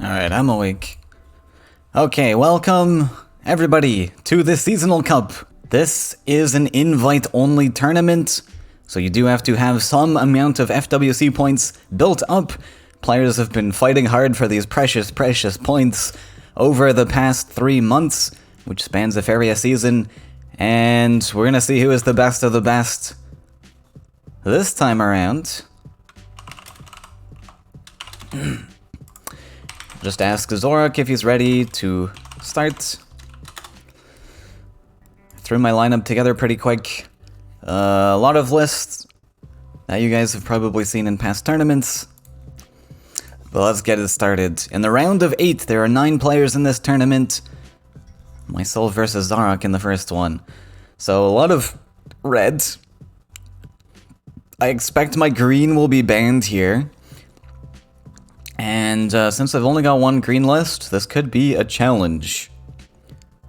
Alright, I'm awake. Okay, welcome, everybody, to the Seasonal Cup. This is an invite-only tournament, so you do have to have some amount of FWC points built up. Players have been fighting hard for these precious points over the past 3 months, which spans the Faeria season, and we're gonna see who is the best of the best this time around. Just ask Aurora if he's ready to start. Threw my lineup together pretty quick. A lot of lists that you guys have probably seen in past tournaments. But let's get it started. In the round of 8, there are 9 players in this tournament. Myself versus Zarok in the first one. So a lot of red. I expect my green will be banned here. And since I've only got one green list, this could be a challenge.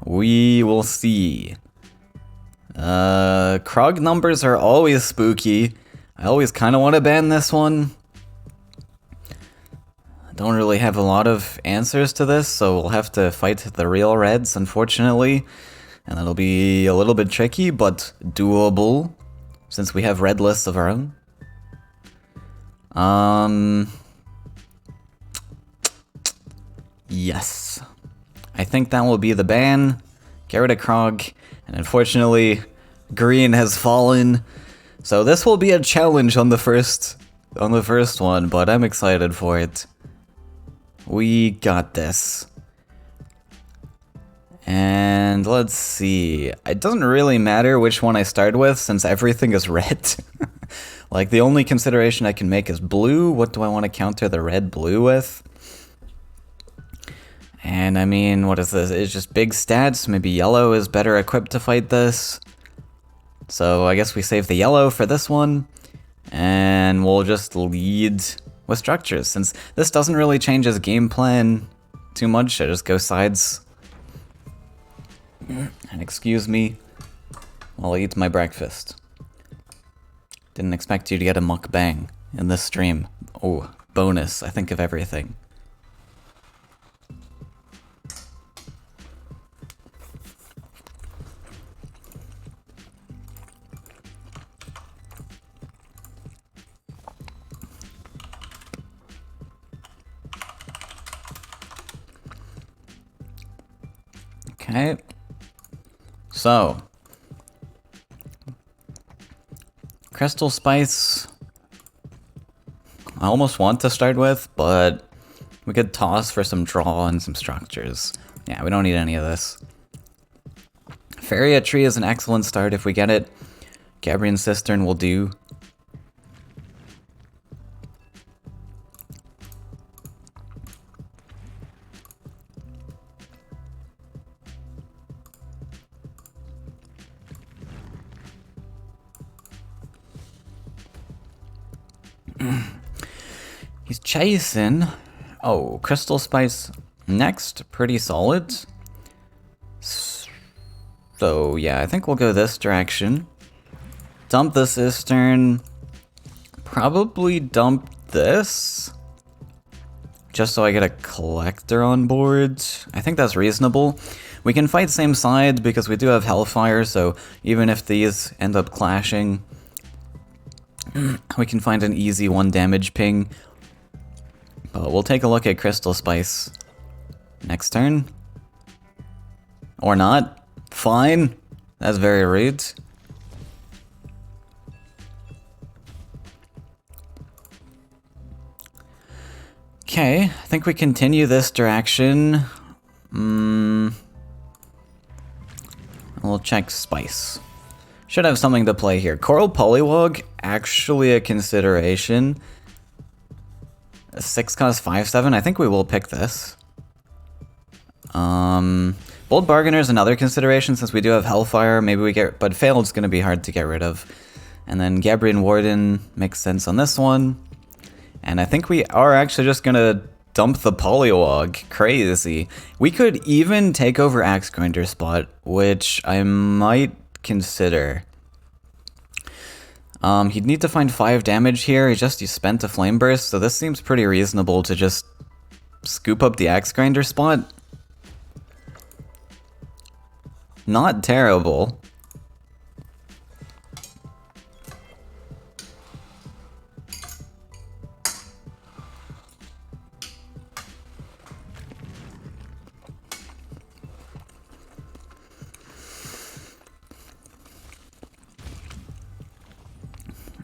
We will see. Krog numbers are always spooky. I always kind of want to ban this one. I don't really have a lot of answers to this, so we'll have to fight the real reds, unfortunately. And that'll be a little bit tricky, but doable, since we have red lists of our own. Yes. I think that will be the ban. Get rid of Krog. And unfortunately, green has fallen. So this will be a challenge on the first one, but I'm excited for it. We got this. And let's see. It doesn't really matter which one I start with, since everything is red. Like, the only consideration I can make is blue. What do I want to counter the red-blue with? And I mean, what is this? It's just big stats. Maybe yellow is better equipped to fight this. So I guess we save the yellow for this one. And we'll just lead with structures. Since this doesn't really change his game plan too much, I just go sides. And excuse me while I eat my breakfast. Didn't expect you to get a mukbang in this stream. Oh, bonus. I think of everything. Okay, so Crystal Spice, I almost want to start with, but we could toss for some draw and some structures. Yeah, we don't need any of this. Faeria Tree is an excellent start if we get it. Gabrian Cistern will do. He's chasing. Oh, Crystal Spice next. Pretty solid. So, yeah, I think we'll go this direction. Dump the Cistern. Probably dump this. Just so I get a Collector on board. I think that's reasonable. We can fight same side because we do have Hellfire, so even if these end up clashing, we can find an easy 1 damage ping. But we'll take a look at Crystal Spice next turn. Or not. Fine. That's very rude. Okay, I think we continue this direction. We'll check Spice. Should have something to play here. Coral Polywog, actually a consideration. A 6 cost 5/7. I think we will pick this. Bold Bargainer is another consideration since we do have Hellfire. Maybe we get, but Failed's going to be hard to get rid of. And then Gabrian Warden makes sense on this one. And I think we are actually just going to dump the Polywog. Crazy. We could even take over Axe Grinder spot, which I might consider. He'd need to find 5 damage here. He spent a Flame Burst, so this seems pretty reasonable to just scoop up the axe grinder spot. Not terrible.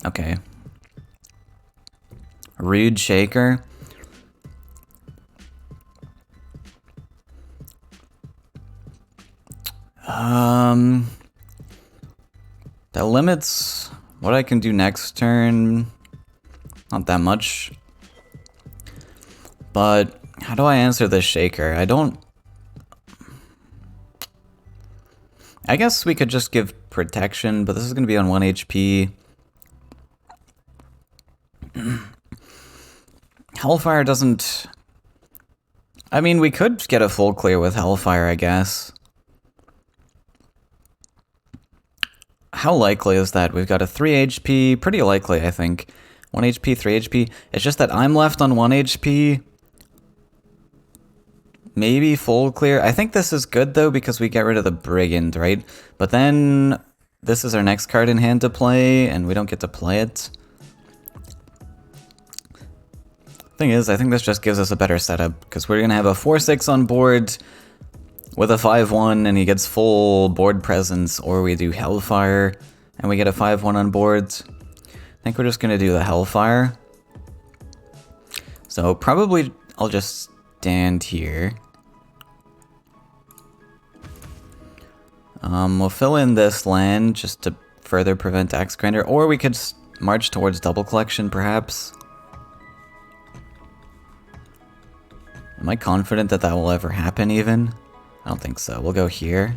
Okay. Rude shaker. That limits what I can do next turn. Not that much. But how do I answer this shaker? I guess we could just give protection, but this is going to be on 1 HP. Hellfire doesn't... I mean, we could get a full clear with Hellfire, I guess. How likely is that? We've got a 3 HP. Pretty likely, I think. 1 HP, 3 HP. It's just that I'm left on 1 HP. Maybe full clear. I think this is good, though, because we get rid of the Brigand, right? But then this is our next card in hand to play, and we don't get to play it. Thing is, I think this just gives us a better setup, because we're going to have a 4-6 on board with a 5-1, and he gets full board presence, or we do Hellfire, and we get a 5-1 on board. I think we're just going to do the Hellfire. So probably I'll just stand here. We'll fill in this land just to further prevent Axe Grinder, or we could march towards Double Collection, perhaps. Am I confident that that will ever happen, even? I don't think so. We'll go here.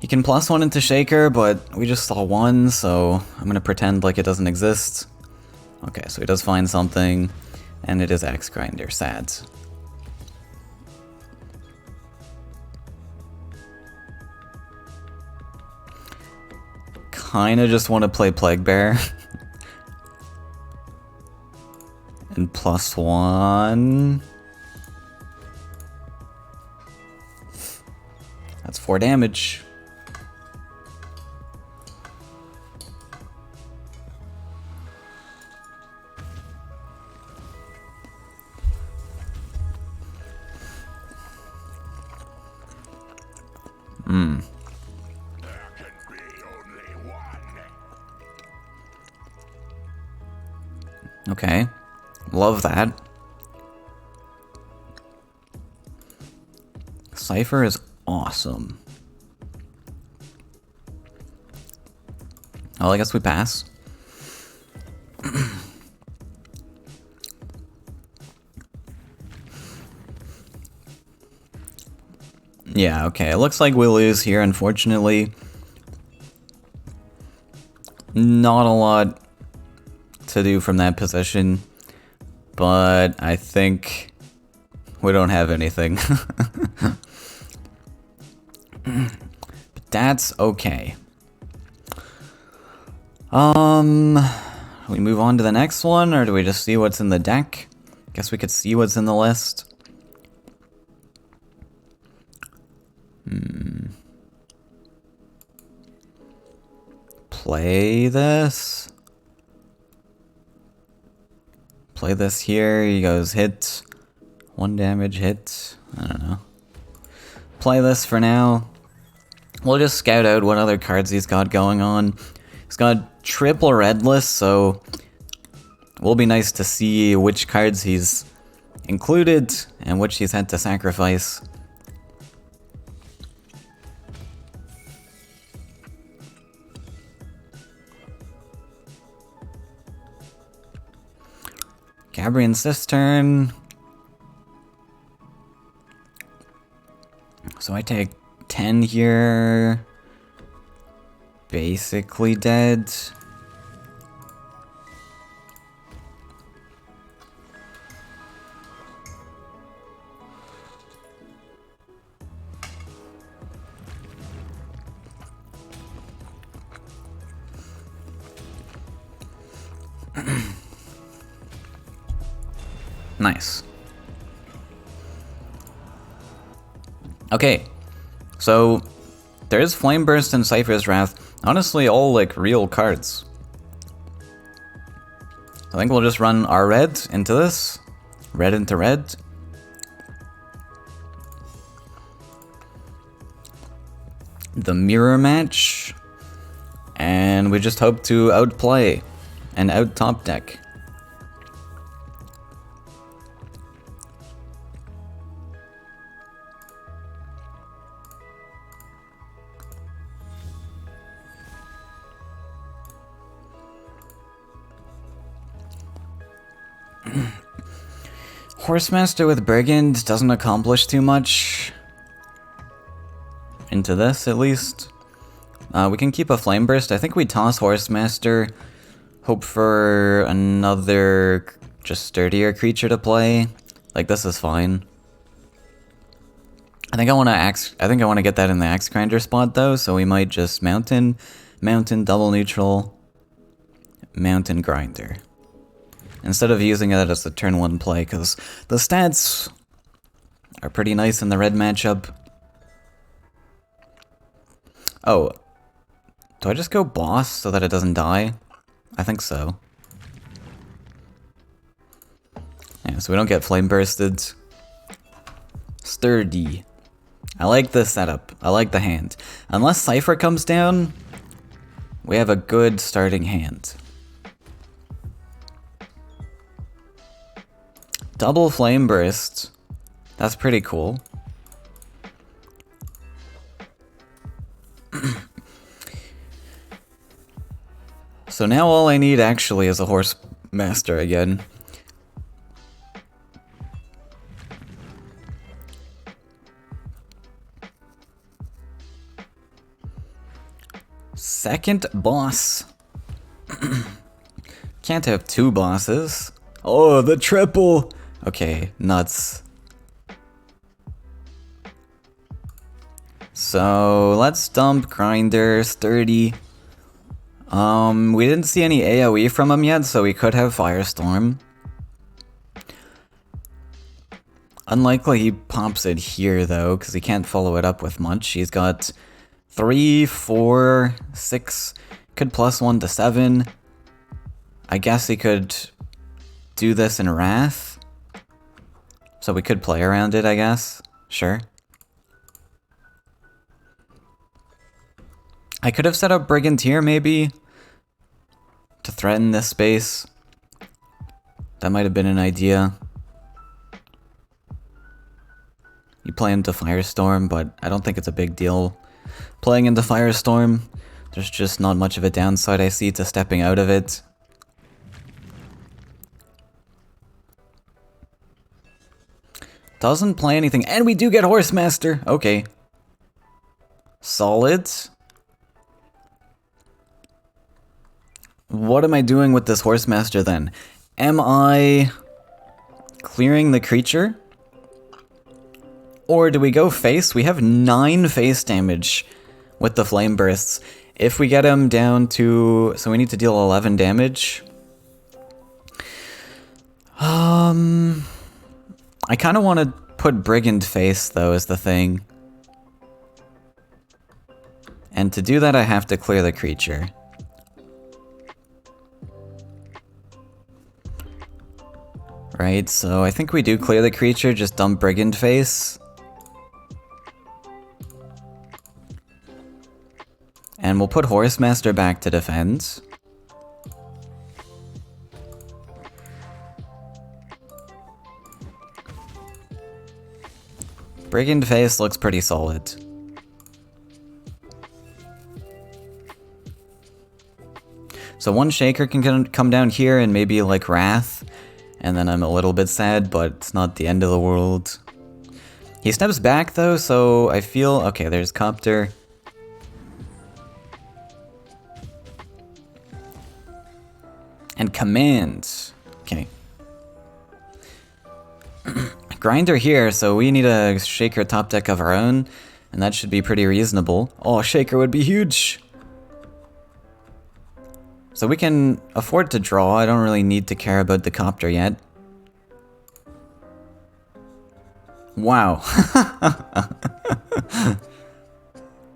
You can +1 into Shaker, but we just saw 1, so I'm gonna pretend like it doesn't exist. Okay, so he does find something, and it is Axe Grinder. Sad. Kinda just want to play Plague Bear. And +1. That's 4 damage. Okay. Love that. Cypher is awesome. Well, I guess we pass. Yeah, okay. It looks like we lose here, unfortunately. Not a lot to do from that position, but I think we don't have anything. But that's okay. We move on to the next one, or do we just see what's in the deck? Guess we could see what's in the list. Play this. Play this here. He goes hit. 1 damage hit. I don't know. Play this for now. We'll just scout out what other cards he's got going on. He's got triple redless, so it will be nice to see which cards he's included and which he's had to sacrifice. Gabrian Cistern. So I take 10 here. Basically dead. Nice. Okay, so there's Flame Burst and Cypher's Wrath. Honestly, all like real cards. I think we'll just run our red into this. Red into red. The mirror match. And we just hope to outplay and out top deck. Horsemaster with Brigand doesn't accomplish too much. Into this, at least. We can keep a Flame Burst. I think we toss Horsemaster. Hope for another, just sturdier creature to play. Like, this is fine. I think I want to get that in the Axe Grinder spot, though, so we might just Mountain, double neutral, Mountain Grinder. Instead of using it as a turn 1 play, because the stats are pretty nice in the red matchup. Oh, do I just go boss so that it doesn't die? I think so. Yeah, so we don't get flame bursted. Sturdy. I like this setup. I like the hand. Unless Cypher comes down, we have a good starting hand. Double Flame Burst. That's pretty cool. So now all I need actually is a Horse Master again. Second boss. Can't have two bosses. Oh, the triple! Okay, nuts. So, let's dump Grinder, Sturdy. We didn't see any AoE from him yet, so we could have Firestorm. Unlikely he pops it here, though, because he can't follow it up with much. He's got 3, 4, 6, could +1 to 7. I guess he could do this in Wrath. So we could play around it, I guess. Sure. I could have set up Brigand here, maybe, to threaten this space. That might have been an idea. You play into Firestorm, but I don't think it's a big deal. Playing into Firestorm, there's just not much of a downside I see to stepping out of it. Doesn't play anything, and we do get Horsemaster! Okay. Solid. What am I doing with this Horsemaster then? Am I clearing the creature? Or do we go face? We have 9 face damage with the Flame Bursts. If we get him down to... So we need to deal 11 damage. I kind of want to put Brigand face, though, is the thing. And to do that, I have to clear the creature. Right, so I think we do clear the creature, just dump Brigand face. And we'll put Horsemaster back to defend. Brigand face looks pretty solid. So one Shaker can come down here and maybe like Wrath, and then I'm a little bit sad, but it's not the end of the world. He steps back though, so I feel... Okay, there's Copter. And Command. Okay. Grinder here, so we need a Shaker top deck of our own, and that should be pretty reasonable. Oh, Shaker would be huge! So we can afford to draw. I don't really need to care about the copter yet. Wow.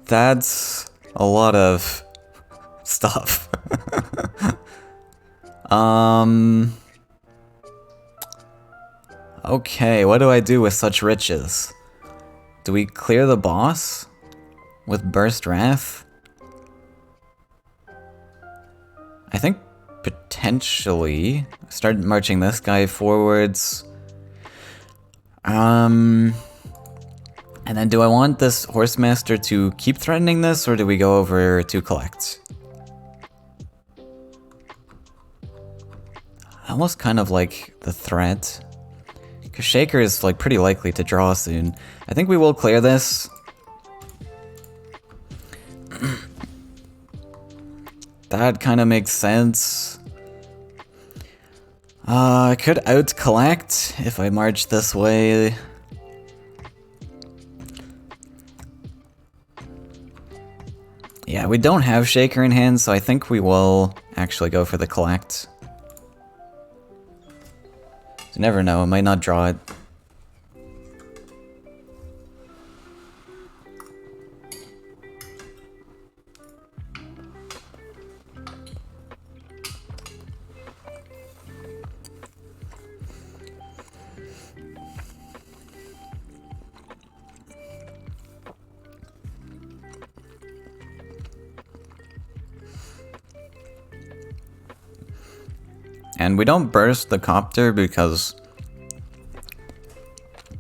That's a lot of stuff. Okay, what do I do with such riches? Do we clear the boss with Burst Wrath? I think potentially start marching this guy forwards. And then do I want this Horsemaster to keep threatening this, or do we go over to collect? I almost kind of like the threat. Because Shaker is like pretty likely to draw soon. I think we will clear this. That kind of makes sense. I could out-collect if I march this way. Yeah, we don't have Shaker in hand, so I think we will actually go for the collect. You never know, I might not draw it. And we don't burst the copter because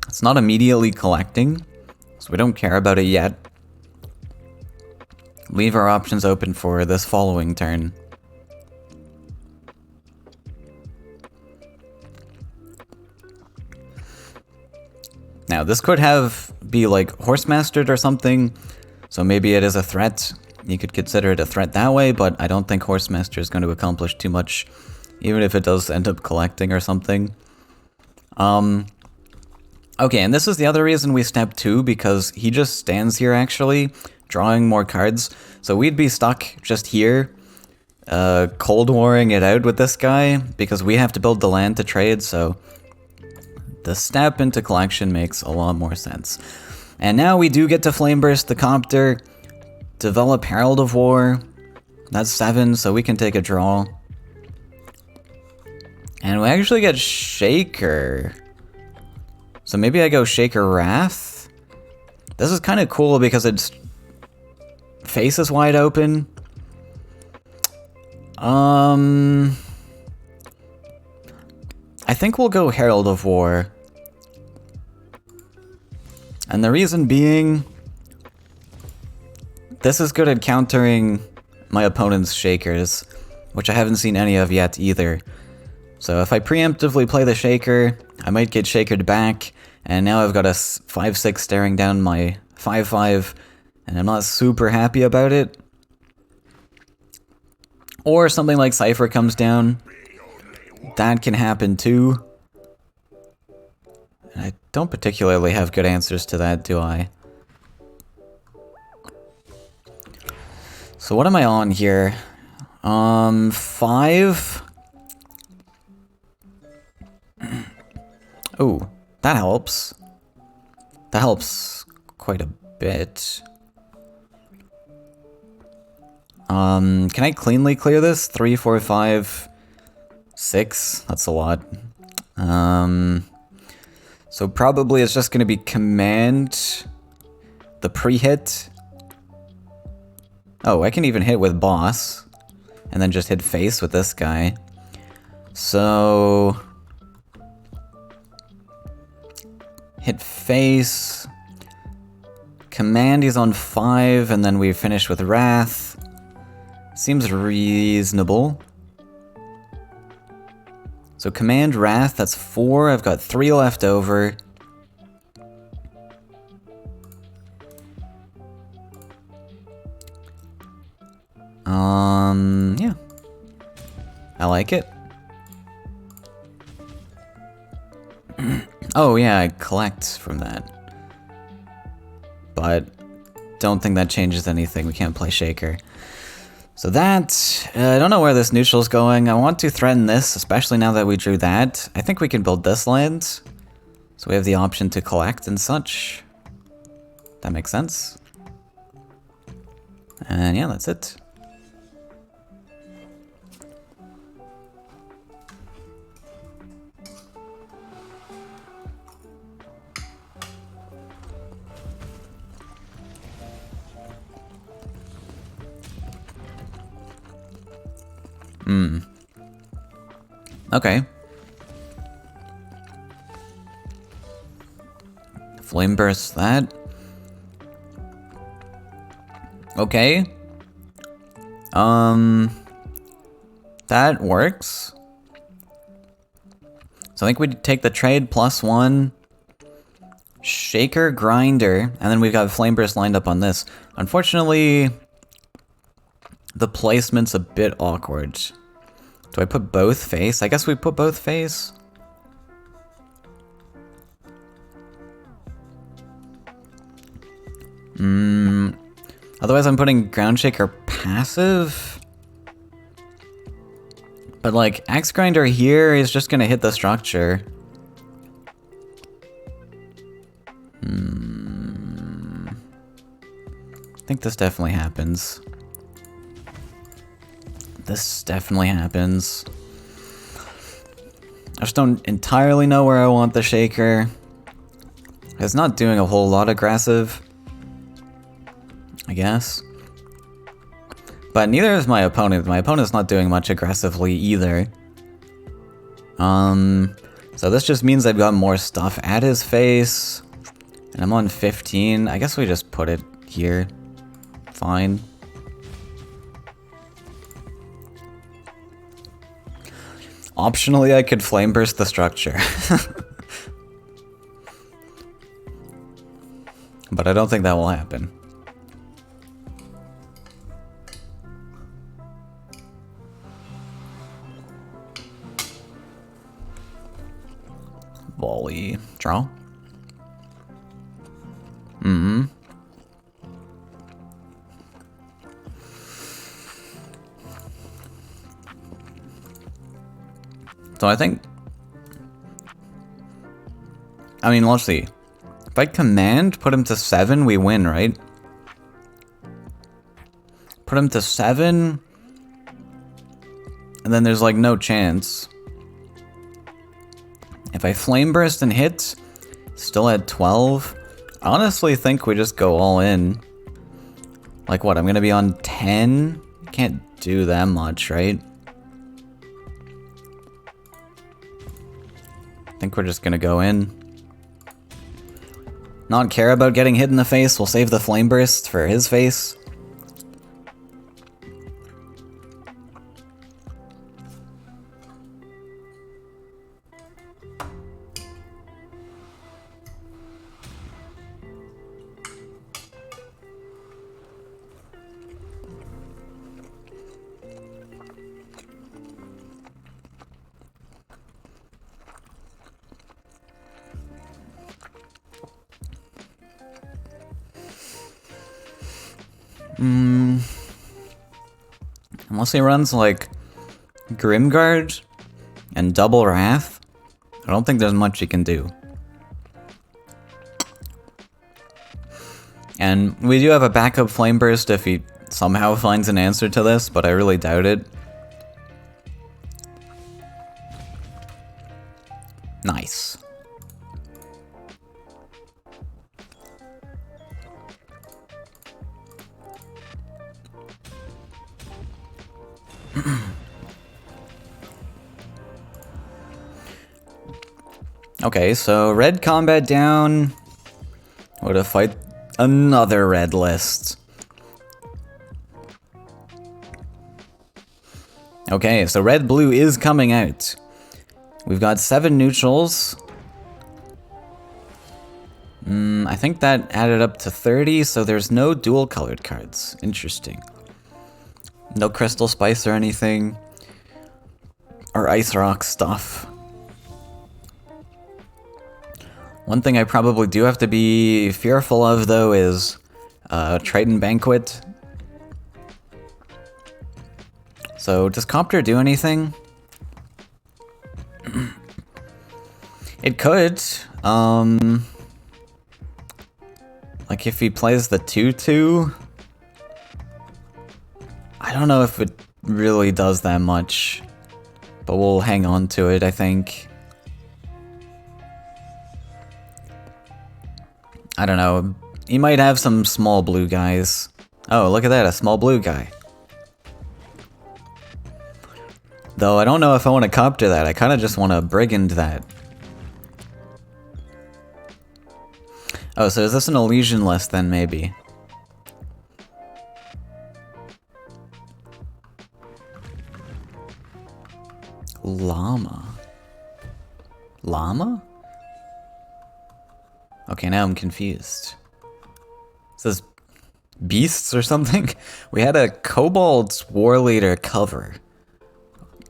it's not immediately collecting, so we don't care about it yet. Leave our options open for this following turn. Now, this could be like Horsemastered or something, so maybe it is a threat. You could consider it a threat that way, but I don't think Horsemaster is going to accomplish too much, even if it does end up collecting or something. Okay, and this is the other reason we step 2, because he just stands here actually, drawing more cards. So we'd be stuck just here, Cold Warring it out with this guy, because we have to build the land to trade, so the step into collection makes a lot more sense. And now we do get to Flame Burst the Copter, develop Herald of War. That's 7, so we can take a draw. And we actually get Shaker. So maybe I go Shaker Wrath. This is kind of cool because its face is wide open. I think we'll go Herald of War. And the reason being, this is good at countering my opponent's Shakers, which I haven't seen any of yet either. So if I preemptively play the Shaker, I might get Shakered back, and now I've got a 5-6 staring down my 5-5, and I'm not super happy about it. Or something like Cypher comes down. That can happen too. And I don't particularly have good answers to that, do I? So what am I on here? 5? Oh, that helps. That helps quite a bit. Can I cleanly clear this? 3, 4, 5, 6? That's a lot. So probably it's just gonna be command the pre-hit. Oh, I can even hit with boss. And then just hit face with this guy. So hit face. Command is on 5, and then we finish with Wrath. Seems reasonable. So command Wrath, that's 4. I've got 3 left over. Yeah. I like it. Oh yeah, I collect from that. But don't think that changes anything. We can't play Shaker. So that, I don't know where this neutral's going. I want to threaten this, especially now that we drew that. I think we can build this land. So we have the option to collect and such. That makes sense. And yeah, that's it. Okay. Flame burst that. Okay. That works. So I think we take the trade +1. Shaker, grinder, and then we've got flame burst lined up on this. Unfortunately, the placement's a bit awkward. Do I put both face? I guess we put both face. Otherwise I'm putting ground shaker passive. But like, axe grinder here is just gonna hit the structure. I think this definitely happens. This definitely happens. I just don't entirely know where I want the shaker. It's not doing a whole lot aggressive, I guess. But neither is my opponent. My opponent's not doing much aggressively either. So this just means I've got more stuff at his face. And I'm on 15. I guess we just put it here. Fine. Optionally, I could flame burst the structure. But I don't think that will happen. Volley. Draw. So I think... I mean, let's see. If I command, put him to 7, we win, right? Put him to 7... and then there's like no chance. If I flame burst and hit, still at 12. I honestly think we just go all in. Like what, I'm gonna be on 10? Can't do that much, right? I think we're just gonna go in. Not care about getting hit in the face, we'll save the flame burst for his face. Unless he runs like Grimguard and double Wrath, I don't think there's much he can do. And we do have a backup Flame Burst if he somehow finds an answer to this, but I really doubt it. Nice. Okay, so red combat down. What to fight another red list. Okay, so red-blue is coming out. We've got 7 neutrals. I think that added up to 30, so there's no dual-colored cards. Interesting. No Crystal Spice or anything. Or Ice Rock stuff. One thing I probably do have to be fearful of, though, is Triton Banquet. So, does Copter do anything? It could. Like if he plays the 2-2, I don't know if it really does that much, but we'll hang on to it, I think. I don't know. He might have some small blue guys. Oh, look at that, a small blue guy. Though I don't know if I want to Copter that, I kind of just want to Brigand that. Oh, so is this an Elysian list then, maybe? Llama. Llama? Okay, now I'm confused. Is this beasts or something? We had a Kobold's War Leader cover.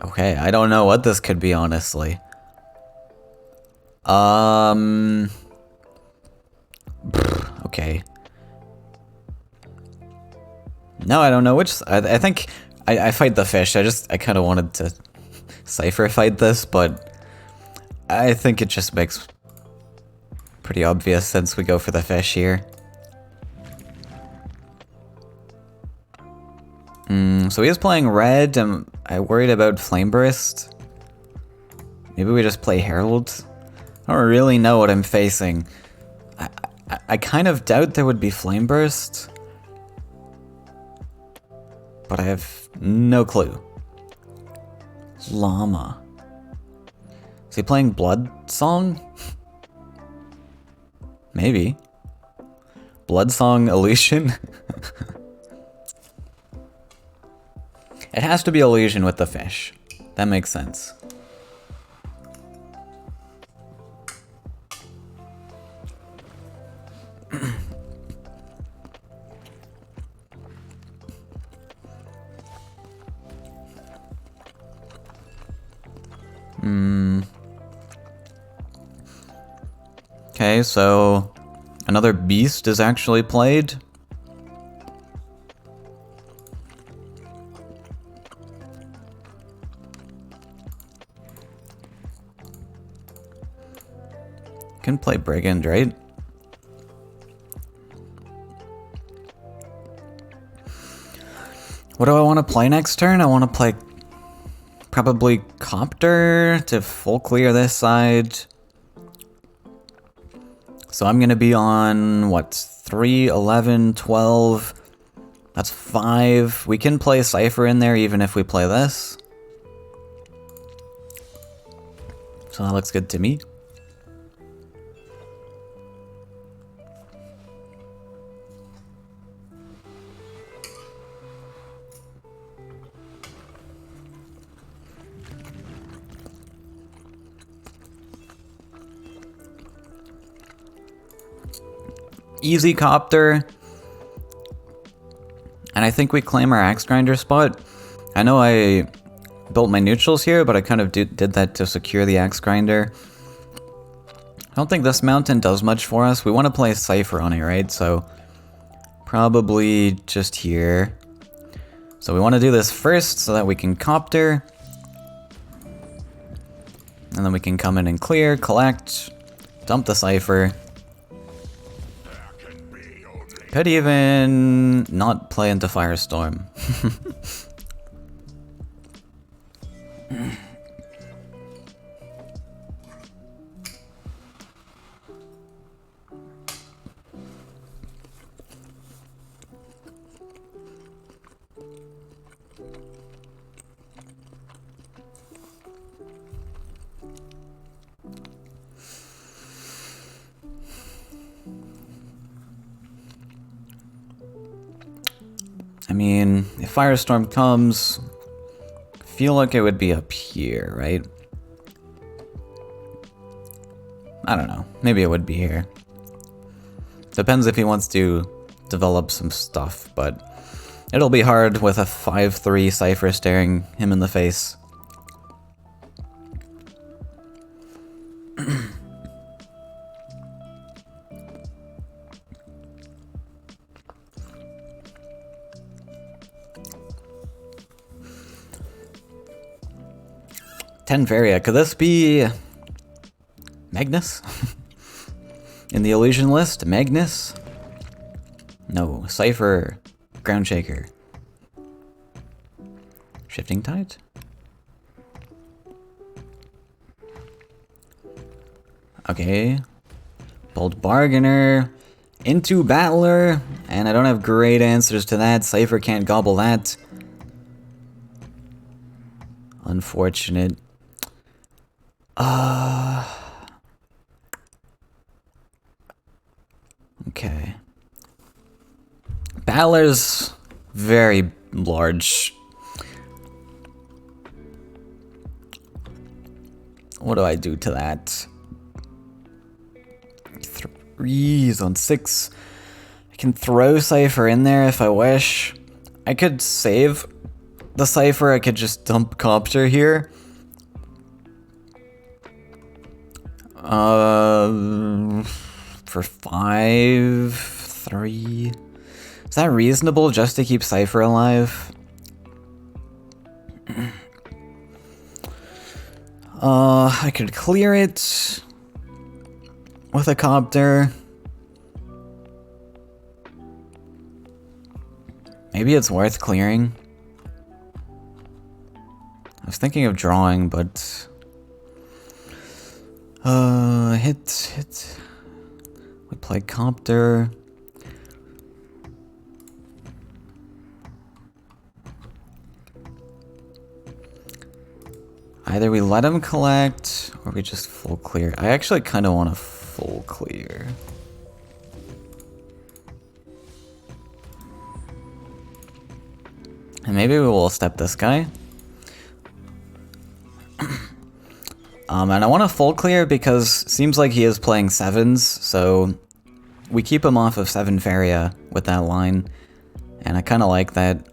Okay, I don't know what this could be, honestly. Okay. No, I don't know which. I think I fight the fish. I kind of wanted to Cypher fight this, but I think it just makes pretty obvious sense we go for the fish here. So he is playing red. Am I worried about Flame Burst? Maybe we just play Herald? I don't really know what I'm facing. I kind of doubt there would be Flame Burst, but I have no clue. Llama. Is he playing Blood Song? Maybe. Blood Song Elysian? It has to be Elysian with the fish. That makes sense. Okay, so another beast is actually played. Can play Brigand, right? What do I want to play next turn? I want to play probably Copter to full clear this side. So I'm going to be on, what, 3, 11, 12. That's 5. We can play Cypher in there even if we play this. So that looks good to me. Easy Copter. And I think we claim our Axe Grinder spot. I know I built my neutrals here, but I kind of did that to secure the Axe Grinder. I don't think this mountain does much for us. We want to play Cypher on it, right? So probably just here. So we want to do this first so that we can Copter. And then we can come in and clear, collect, dump the Cypher. Could even not play into Firestorm. I mean, if Firestorm comes, I feel like it would be up here, right? I don't know. Maybe it would be here. Depends if he wants to develop some stuff, but it'll be hard with a 5-3 Cypher staring him in the face. 10 Faeria. Could this be Magnus? In the illusion list, Magnus? No, Cypher, Ground Shaker. Shifting Tide? Okay. Bold Bargainer. Into Battler. And I don't have great answers to that. Cypher can't gobble that. Unfortunate. Okay. Battler's very large. What do I do to that? 3s on 6. I can throw Cypher in there if I wish. I could save the Cypher. I could just dump Copter here. For 5, 3. Is that reasonable just to keep Cypher alive? I could clear it with a Copter. Maybe it's worth clearing. I was thinking of drawing, but hit. We play Copter. Either we let him collect, or we just full clear. I actually kind of want to full clear. And maybe we will step this guy. And I want to full clear because it seems like he is playing 7s, so we keep him off of 7 Faeria with that line, and I kind of like that.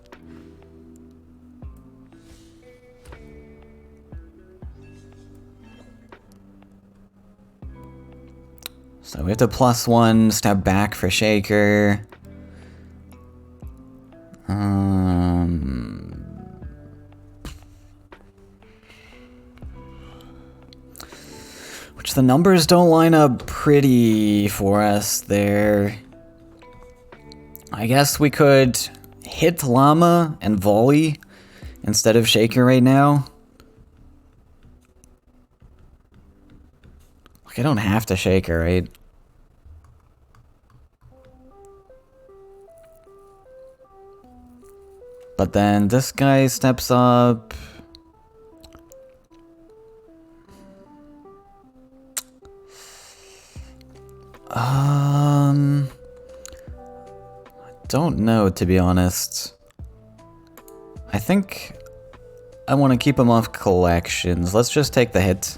So we have to +1, step back for Shaker. Which the numbers don't line up pretty for us there. I guess we could hit Llama and volley instead of Shaker right now. Like, I don't have to Shaker, right? But then this guy steps up. I don't know, to be honest. I think I want to keep him off collections. Let's just take the hit.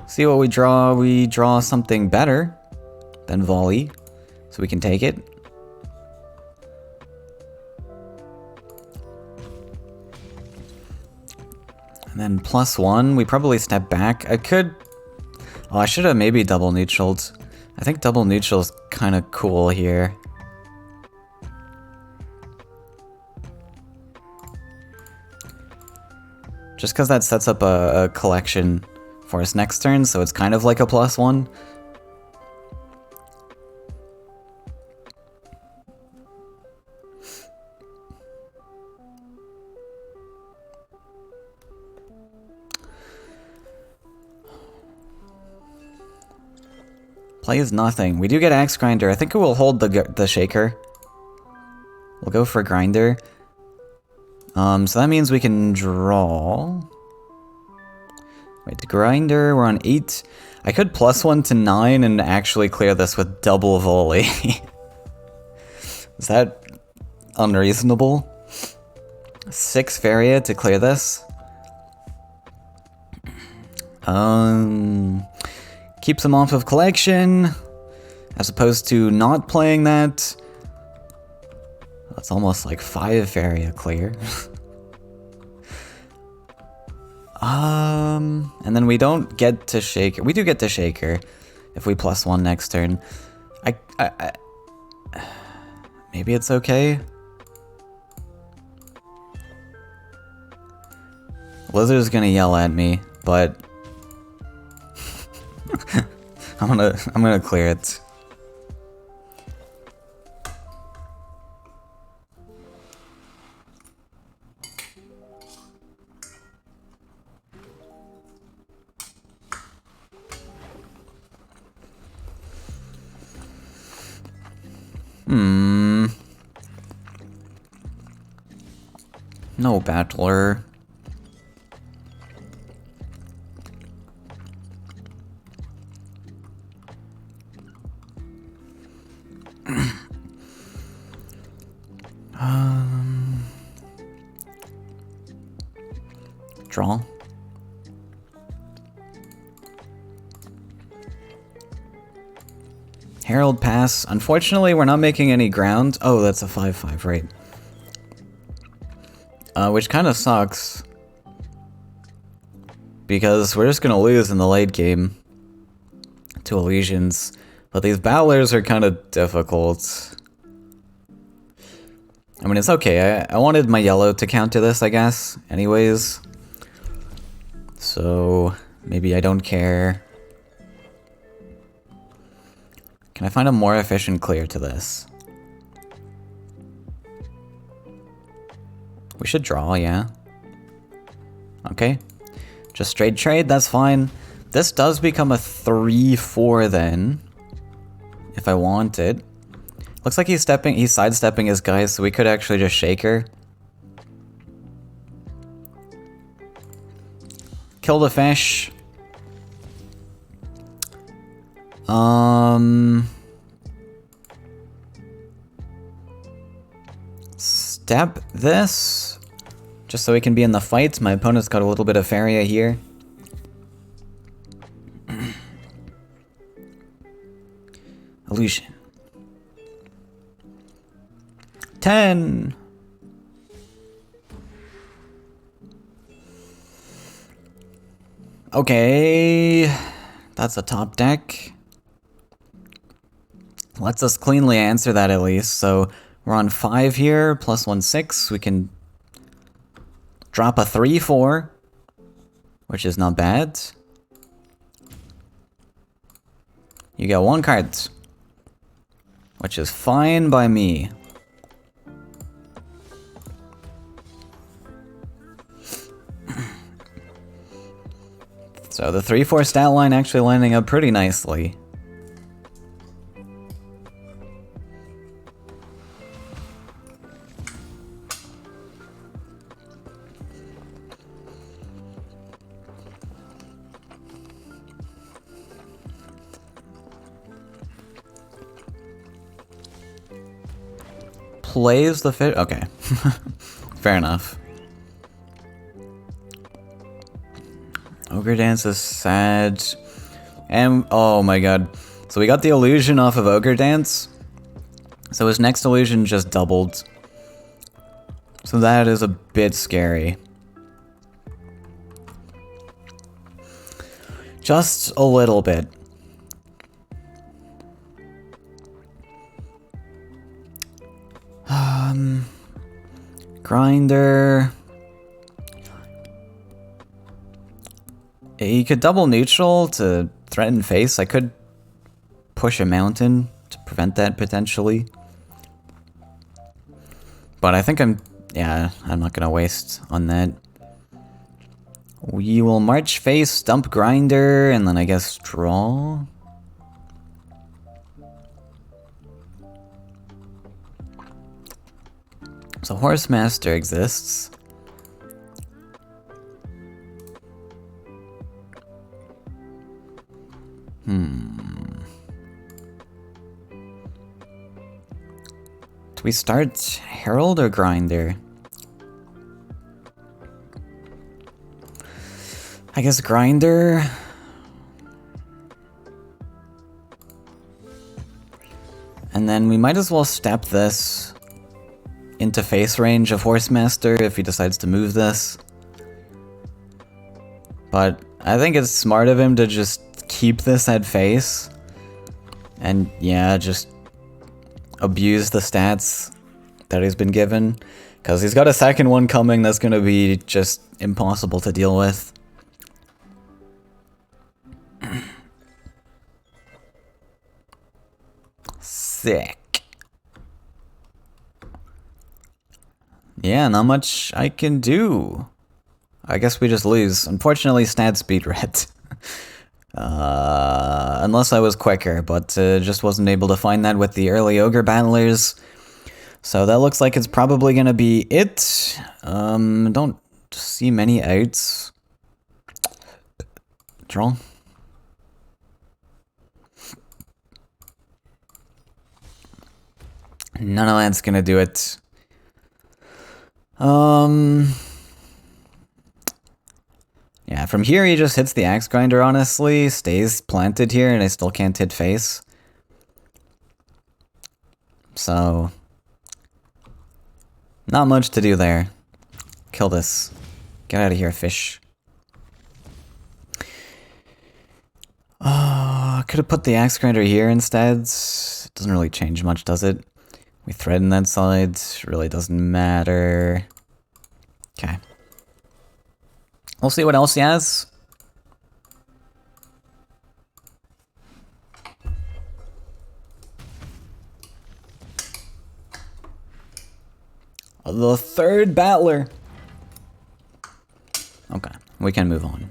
See what we draw. We draw something better than volley, so we can take it. And then +1, we probably step back. I could... Oh, I should have maybe double neutraled. I think double neutral is kind of cool here. Just because that sets up a collection for us next turn, so it's kind of like a +1. Plays nothing. We do get Axe Grinder. I think it will hold the Shaker. We'll go for Grinder. So that means we can draw. Wait, the Grinder, we're on 8. I could +1 to 9 and actually clear this with double volley. Is that unreasonable? 6 Faeria to clear this. Keeps him off of collection, as opposed to not playing that. That's almost like 5 Faeria clear. And then we don't get to Shaker. We do get to Shaker if we +1 next turn. Maybe it's okay. Lizard's gonna yell at me, but I'm gonna clear it. No battler. Draw. Herald pass. Unfortunately, we're not making any ground. Oh, that's a 5-5, right. Which kind of sucks. Because we're just gonna lose in the late game to Elysians. But these battlers are kind of difficult. I mean, it's okay. I wanted my yellow to counter this, I guess, anyways. So, maybe I don't care. Can I find a more efficient clear to this? We should draw, yeah. Okay. Just straight trade, that's fine. This does become a 3-4 then. If I want it. Looks like he's sidestepping his guys, so we could actually just shake her. Kill the fish. Step this. Just so we can be in the fight. My opponent's got a little bit of Faeria here. Illusion. 10. Okay. That's a top deck. Lets us cleanly answer that at least. So we're on 5 here, plus 1, 6. We can drop a 3-4, which is not bad. You get 1 card, which is fine by me. So the 3-4 stat line actually lining up pretty nicely. Plays the fish? Okay. Fair enough. Ogre Dance is sad. And, oh my god. So we got the illusion off of Ogre Dance. So his next illusion just doubled. So that is a bit scary. Just a little bit. Grinder. He could double neutral to threaten face. I could push a mountain to prevent that potentially. But I think I'm not gonna waste on that. We will march face, dump grinder, and then I guess draw. So Horse Master exists. Do we start Herald or Grinder? I guess Grinder. And then we might as well step this into face range of Horse Master if he decides to move this. But I think it's smart of him to just keep this at face. And yeah, just abuse the stats that he's been given. Because he's got a second one coming that's going to be just impossible to deal with. Sick. Yeah, not much I can do. I guess we just lose. Unfortunately, stat speed red. Unless I was quicker, but just wasn't able to find that with the early ogre battlers. So that looks like it's probably gonna be it. Don't see many outs. Draw. None of that's gonna do it. Yeah, from here he just hits the axe grinder, honestly. Stays planted here, and I still can't hit face. So, not much to do there. Kill this. Get out of here, fish. Could have put the axe grinder here instead. Doesn't really change much, does it? We threaten that side. Really doesn't matter. Okay. We'll see what else he has. The third battler. Okay, we can move on.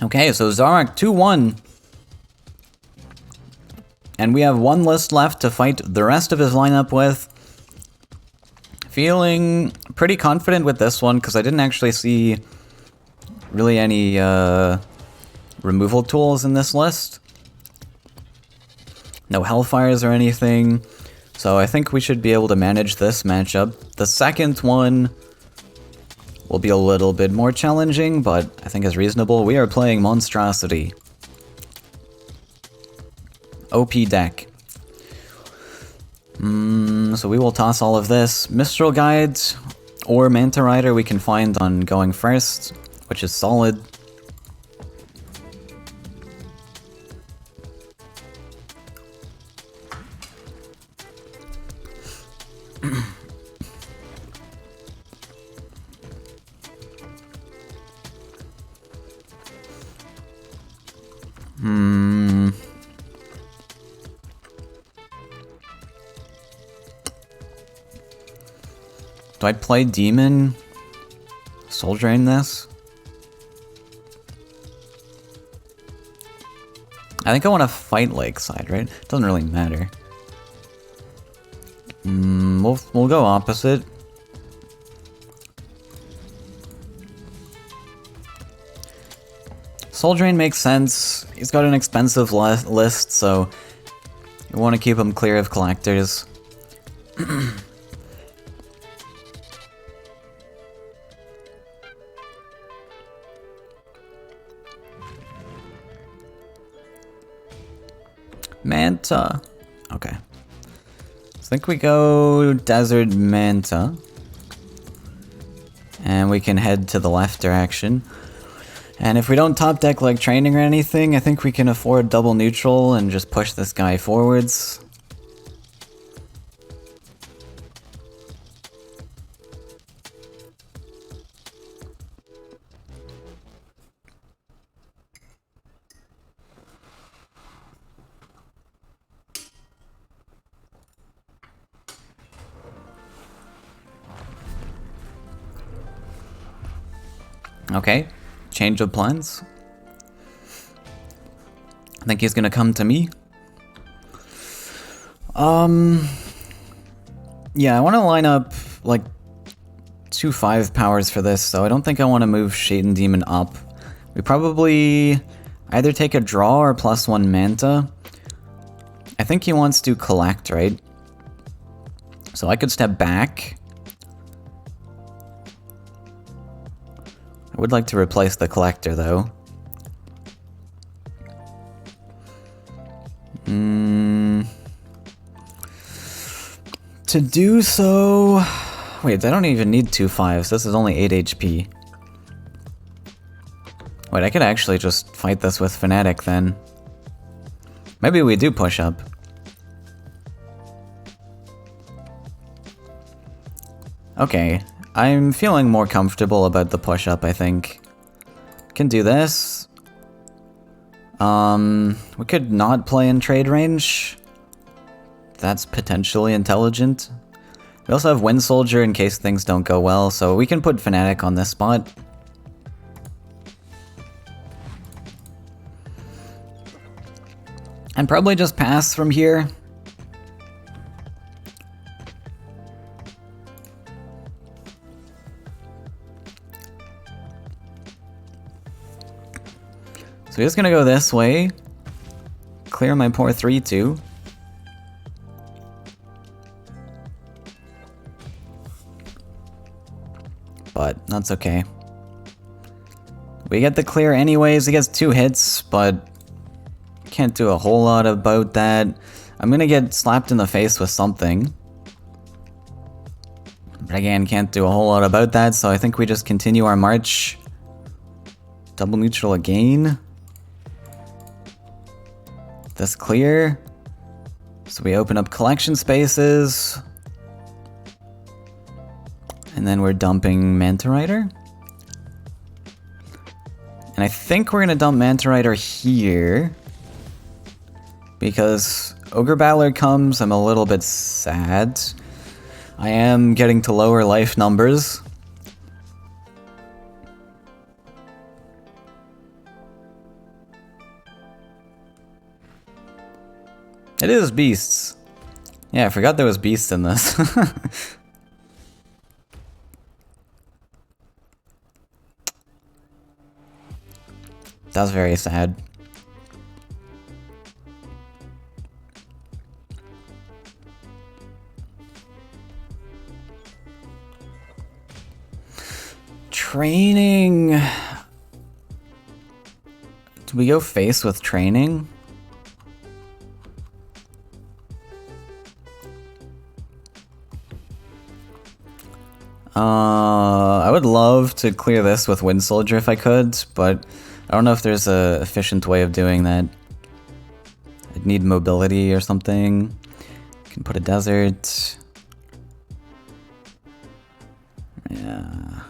Okay, so Zarak 2-1. And we have one list left to fight the rest of his lineup with. Feeling pretty confident with this one, because I didn't actually see really any removal tools in this list. No Hellfires or anything. So I think we should be able to manage this matchup. The second one will be a little bit more challenging, but I think is reasonable. We are playing Monstrosity. OP deck. So we will toss all of this. Mistral Guides or Manta Rider we can find on going first, which is solid. Do I play Demon? Soul Drain this? I think I want to fight Lakeside, right? Doesn't really matter. We'll go opposite. Soul Drain makes sense. He's got an expensive list, so we want to keep him clear of collectors. Manta. Okay. I think we go Desert Manta. And we can head to the left direction. And if we don't top deck like training or anything, I think we can afford double neutral and just push this guy forwards. Okay, change of plans. I think he's gonna come to me. Yeah, I want to line up like 2 5 powers for this, so I don't think I want to move Shade Demon up. We probably either take a draw or +1 Manta. I think he wants to collect, right? So I could step back. I would like to replace the collector, though. To do so, Wait, I don't even need 2 5s. This is only 8 HP. Wait, I could actually just fight this with Fnatic then. Maybe we do push up. Okay, I'm feeling more comfortable about the push up, I think. Can do this. We could not play in trade range. That's potentially intelligent. We also have Wind Soldier in case things don't go well, so we can put Fnatic on this spot. And probably just pass from here. So he's gonna go this way. Clear my poor 3-2. But that's okay. We get the clear anyways. He gets 2 hits, but can't do a whole lot about that. I'm gonna get slapped in the face with something. But again, can't do a whole lot about that, so I think we just continue our march. Double neutral again. This clear. So we open up collection spaces. And then we're dumping Manta Rider. And I think we're gonna dump Manta Rider here. Because Ogre Battler comes, I'm a little bit sad. I am getting to lower life numbers. It is beasts. Yeah, I forgot there was beasts in this. That was very sad. Training. Do we go face with training? I would love to clear this with Wind Soldier if I could, but I don't know if there's a efficient way of doing that. I'd need mobility or something. Can put a desert. Yeah.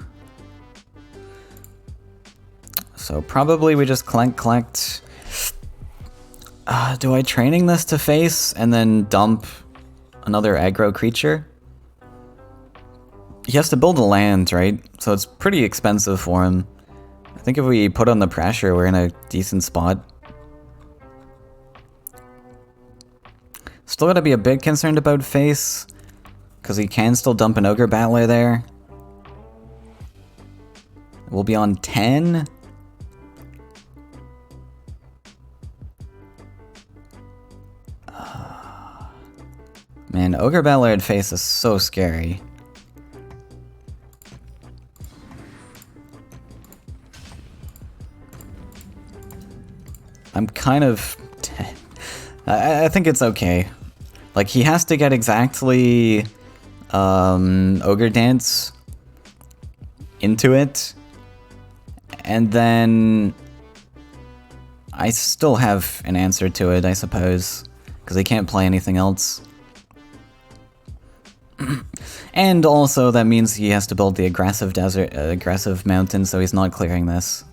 So probably we just collect. Do I training this to face and then dump another aggro creature? He has to build a land, right? So it's pretty expensive for him. I think if we put on the pressure, we're in a decent spot. Still gotta be a bit concerned about face, because he can still dump an Ogre Battler there. We'll be on 10. Man, Ogre Battler at face is so scary. I'm kind of... I think it's okay. Like, he has to get exactly Ogre Dance into it, and then I still have an answer to it, I suppose, because he can't play anything else. And also that means he has to build the aggressive desert, aggressive mountain, so he's not clearing this.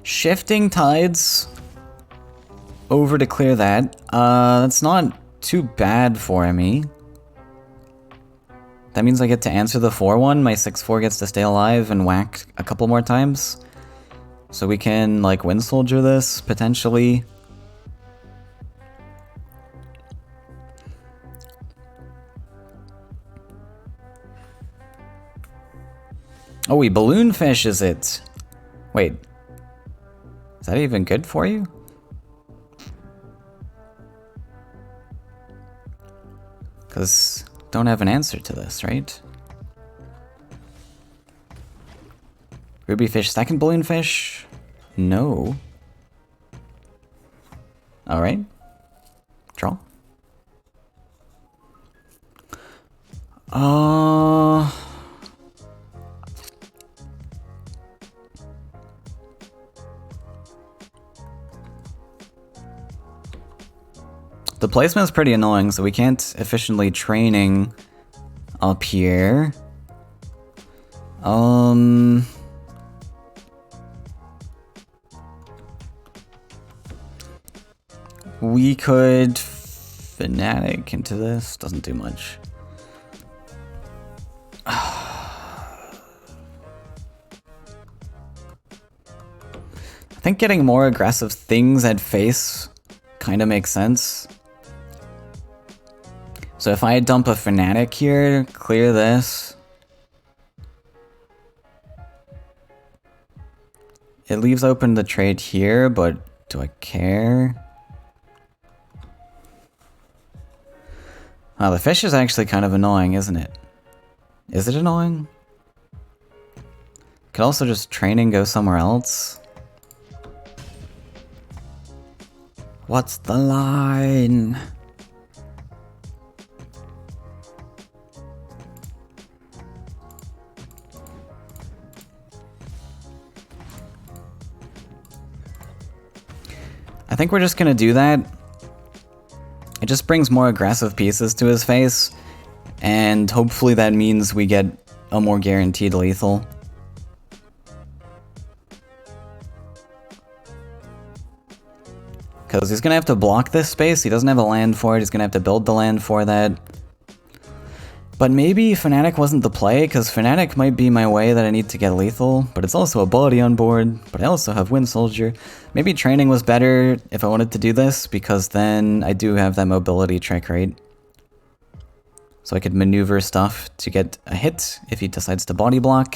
Shifting Tides over to clear that. That's not too bad for me. That means I get to answer the 4-1. My 6-4 gets to stay alive and whack a couple more times. So we can, like, Wind Soldier this, potentially. Oh, we Balloon Fish, is it? Wait. Is that even good for you? Because don't have an answer to this, right? Ruby Fish, second Balloon Fish? No. Alright. Draw. The placement's pretty annoying, so we can't efficiently training up here. We could fanatic into this. Doesn't do much. I think getting more aggressive things at face kind of makes sense. So if I dump a fanatic here, clear this. It leaves open the trade here, but do I care? Wow, the fish is actually kind of annoying, isn't it? Is it annoying? Could also just training go somewhere else. What's the line? I think we're just gonna do that. It just brings more aggressive pieces to his face, and hopefully that means we get a more guaranteed lethal. Because he's gonna have to block this space, he doesn't have a land for it, he's gonna have to build the land for that. But maybe Fnatic wasn't the play, because Fnatic might be my way that I need to get lethal, but it's also a body on board, but I also have Wind Soldier. Maybe training was better if I wanted to do this, because then I do have that mobility trick, right? So I could maneuver stuff to get a hit if he decides to body block.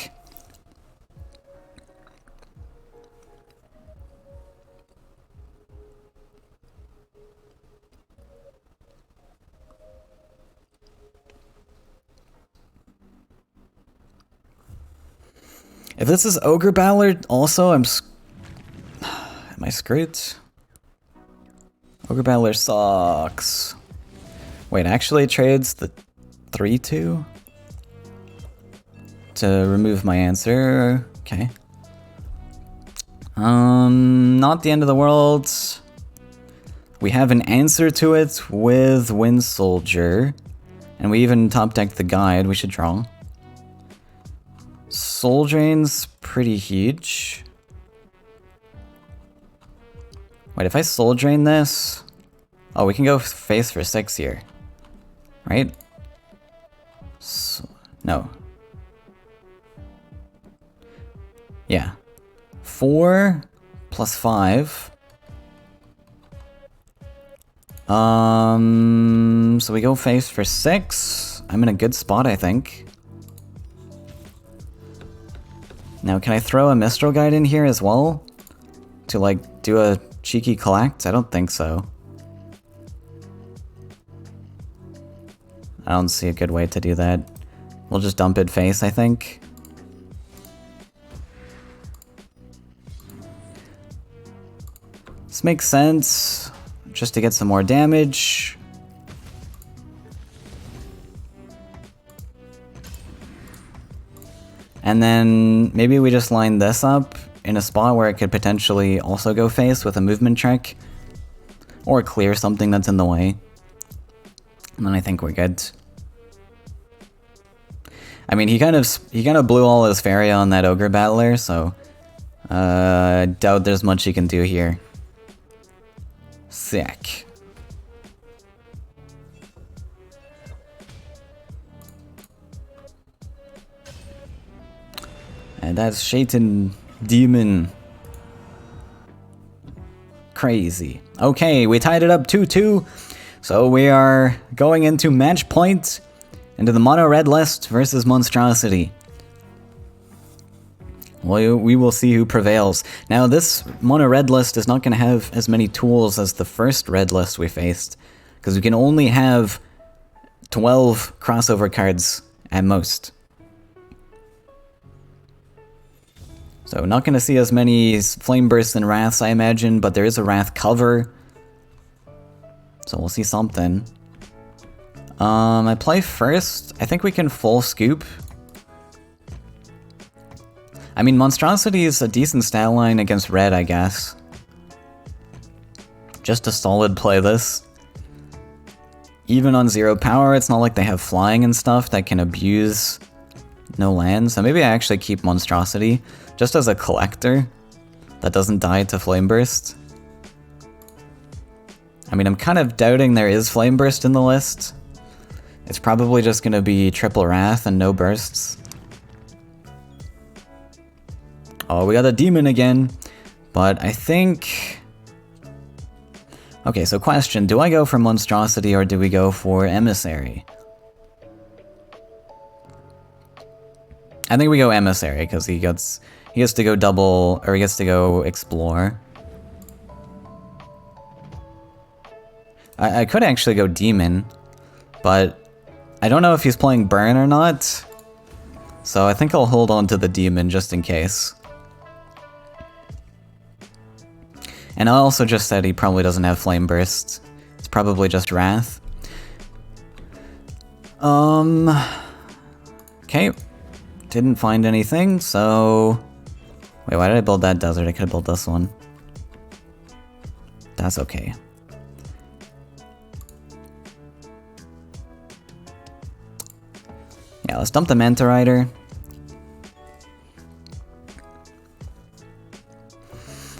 If this is Ogre Ballard, also, am I screwed? Ogre Ballard sucks. Wait, actually trades the 3-2? To remove my answer, okay. Not the end of the world. We have an answer to it with Wind Soldier. And we even top decked the guide, we should draw. Soul Drain's pretty huge. Wait, if I Soul Drain this... Oh, we can go face for 6 here. Right? So, no. Yeah. 4 plus 5. So we go face for 6. I'm in a good spot, I think. Now, can I throw a Mistral Guide in here as well? To, like, do a cheeky collect? I don't think so. I don't see a good way to do that. We'll just dump it face, I think. This makes sense. Just to get some more damage. And then maybe we just line this up in a spot where it could potentially also go face with a movement check. Or clear something that's in the way. And then I think we're good. I mean, he kind of blew all his Faeria on that Ogre Battler, so I doubt there's much he can do here. Sick. And that's Shaitan Demon. Crazy. Okay, we tied it up 2-2. So we are going into match point. Into the mono red list versus Monstrosity. We will see who prevails. Now this mono red list is not going to have as many tools as the first red list we faced. Because we can only have 12 crossover cards at most. So not going to see as many Flame Bursts and Wraths, I imagine, but there is a Wrath cover. So we'll see something. I play first. I think we can full scoop. I mean, Monstrosity is a decent stat line against red, I guess. Just a solid play this. Even on 0 power, it's not like they have flying and stuff that can abuse no land. So maybe I actually keep Monstrosity just as a collector that doesn't die to Flame Burst. I mean, I'm kind of doubting there is Flame Burst in the list. It's probably just going to be triple Wrath and no bursts. Oh, we got a demon again. But I think... Okay, so question, do I go for Monstrosity or do we go for Emissary? I think we go Emissary, because he gets to go double, or he gets to go Explore. I could actually go Demon, but I don't know if he's playing Burn or not, so I think I'll hold on to the Demon just in case. And I also just said he probably doesn't have Flame Burst. It's probably just Wrath. Okay. Didn't find anything, so... Wait, why did I build that desert? I could have built this one. That's okay. Yeah, let's dump the Manta Rider.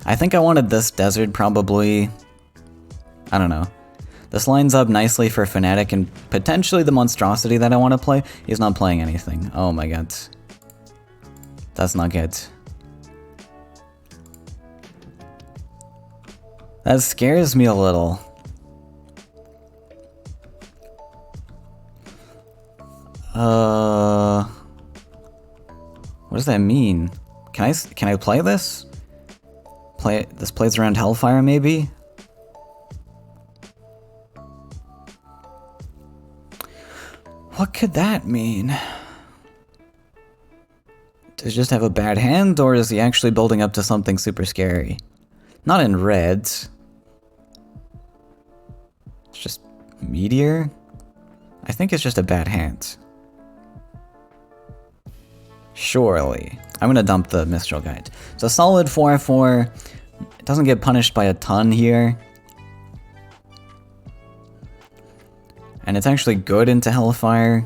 I think I wanted this desert probably... I don't know. This lines up nicely for Fnatic and potentially the Monstrosity that I want to play. He's not playing anything. Oh my god. That's not good. That scares me a little. What does that mean? Can I play this? This plays around Hellfire, maybe? What could that mean? Does he just have a bad hand, or is he actually building up to something super scary? Not in red. It's just Meteor? I think it's just a bad hand. Surely. I'm gonna dump the Mistral Guide. So solid 4/4. It doesn't get punished by a ton here. And it's actually good into Hellfire.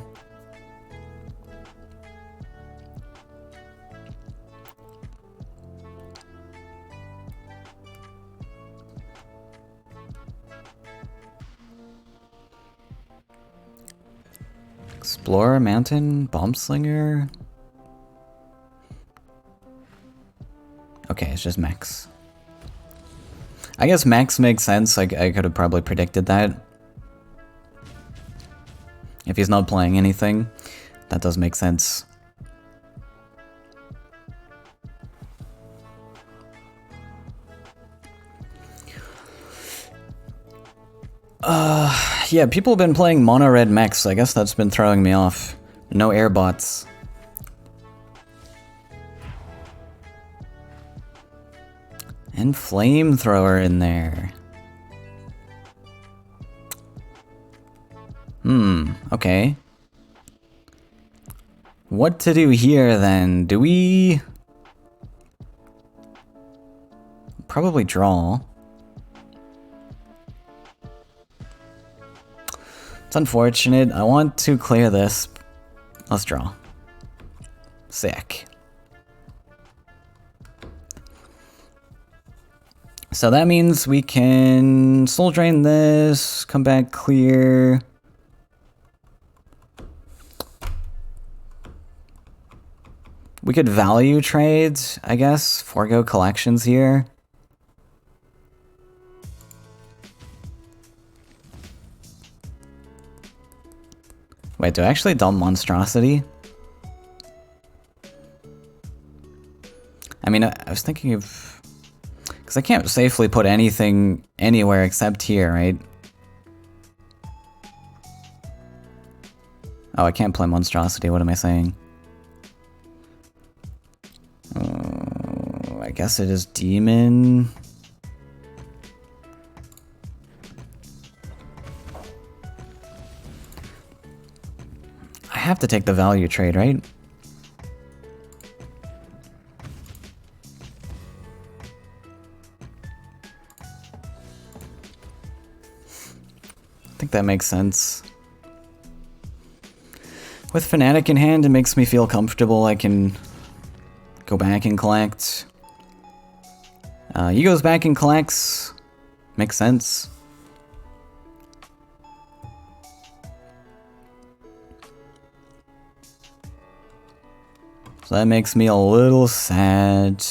Explorer, Mountain, Bomb Slinger. Okay, it's just Max. I guess Max makes sense. I could have probably predicted that. If he's not playing anything, that does make sense. Yeah, people have been playing mono red Max, so I guess that's been throwing me off. No airbots. And Flamethrower in there. Okay. What to do here then? Do we... Probably draw. It's unfortunate. I want to clear this. Let's draw. Sick. So that means we can Soul Drain this, come back clear. We could value trade, I guess, forego collections here. Wait, do I actually dump Monstrosity? I mean, I was thinking of... Because I can't safely put anything anywhere except here, right? Oh, I can't play Monstrosity, what am I saying? I guess it is Demon. I have to take the value trade, right? I think that makes sense. With Fnatic in hand, it makes me feel comfortable. I can go back and collect. He goes back and collects. Makes sense. So that makes me a little sad.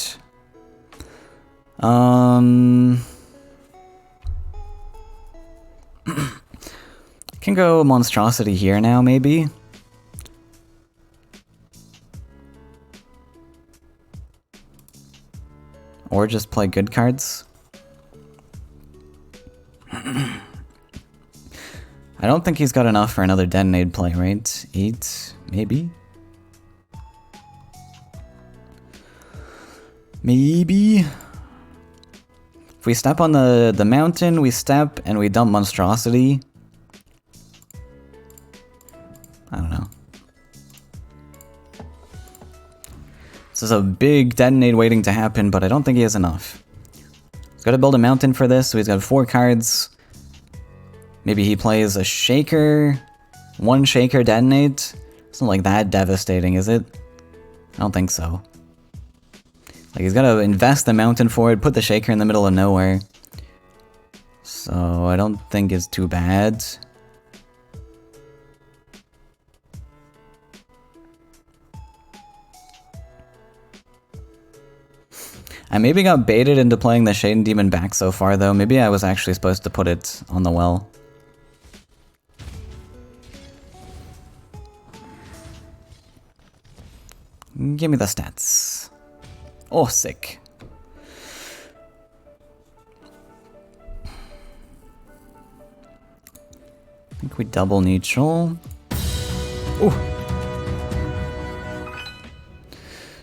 Can go Monstrosity here now, maybe? Or just play good cards? I don't think he's got enough for another Detonade play, right? 8, maybe? Maybe? If we step on the mountain, we step and we dump Monstrosity. I don't know. This is a big Detonade waiting to happen, but I don't think he has enough. He's got to build a mountain for this, so he's got 4 cards. Maybe he plays a Shaker, 1 Shaker Detonate. It's not like that devastating, is it? I don't think so. Like, he's got to invest the mountain for it, put the Shaker in the middle of nowhere. So I don't think it's too bad. I maybe got baited into playing the Shade Demon back so far, though. Maybe I was actually supposed to put it on the well. Give me the stats. Oh, sick. I think we double neutral. Ooh.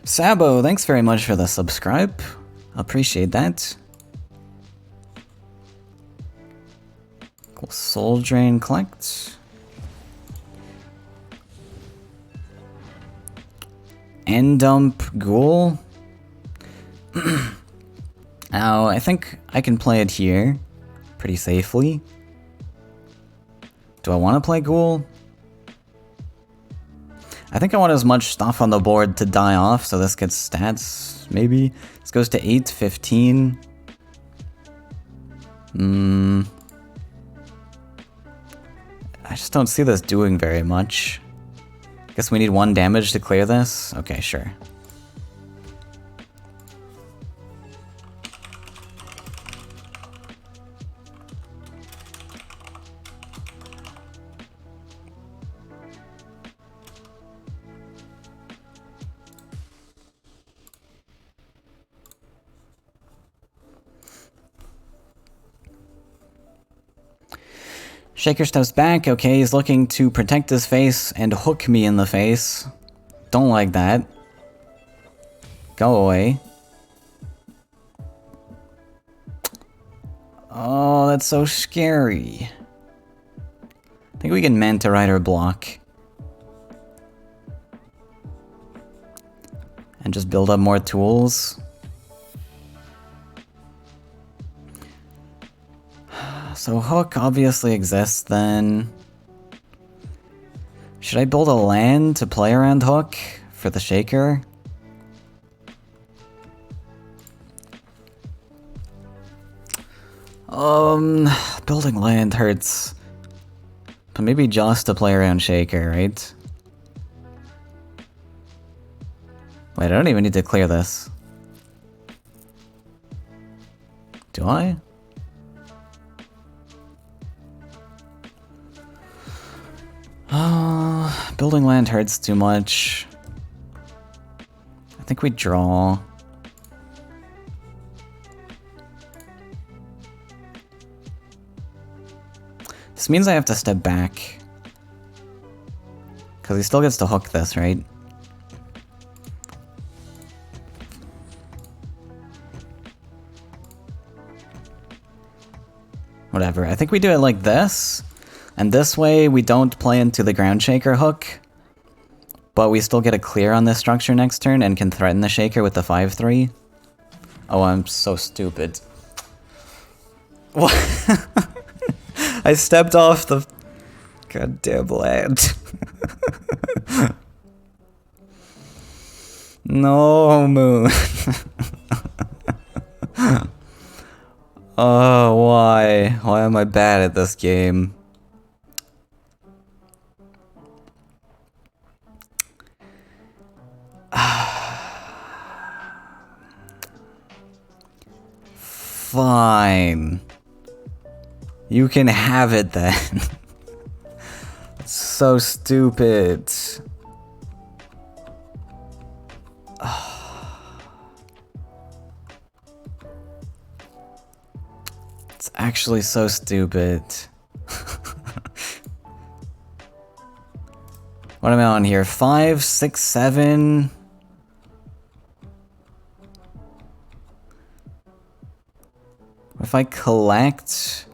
Sabo, thanks very much for the subscribe. Appreciate that. Cool. Soul Drain, collect. End dump Ghoul. Now, I think I can play it here pretty safely. Do I want to play Ghoul? I think I want as much stuff on the board to die off, so this gets stats, maybe. This goes to 8, 15. I just don't see this doing very much. Guess we need 1 damage to clear this? Okay, sure. Shaker steps back. Okay, he's looking to protect his face and hook me in the face. Don't like that. Go away. Oh, that's so scary. I think we can Manta Rider block. And just build up more tools. So Hook obviously exists then. Should I build a land to play around Hook for the Shaker? Building land hurts. But maybe just to play around Shaker, right? Wait, I don't even need to clear this. Do I? Building land hurts too much. I think we draw. This means I have to step back. Because he still gets to hook this, right? Whatever, I think we do it like this. And this way we don't play into the Ground Shaker hook. But we still get a clear on this structure next turn and can threaten the Shaker with the 5-3. Oh, I'm so stupid. What? I stepped off the goddamn land. No, Moon. Oh, why? Why am I bad at this game? Fine. You can have it then. So stupid. It's actually so stupid. What am I on here? 5, 6, 7. What if I collect?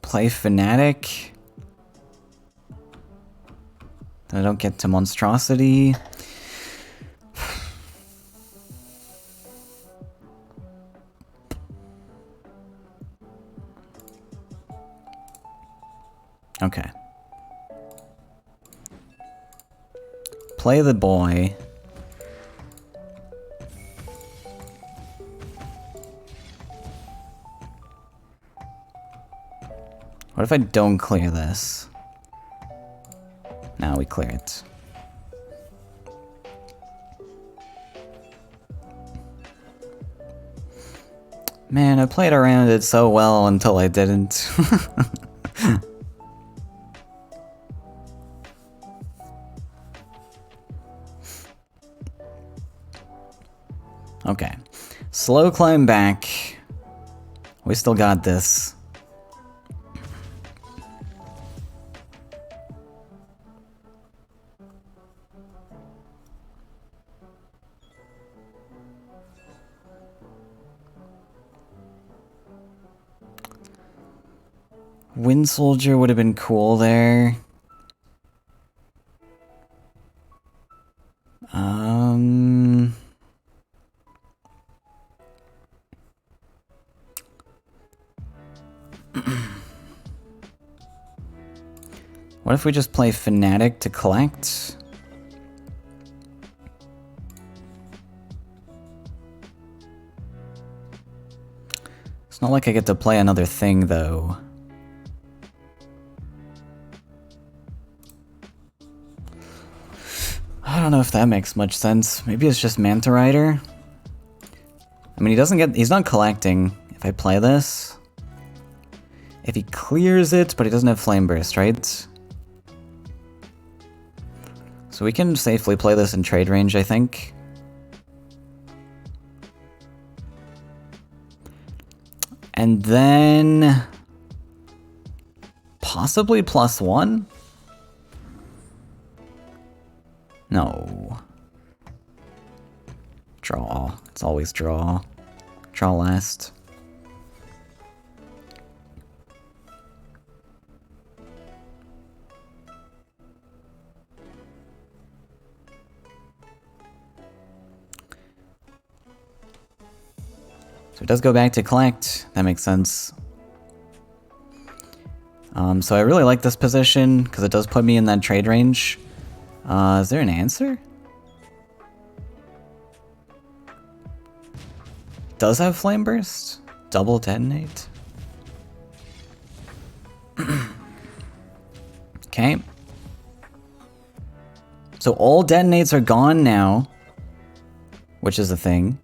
Play Fanatic? Then I don't get to Monstrosity. Okay. Play the boy. What if I don't clear this? Now we clear it. Man, I played around it so well until I didn't. Okay. Slow climb back. We still got this. Wind Soldier would have been cool there. What if we just play Fanatic to collect? It's not like I get to play another thing, though. I don't know if that makes much sense. Maybe it's just Manta Rider. I mean, he's not collecting if I play this. If he clears it, but he doesn't have Flame Burst, right? So we can safely play this in trade range, I think. And then possibly +1? No. Draw. It's always draw. Draw last. So it does go back to collect. That makes sense. So I really like this position because it does put me in that trade range. Is there an answer? Does have Flame Burst? Double detonate? Okay. So all detonates are gone now, which is a thing.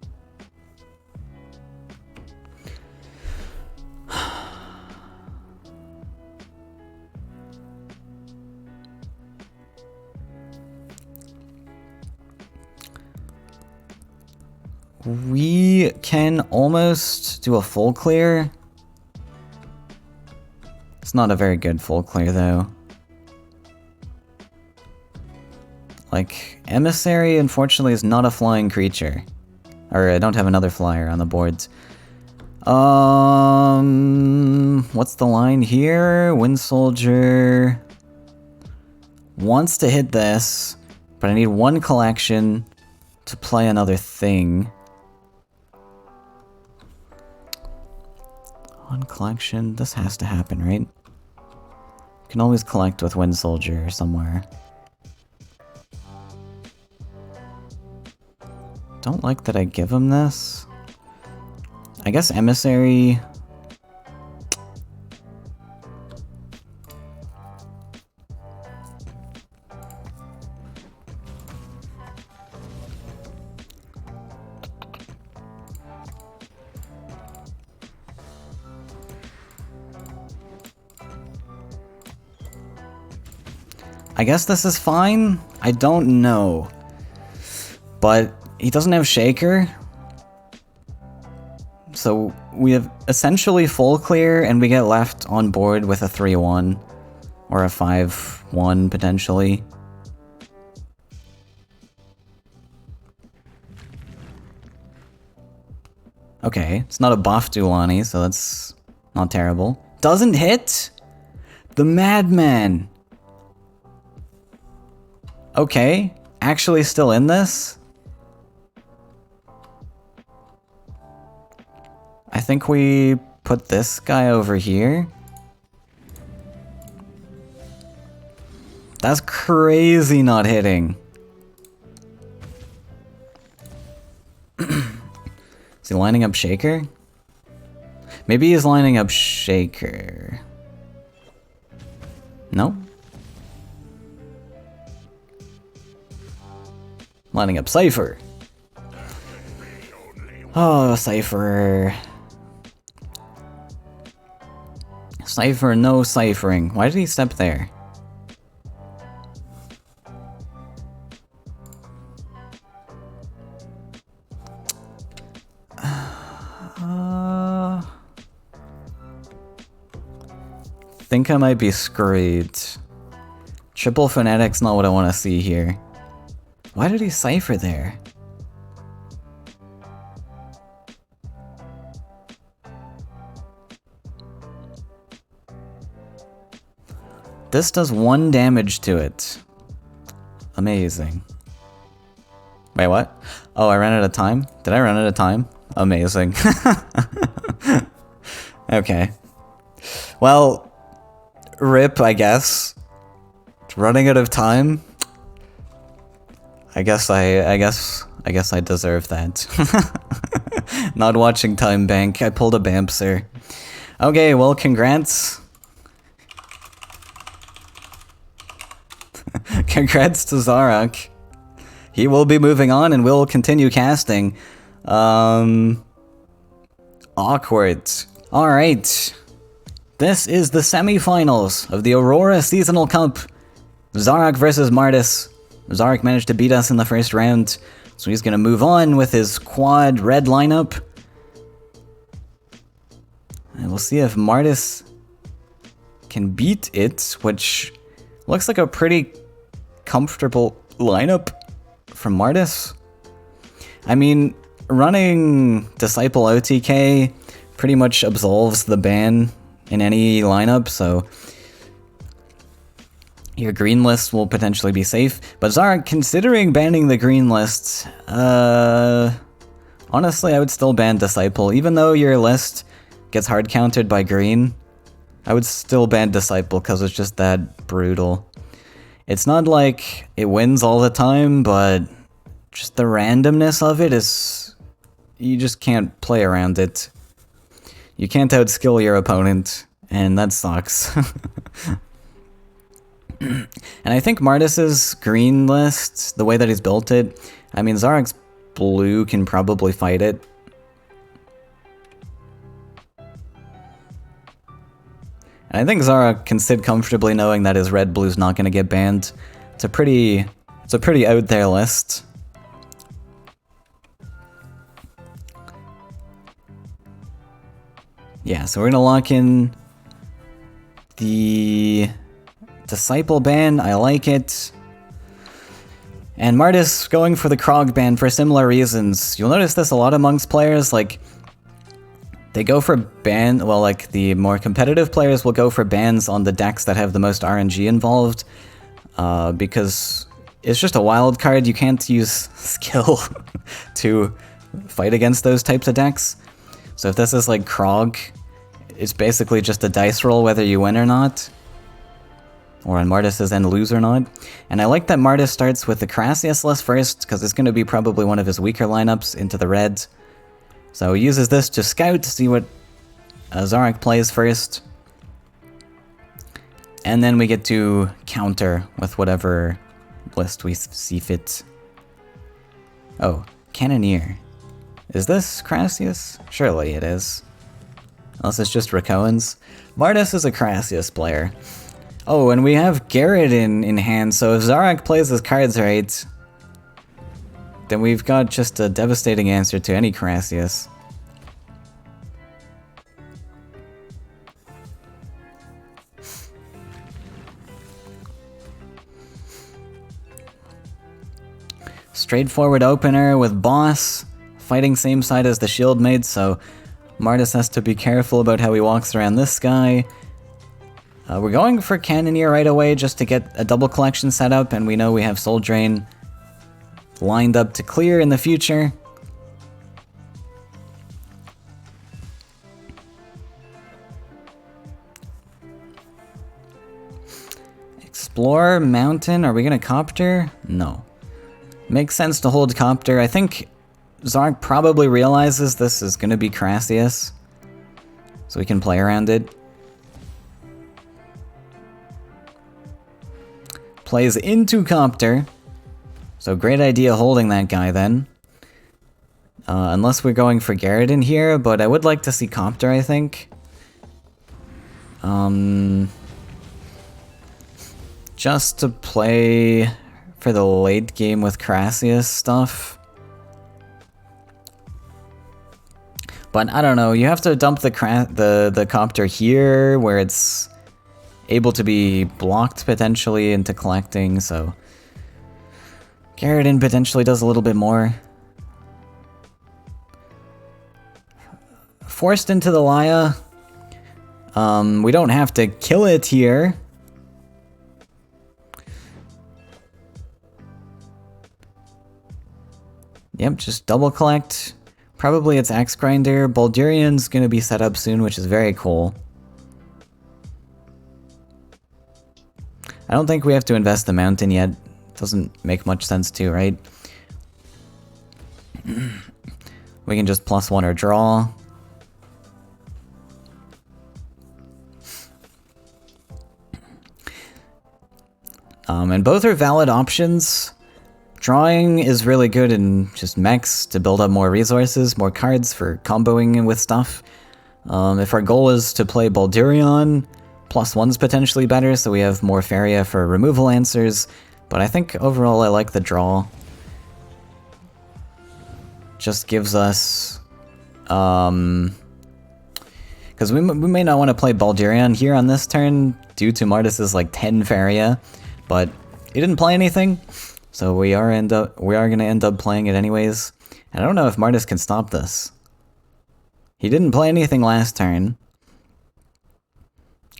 We can almost do a full clear. It's not a very good full clear, though. Like, Emissary, unfortunately, is not a flying creature. Or I don't have another flyer on the boards. What's the line here? Wind Soldier. wants to hit this, but I need one collection to play another thing. One collection, this has to happen, right? You can always collect with Wind Soldier somewhere. Don't like that I give him this. I guess Emissary... I guess this is fine? I don't know. But he doesn't have Shaker. So we have essentially full clear and we get left on board with a 3-1. Or a 5-1 potentially. Okay, it's not a buff Dulani, so that's not terrible. Doesn't hit? The Madman! Okay, actually still in this? I think we put this guy over here. That's crazy not hitting. Is he lining up Shaker? Maybe he's lining up Shaker. No? Lining up Cypher. Oh, Cypher. Cypher, no ciphering. Why did he step there? Think I might be screwed. Triple Phonetic's not what I want to see here. Why did he cipher there? This does 1 damage to it. Amazing. Wait, what? Oh, I ran out of time? Did I run out of time? Amazing. Okay. Well, rip, I guess. Running out of time. I guess I deserve that. Not watching Time Bank. I pulled a Bamser. Okay, well, congrats. Congrats to Zarak. He will be moving on and will continue casting. Awkward. Alright. This is the semifinals of the Aurora Seasonal Cup. Zarak versus Martis. Zarak managed to beat us in the first round, so he's gonna move on with his quad red lineup. And we'll see if Martis can beat it, which looks like a pretty comfortable lineup from Martis. I mean, running Disciple OTK pretty much absolves the ban in any lineup, so your green list will potentially be safe. But Zarak, considering banning the green list, honestly, I would still ban Disciple. Even though your list gets hard countered by green, I would still ban Disciple because it's just that brutal. It's not like it wins all the time, but just the randomness of it is... you just can't play around it. You can't outskill your opponent, and that sucks. And I think Martis's green list, the way that he's built it, I mean, Zarak's blue can probably fight it. And I think Zarak can sit comfortably knowing that his red-blue's not going to get banned. It's a pretty out there list. Yeah, so we're going to lock in the Disciple ban. I like it. And Martis going for the Krog ban for similar reasons. You'll notice this a lot amongst players, like, they go for ban, well, like, the more competitive players will go for bans on the decks that have the most RNG involved. because it's just a wild card. You can't use skill to fight against those types of decks. So if this is like Krog, it's basically just a dice roll whether you win or not. Or on Martis's end, lose or not. And I like that Martis starts with the Crassius list first, because it's going to be probably one of his weaker lineups into the red. So he uses this to scout to see what Zarak plays first. And then we get to counter with whatever list we see fit. Oh, Cannoneer. Is this Crassius? Surely it is. Unless it's just Rakoans. Martis is a Crassius player. Oh, and we have Garrett in hand, so if Zarak plays his cards right, then we've got just a devastating answer to any Crassius. Straightforward opener with Boss, fighting same side as the shield mate, so Martis has to be careful about how he walks around this guy. We're going for Cannoneer right away just to get a double collection set up, and we know we have Soul Drain lined up to clear in the future. Explore Mountain, are we gonna Copter? No. Makes sense to hold Copter. I think Zarak probably realizes this is gonna be Crassius, so we can play around it. Plays into Copter. So great idea holding that guy then. Unless we're going for Garrett in here, but I would like to see Copter, I think. Just to play for the late game with Crassius stuff. But I don't know, you have to dump the Copter here where it's able to be blocked potentially into collecting, so Garrett potentially does a little bit more. Forced into the Laya. We don't have to kill it here. Yep, just double collect. Probably it's Axe Grinder. Baldurian's gonna be set up soon, which is very cool. I don't think we have to invest the mountain yet. Doesn't make much sense to, right? We can just +1 or draw. And both are valid options. Drawing is really good in just mechs to build up more resources, more cards for comboing with stuff. If our goal is to play Baldurion, +1's potentially better, so we have more Faeria for removal answers, but I think overall I like the draw. Just gives us... because we may not want to play Baldurion here on this turn, due to Martis's like 10 Faeria, but he didn't play anything, so we are gonna end up playing it anyways. And I don't know if Martis can stop this. He didn't play anything last turn.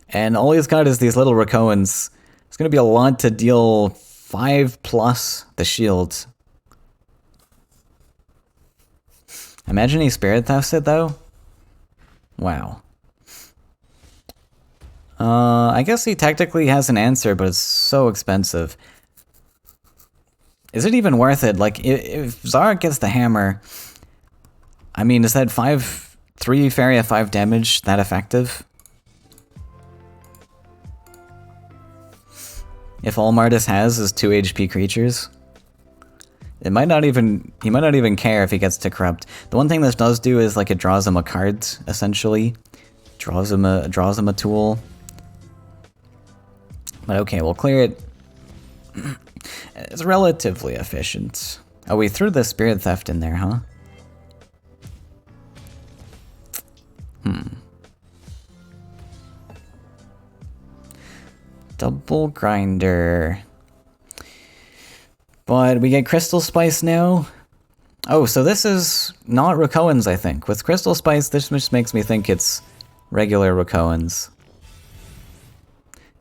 And all he's got is these little Rakoans. It's gonna be a lot to deal 5+ the shield. Imagine he Spirit Thefts it though. Wow. I guess he technically has an answer, but it's so expensive. Is it even worth it? Like, if Zarak gets the hammer, I mean, is that 3 Faeria 5 damage that effective? If all Martis has is 2 HP creatures? He might not even care if he gets to Corrupt. The one thing this does do is, like, it draws him a card, essentially. Draws him a tool. But okay, we'll clear it. It's relatively efficient. Oh, we threw the Spirit Theft in there, huh? Double Grinder. But we get Crystal Spice now. Oh, so this is not Rakoans, I think. With Crystal Spice, this just makes me think it's regular Rakoans.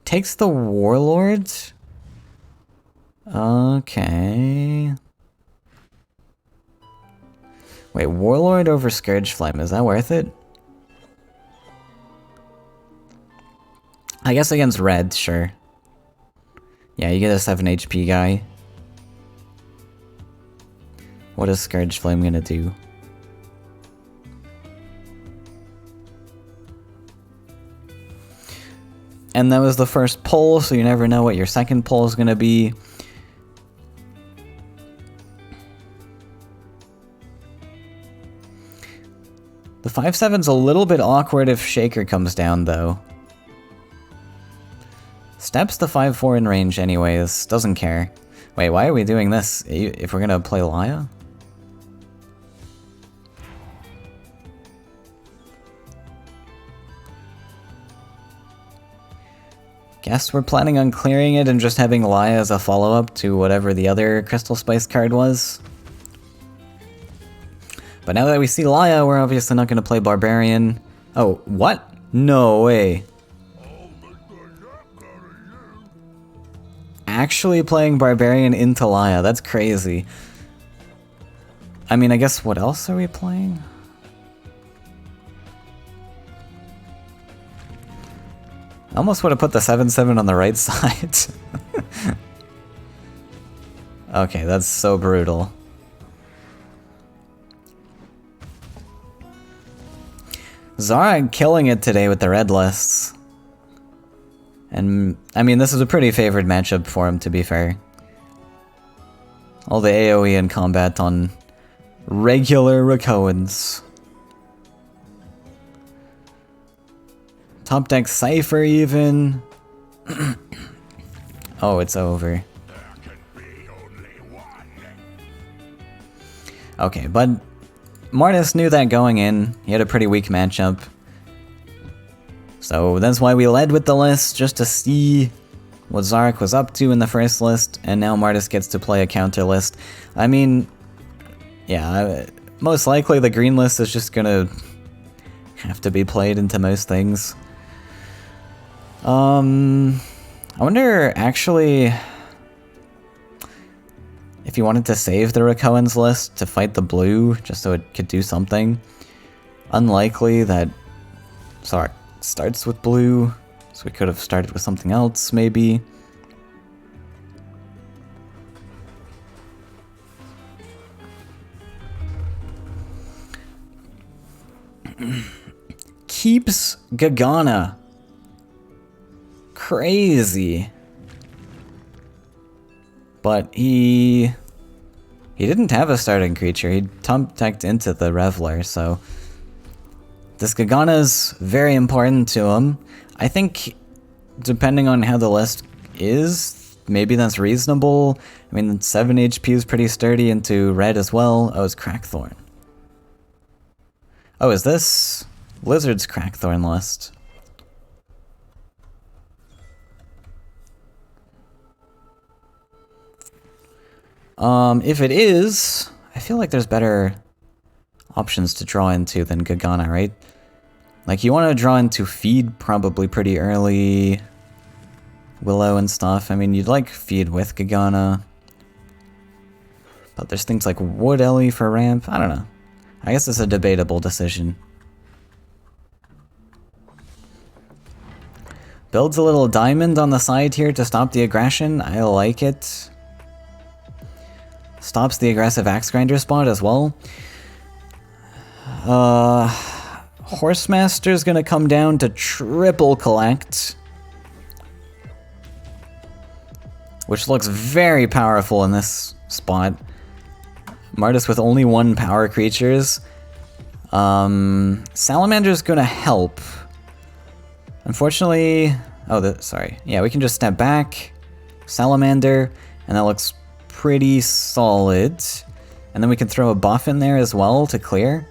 Takes the Warlord? Okay. Wait, Warlord over Scourge Flame, is that worth it? I guess against red, sure. Yeah, you get a 7 HP guy. What is Scourge Flame gonna do? And that was the first pull, so you never know what your second pull is gonna be. The 5/7's a little bit awkward if Shaker comes down, though. Steps the 5/4 in range anyways, doesn't care. Wait, why are we doing this if we're gonna play Laya? Guess we're planning on clearing it and just having Laya as a follow-up to whatever the other Crystal Spice card was. But now that we see Laya, we're obviously not gonna play Barbarian. Oh, what? No way. Actually playing Barbarian into Laya, that's crazy. I mean, I guess what else are we playing? I almost would have put the 7/7 on the right side. Okay, that's so brutal. Zara killing it today with the red lists. And, I mean, this is a pretty favored matchup for him, to be fair. All the AoE in combat on regular Rakoans. Top deck Cypher, even. Oh, it's over. Okay, but Martis knew that going in. He had a pretty weak matchup. So that's why we led with the list, just to see what Zarek was up to in the first list, and now Martis gets to play a counter list. I mean, yeah, most likely the green list is just gonna have to be played into most things. I wonder, actually, if you wanted to save the Rakoans list to fight the blue, just so it could do something. Unlikely that Zarek starts with blue, so we could have started with something else, maybe. Keeps Gagana. Crazy. But he didn't have a starting creature. He top-decked into the Reveler, so this Gagana's very important to him. I think, depending on how the list is, maybe that's reasonable. I mean, 7 HP is pretty sturdy into red as well. Oh, it's Crackthorn. Oh, is this Blizzard's Crackthorn list? If it is, I feel like there's better options to draw into than Gagana, right? Like, you want to draw into Feed probably pretty early. Willow and stuff. I mean, you'd like Feed with Gagana. But there's things like Wood Ellie for ramp. I don't know. I guess it's a debatable decision. Builds a little diamond on the side here to stop the aggression. I like it. Stops the aggressive Axe Grinder spot as well. Horsemaster's gonna come down to triple collect. Which looks very powerful in this spot. Martis with only 1 power creatures. Salamander's gonna help. Unfortunately... Oh, sorry. Yeah, we can just step back. Salamander, and that looks pretty solid. And then we can throw a buff in there as well to clear.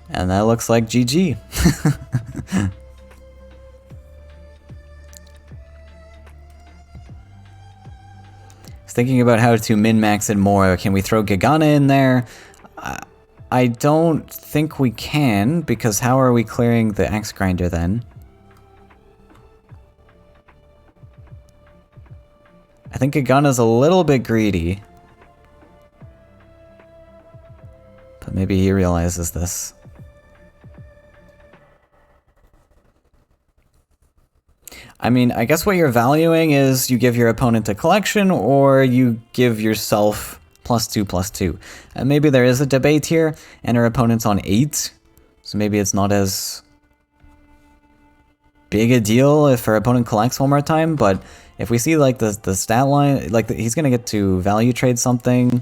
And that looks like GG. I was thinking about how to min-max it more. Can we throw Gagana in there? I don't think we can, because how are we clearing the Axe Grinder then? I think Gagana's a little bit greedy. But maybe he realizes this. I mean, I guess what you're valuing is you give your opponent a collection or you give yourself +2/+2. And maybe there is a debate here, and our opponent's on 8. So maybe it's not as big a deal if our opponent collects one more time, but if we see like the stat line, like he's gonna get to value trade something.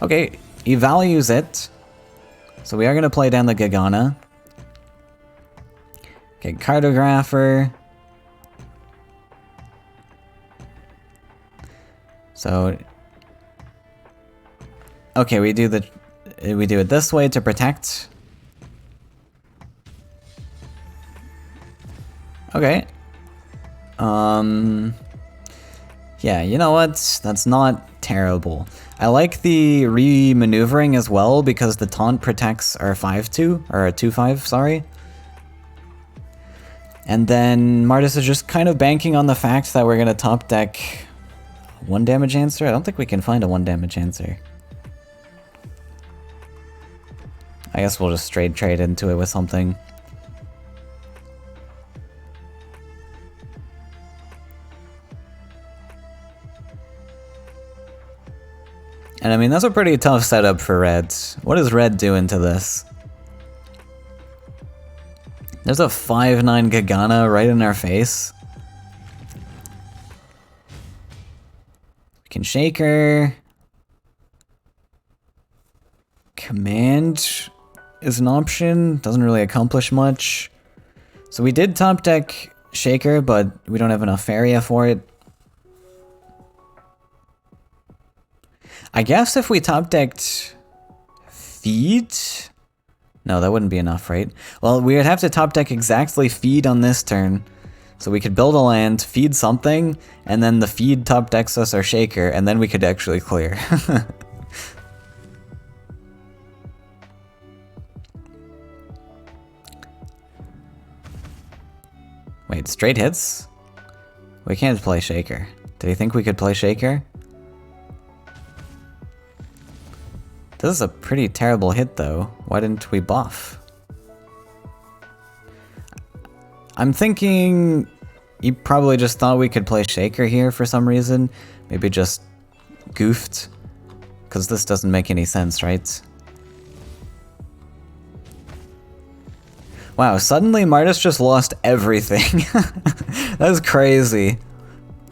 Okay, he values it. So we are gonna play down the Gagana. Okay, Cartographer. So okay, we do it this way to protect. Okay. Yeah, you know what? That's not terrible. I like the re-maneuvering as well because the taunt protects our 5-2, or our 2-5, sorry. And then Martis is just kind of banking on the fact that we're gonna top deck 1 damage answer. I don't think we can find a 1 damage answer. I guess we'll just straight trade into it with something. And I mean, that's a pretty tough setup for red. What is red doing to this? There's a 5-9 Gagana right in our face. We can shake her. Command is an option. Doesn't really accomplish much. So we did top deck Shaker, but we don't have enough Faeria for it. I guess if we top decked Feed? No, that wouldn't be enough, right? Well, we would have to top deck exactly Feed on this turn. So we could build a land, feed something, and then the Feed top decks us our Shaker, and then we could actually clear. Wait, straight hits? We can't play Shaker. Did he think we could play Shaker? This is a pretty terrible hit though. Why didn't we buff? I'm thinking he probably just thought we could play Shaker here for some reason. Maybe just goofed. Because this doesn't make any sense, right? Wow, suddenly Martis just lost everything. That's crazy.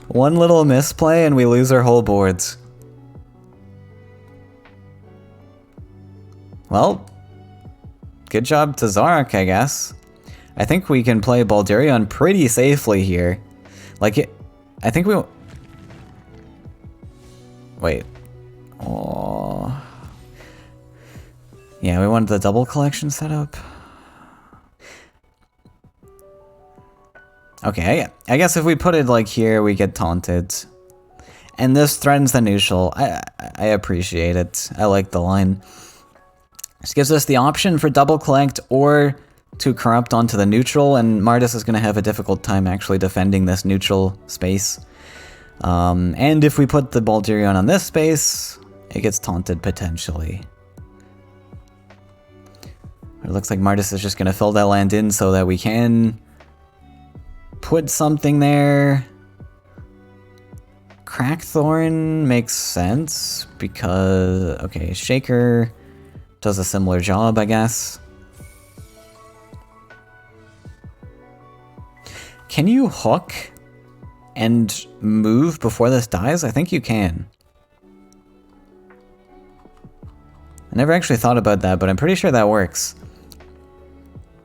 One little misplay and we lose our whole boards. Well, good job to Zarek, I guess. I think we can play Baldurion pretty safely here. Like, I think we... Wait. Oh. Yeah, we wanted the double collection setup. Okay, I guess if we put it like here, we get taunted. And this threatens the neutral. I appreciate it. I like the line. This gives us the option for double collect or to corrupt onto the neutral, and Martis is going to have a difficult time actually defending this neutral space. And if we put the Baldurion on this space, it gets taunted potentially. It looks like Martis is just going to fill that land in so that we can put something there. Crackthorn makes sense because, okay, Shaker does a similar job, I guess. Can you hook and move before this dies? I think you can. I never actually thought about that, but I'm pretty sure that works.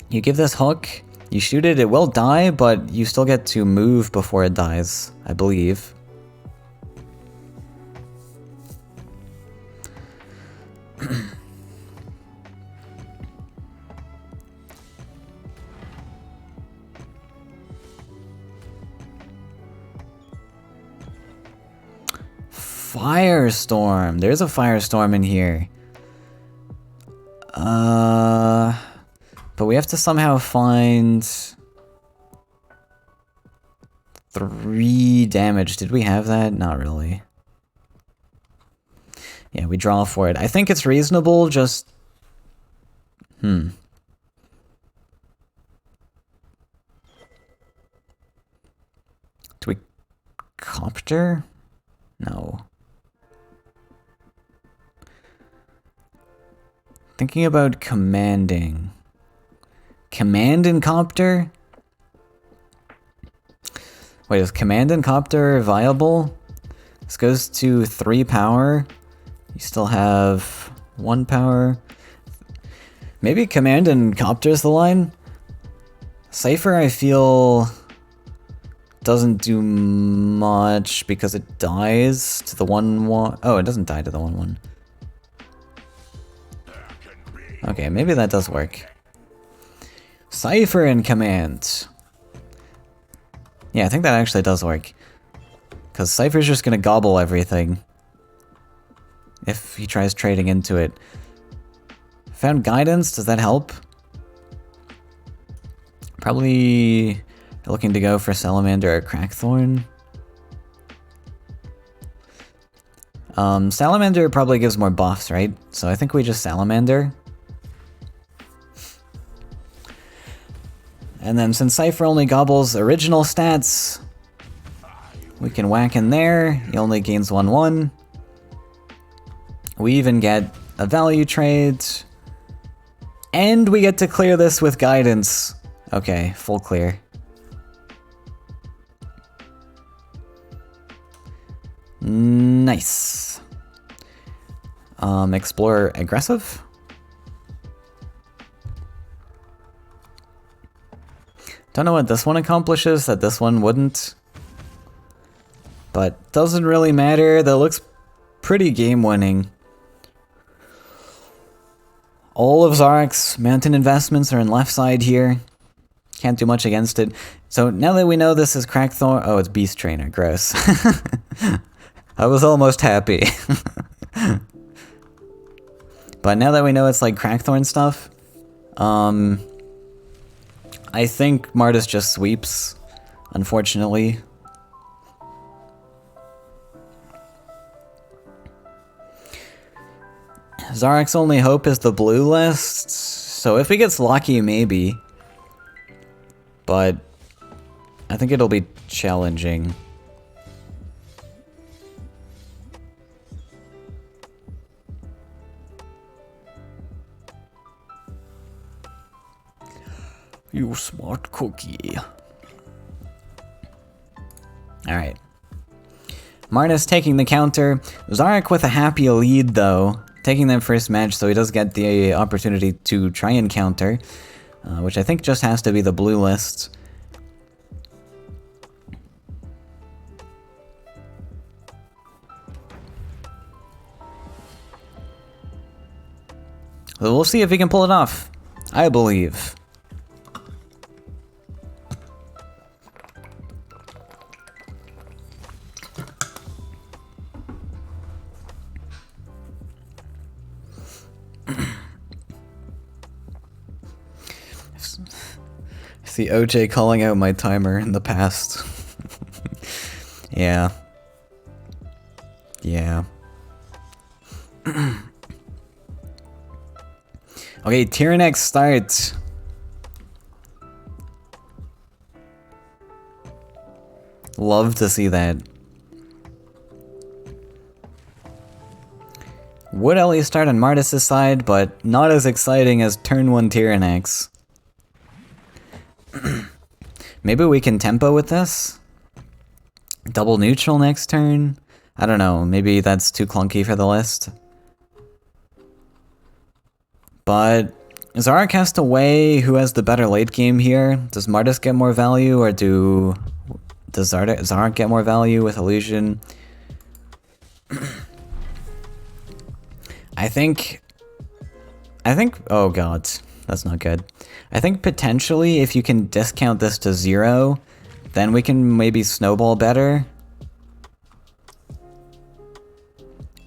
You give this hook, you shoot it, it will die, but you still get to move before it dies, I believe. Firestorm. There's a firestorm in here. But we have to somehow find 3 damage. Did we have that? Not really. Yeah, we draw for it. I think it's reasonable, just... Do we copter? No. Thinking about commanding. Command and copter? Wait, is command and copter viable? This goes to 3 power. You still have 1 power. Maybe command and copter's the line? Cypher, I feel, doesn't do much because it dies to the 1/1. Oh, it doesn't die to the 1/1. Okay, maybe that does work. Cypher and command. Yeah, I think that actually does work. Because Cypher's just gonna gobble everything if he tries trading into it. Found guidance, does that help? Probably looking to go for Salamander or Crackthorn. Salamander probably gives more buffs, right? So I think we just Salamander. And then since Cypher only gobbles original stats, we can whack in there. He only gains 1/1. We even get a value trade. And we get to clear this with guidance. Okay, full clear. Nice. Explore aggressive. Don't know what this one accomplishes that this one wouldn't. But doesn't really matter. That looks pretty game-winning. All of Zarek's mountain investments are in left side here. Can't do much against it. So now that we know this is Crackthorn... Oh, it's Beast Trainer. Gross. I was almost happy. But now that we know it's like Crackthorn stuff, I think Martis just sweeps, unfortunately. Zarek's only hope is the blue list, so if he gets lucky, maybe. But I think it'll be challenging. You smart cookie. Alright. Martis taking the counter. Zarek with a happy lead, though. Taking that first match, so he does get the opportunity to try and counter. Which I think just has to be the blue list. So we'll see if he can pull it off. I believe. See OJ calling out my timer in the past. Yeah. Yeah. Okay, tier next start. Love to see that. Would at least start on Martis' side, but not as exciting as turn 1 Tyrannex. Maybe we can tempo with this? Double neutral next turn? I don't know, maybe that's too clunky for the list. But Zarek has to weigh who has the better late game here. Does Martis get more value, or does Zarek get more value with Illusion? I think, oh god, that's not good. I think potentially if you can discount this to 0, then we can maybe snowball better.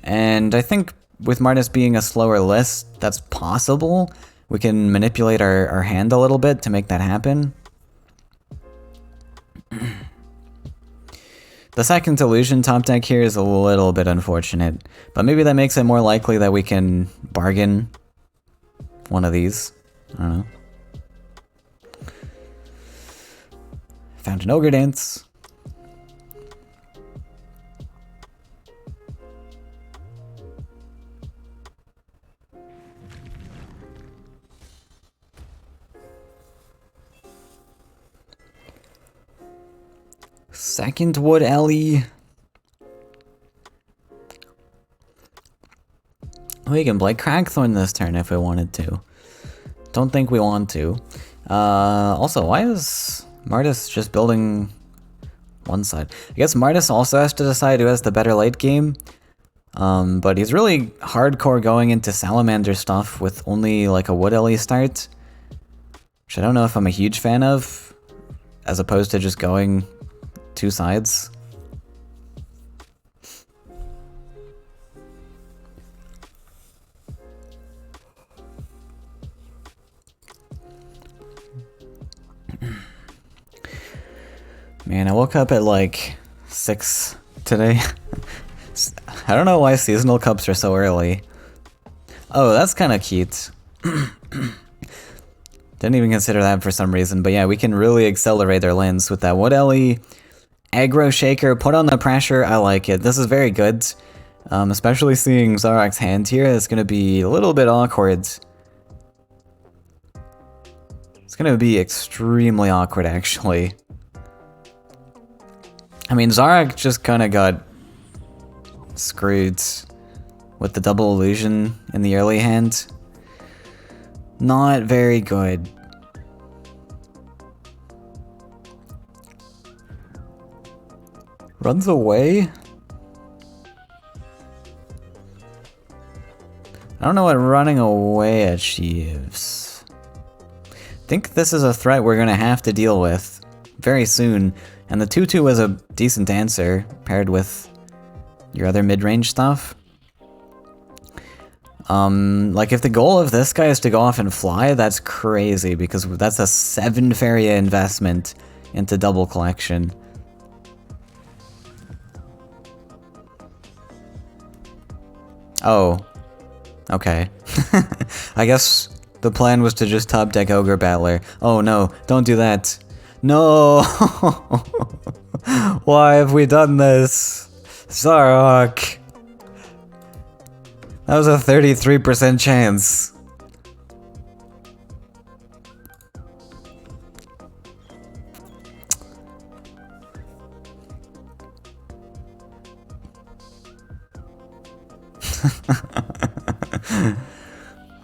And I think with Martis being a slower list, that's possible. We can manipulate our hand a little bit to make that happen. The second illusion top deck here is a little bit unfortunate, but maybe that makes it more likely that we can bargain one of these. I don't know. Found an ogre dance. Second Wood Ellie. We can play Cragthorn this turn if we wanted to. Don't think we want to. Also, why is Martis just building one side? I guess Martis also has to decide who has the better late game. But he's really hardcore going into Salamander stuff with only like a Wood Ellie start. Which I don't know if I'm a huge fan of, as opposed to just going two sides. Man, I woke up at like 6 today. I don't know why seasonal cups are so early. Oh, that's kind of cute. Didn't even consider that for some reason, but yeah, we can really accelerate our lands with that Wood Ellie. Aggro Shaker, put on the pressure, I like it. This is very good. Especially seeing Zarak's hand here, it's gonna be a little bit awkward. It's gonna be extremely awkward, actually. I mean, Zarak just kinda got screwed with the double illusion in the early hand. Not very good. Runs away? I don't know what running away achieves. I think this is a threat we're gonna have to deal with very soon, and the 2/2 was a decent answer paired with your other mid-range stuff. Like if the goal of this guy is to go off and fly, that's crazy because that's a 7 Faeria investment into double collection. Oh, okay. I guess the plan was to just top deck Ogre Battler. Oh no, don't do that. No! Why have we done this? Zarak! That was a 33% chance.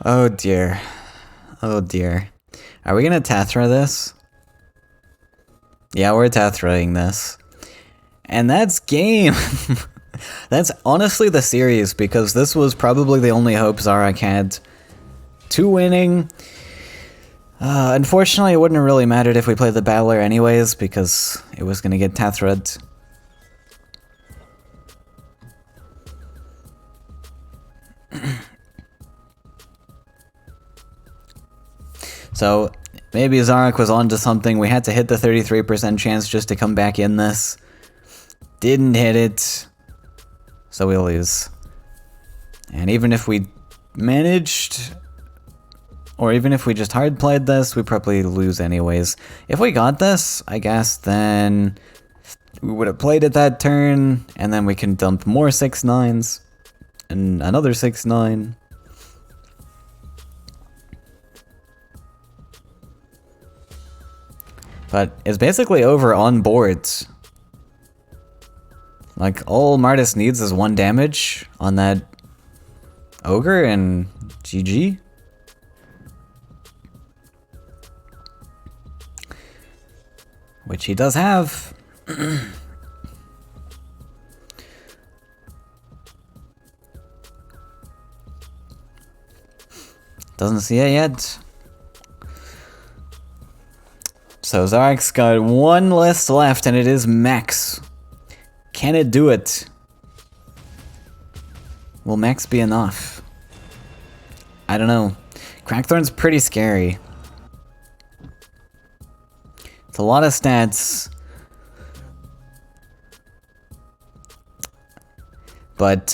Oh dear. Oh dear. Are we gonna Tathra this? Yeah, we're Tathraing this. And that's game! That's honestly the series, because this was probably the only hope Zarak had to winning. Unfortunately, it wouldn't have really mattered if we played the Battler anyways, because it was gonna get Tathra'd. So, maybe Zarak was onto something. We had to hit the 33% chance just to come back in this. Didn't hit it. So we lose. And even if we managed, or even if we just hard played this, we probably lose anyways. If we got this, I guess, then we would have played it that turn, and then we can dump more 6/9s, and another 6/9. But it's basically over on boards. Like, all Martis needs is 1 damage on that Ogre and GG. Which he does have. Doesn't see it yet. So Zarak's got 1 list left, and it is Max. Can it do it? Will Max be enough? I don't know. Cragthorn's pretty scary. It's a lot of stats. But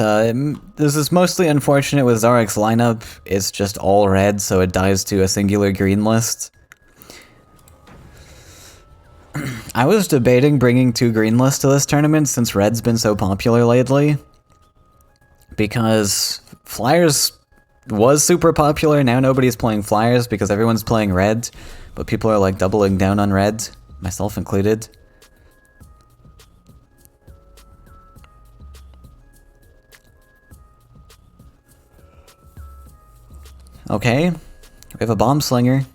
this is mostly unfortunate with Zarek's lineup. It's just all red, so it dies to a singular green list. I was debating bringing 2 green lists to this tournament since red's been so popular lately. Because Flyers was super popular, now nobody's playing Flyers because everyone's playing red. But people are like doubling down on red, myself included. Okay, we have a bomb slinger.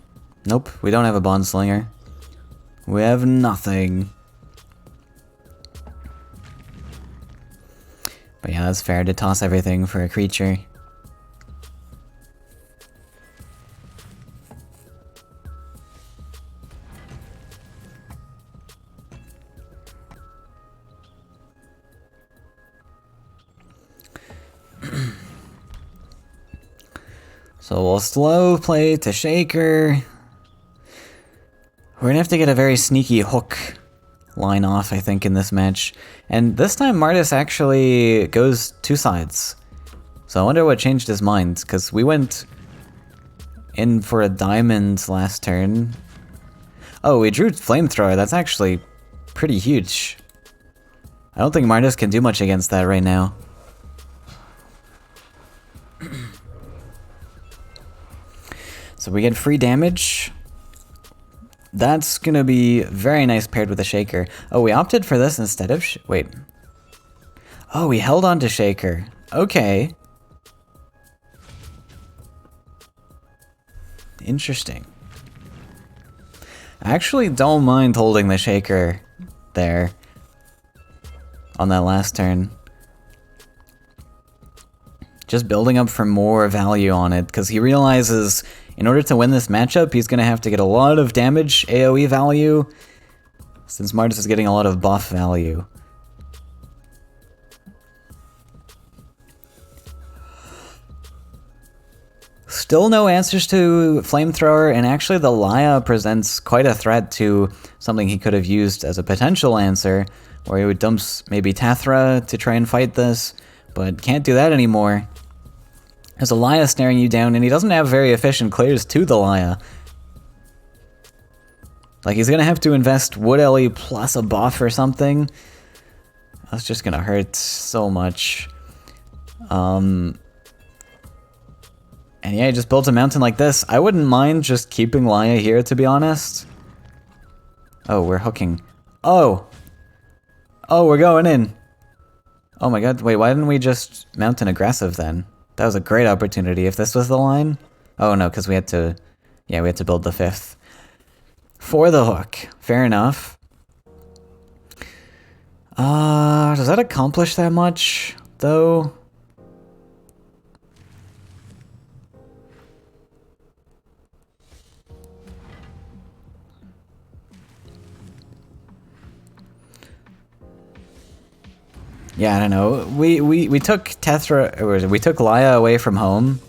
Nope, we don't have a bomb slinger. We have nothing. But yeah, that's fair to toss everything for a creature. So we'll slow play to Shaker. We're gonna have to get a very sneaky hook line off, I think, in this match. And this time Martis actually goes 2 sides. So I wonder what changed his mind, because we went in for a diamond last turn. Oh, we drew Flamethrower. That's actually pretty huge. I don't think Martis can do much against that right now. So we get free damage. That's gonna be very nice paired with a Shaker. Oh, we opted for this instead of wait. Oh, we held on to Shaker. Okay. Interesting. I actually don't mind holding the Shaker there on that last turn. Just building up for more value on it, because he realizes in order to win this matchup, he's going to have to get a lot of damage AoE value, since Martis is getting a lot of buff value. Still no answers to Flamethrower, and actually the Laya presents quite a threat to something he could have used as a potential answer, where he would dump maybe Tathra to try and fight this, but can't do that anymore. There's a Laya staring you down, and he doesn't have very efficient clears to the Laya. Like, he's gonna have to invest Wood Ellie plus a buff or something. That's just gonna hurt so much. And yeah, he just builds a mountain like this. I wouldn't mind just keeping Laya here, to be honest. Oh, we're hooking. Oh! Oh, we're going in! Oh my god, wait, why didn't we just mount an aggressive then? That was a great opportunity if this was the line. Oh no, because we had to... Yeah, we had to build the 5th. For the hook. Fair enough. Does that accomplish that much, though? Yeah, I don't know. We took Tethra, or we took Laya away from home.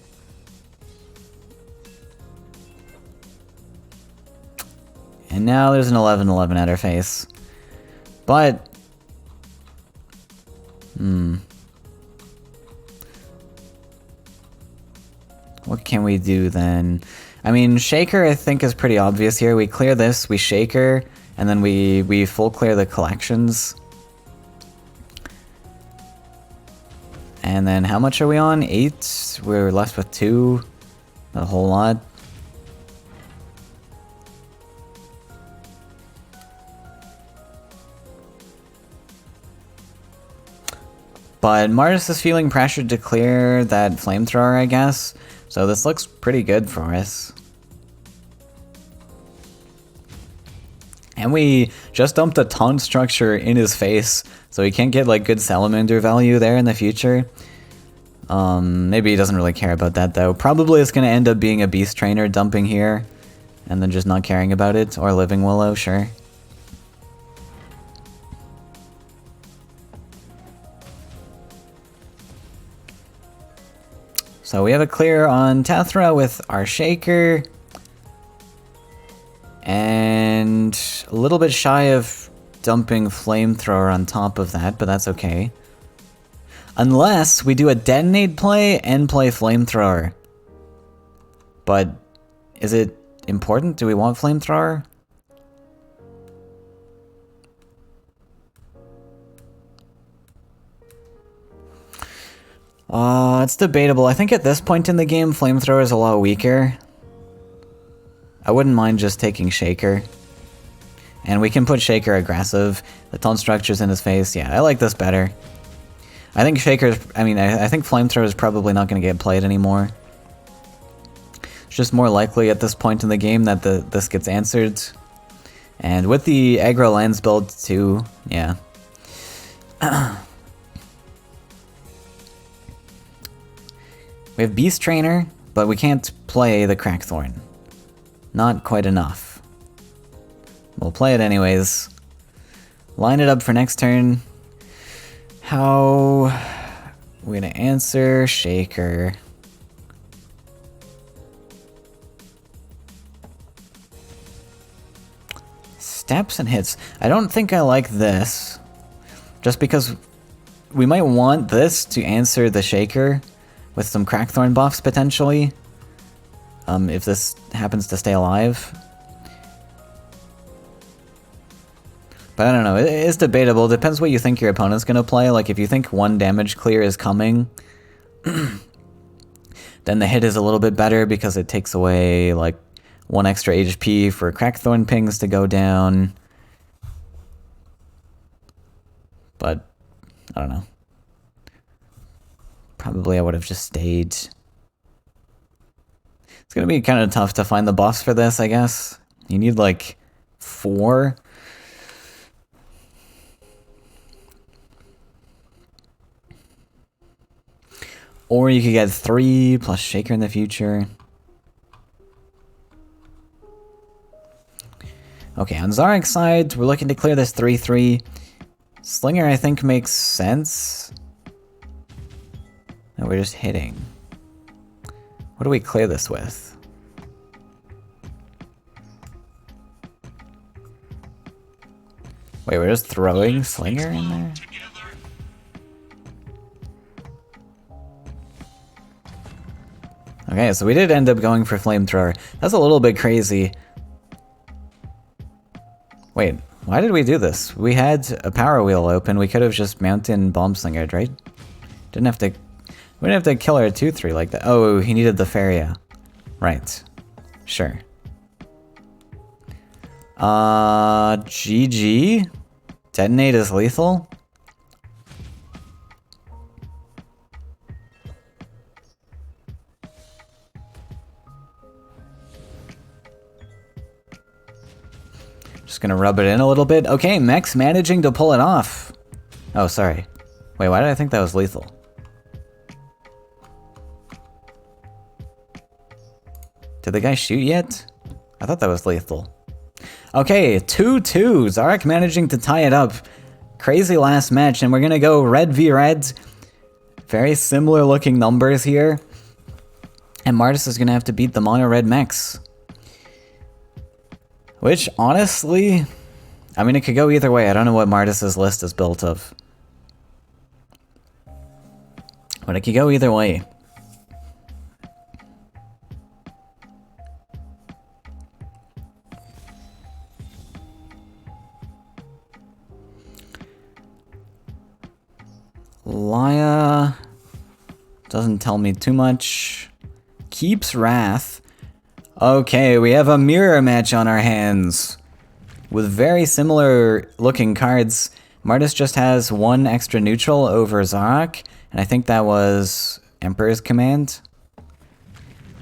And now there's an 11-11 at her face. But... What can we do then? I mean, Shaker I think is pretty obvious here. We clear this, we Shaker, and then we full clear the collections. And then how much are we on? 8? We're left with 2. Not a whole lot. But Martis is feeling pressured to clear that Flamethrower, I guess. So this looks pretty good for us. And we just dumped a taunt structure in his face, so he can't get like good salamander value there in the future. Maybe he doesn't really care about that though. Probably it's gonna end up being a beast trainer dumping here, and then just not caring about it, or living willow, sure. So we have a clear on Tathra with our Shaker. And a little bit shy of dumping Flamethrower on top of that, but that's okay. Unless we do a detonate play and play flamethrower. But is it important? Do we want flamethrower? It's debatable. I think at this point in the game, flamethrower is a lot weaker. I wouldn't mind just taking Shaker. And we can put Shaker aggressive. The taunt structure's in his face. Yeah, I like this better. I think Shaker's... I think Flamethrower is probably not going to get played anymore. It's just more likely at this point in the game that this gets answered. And with the aggro lands build too, yeah. We have Beast Trainer, but we can't play the Crackthorn. Not quite enough. We'll play it anyways. Line it up for next turn. How... We're gonna answer Shaker. Steps and hits. I don't think I like this. Just because we might want this to answer the Shaker with some Crackthorn buffs potentially. If this happens to stay alive. But I don't know, it is debatable. Depends what you think your opponent's gonna play. Like, if you think one damage clear is coming, then the hit is a little bit better because it takes away, like, 1 extra HP for Crackthorn pings to go down. But, I don't know. Probably I would have just stayed. It's gonna be kind of tough to find the buffs for this, I guess. You need, like, 4. Or you could get 3 plus Shaker in the future. Okay, on Zarek's side, we're looking to clear this 3-3. Slinger, I think, makes sense. No, we're just hitting. What do we clear this with? Wait, we're just throwing Slinger in there? Okay, so we did end up going for Flamethrower. That's a little bit crazy. Wait, why did we do this? We had a power wheel open. We could have just mounted Bomb Slingered, right? Didn't have to... We didn't have to kill our 2-3 like that. Oh, he needed the Faeria. Right. Sure. GG? Detonate is lethal? Just gonna rub it in a little bit. Okay, Mech's managing to pull it off. Oh, sorry. Wait, why did I think that was lethal? Did the guy shoot yet? I thought that was lethal. Okay, 2-2. Zarek managing to tie it up. Crazy last match, and we're gonna go red v red. Very similar looking numbers here. And Martis is gonna have to beat the mono red mechs. Which, honestly, I mean, it could go either way. I don't know what Martis's list is built of. But it could go either way. Laya doesn't tell me too much. Keeps Wrath. Okay, we have a mirror match on our hands. With very similar looking cards. Martis just has 1 extra neutral over Zarek, and I think that was Emperor's Command.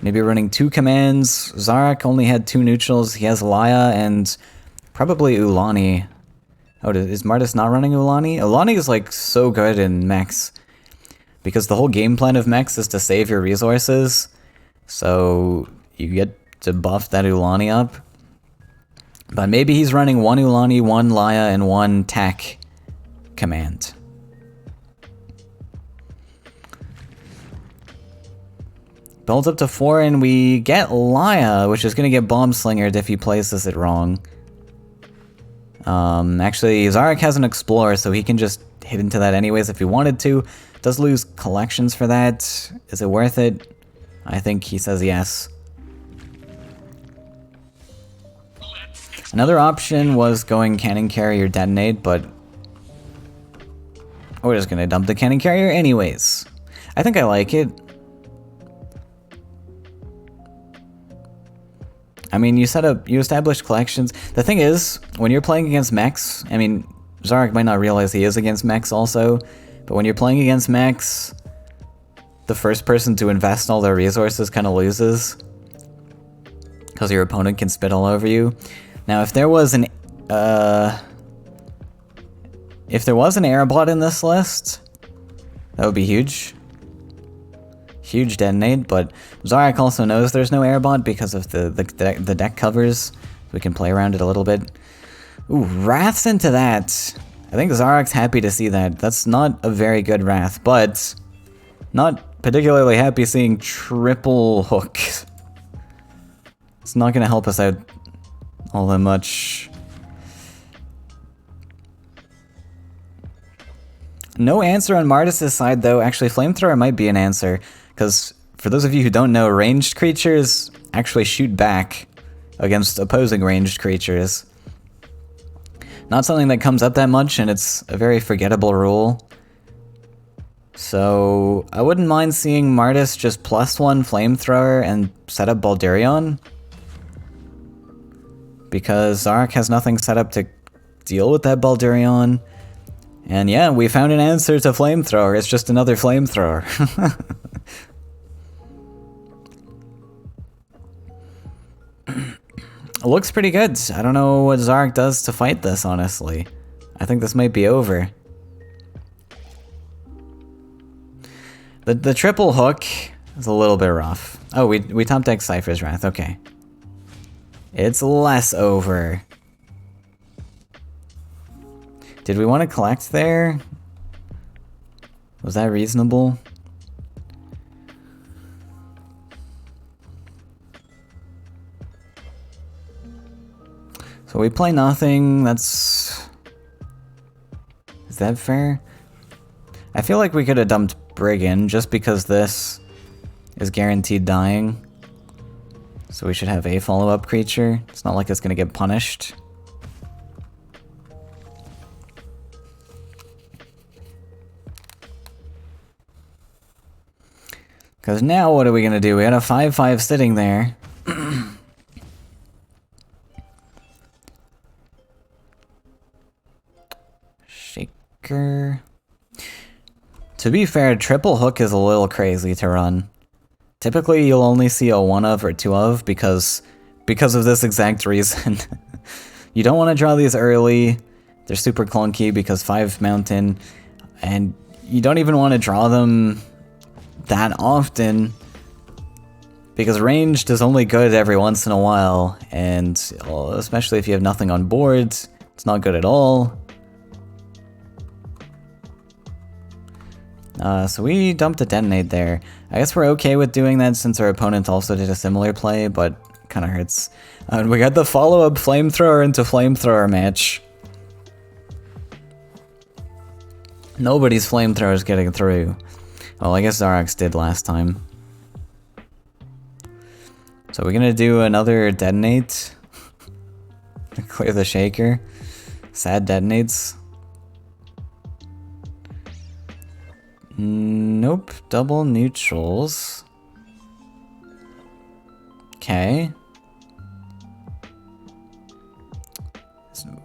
Maybe running 2 commands. Zarek only had 2 neutrals. He has Laya and probably Ulani. Oh, is Martis not running Ulani? Ulani is like so good in mechs. Because the whole game plan of mechs is to save your resources. So you get to buff that Ulani up. But maybe he's running 1 Ulani, 1 Laya, and 1 Tech command. Builds up to 4 and we get Laya, which is going to get Bomb Slingered if he places it wrong. Actually, Zarek has an Explorer, so he can just hit into that anyways if he wanted to. Does lose collections for that. Is it worth it? I think he says yes. Another option was going cannon carrier detonate, but we're just gonna dump the cannon carrier anyways. I think I like it. I mean, you establish collections. The thing is, when you're playing against mechs, I mean, Zarek might not realize he is against mechs also, but when you're playing against mechs, the first person to invest all their resources kind of loses, because your opponent can spit all over you. Now, if there was an Airblot in this list, that would be huge. Huge detonate, but Zarek also knows there's no Airbot because of the deck covers. We can play around it a little bit. Ooh, Wrath's into that. I think Zarek's happy to see that. That's not a very good Wrath, but not particularly happy seeing triple hook. It's not going to help us out all that much. No answer on Martis' side, though. Actually, Flamethrower might be an answer, because for those of you who don't know, ranged creatures actually shoot back against opposing ranged creatures. Not something that comes up that much, and it's a very forgettable rule. So I wouldn't mind seeing Martis just +1 Flamethrower and set up Baldurion, because Zarek has nothing set up to deal with that Baldurion. And yeah, we found an answer to Flamethrower. It's just another Flamethrower. It looks pretty good. I don't know what Zarek does to fight this, honestly. I think this might be over. The triple hook is a little bit rough. Oh, we top deck Cypher's Wrath. Okay. It's less over. Did we want to collect there? Was that reasonable? So we play nothing. That's... Is that fair? I feel like we could have dumped Brigand just because this is guaranteed dying. So we should have a follow-up creature. It's not like it's gonna get punished. Because now what are we gonna do? We got a 5/5 sitting there. Shaker. To be fair, triple hook is a little crazy to run. Typically, you'll only see a 1 of or 2 of because of this exact reason. You don't want to draw these early. They're super clunky because 5 mountain, and you don't even want to draw them that often because ranged is only good every once in a while, and especially if you have nothing on board, it's not good at all. So we dumped a detonate there. I guess we're okay with doing that since our opponent also did a similar play, but kind of hurts. We got the follow-up Flamethrower into Flamethrower match. Nobody's Flamethrower is getting through. Well, I guess Zarex did last time. So we're gonna do another detonate. Clear the shaker. Sad detonates. Nope, double neutrals. Okay.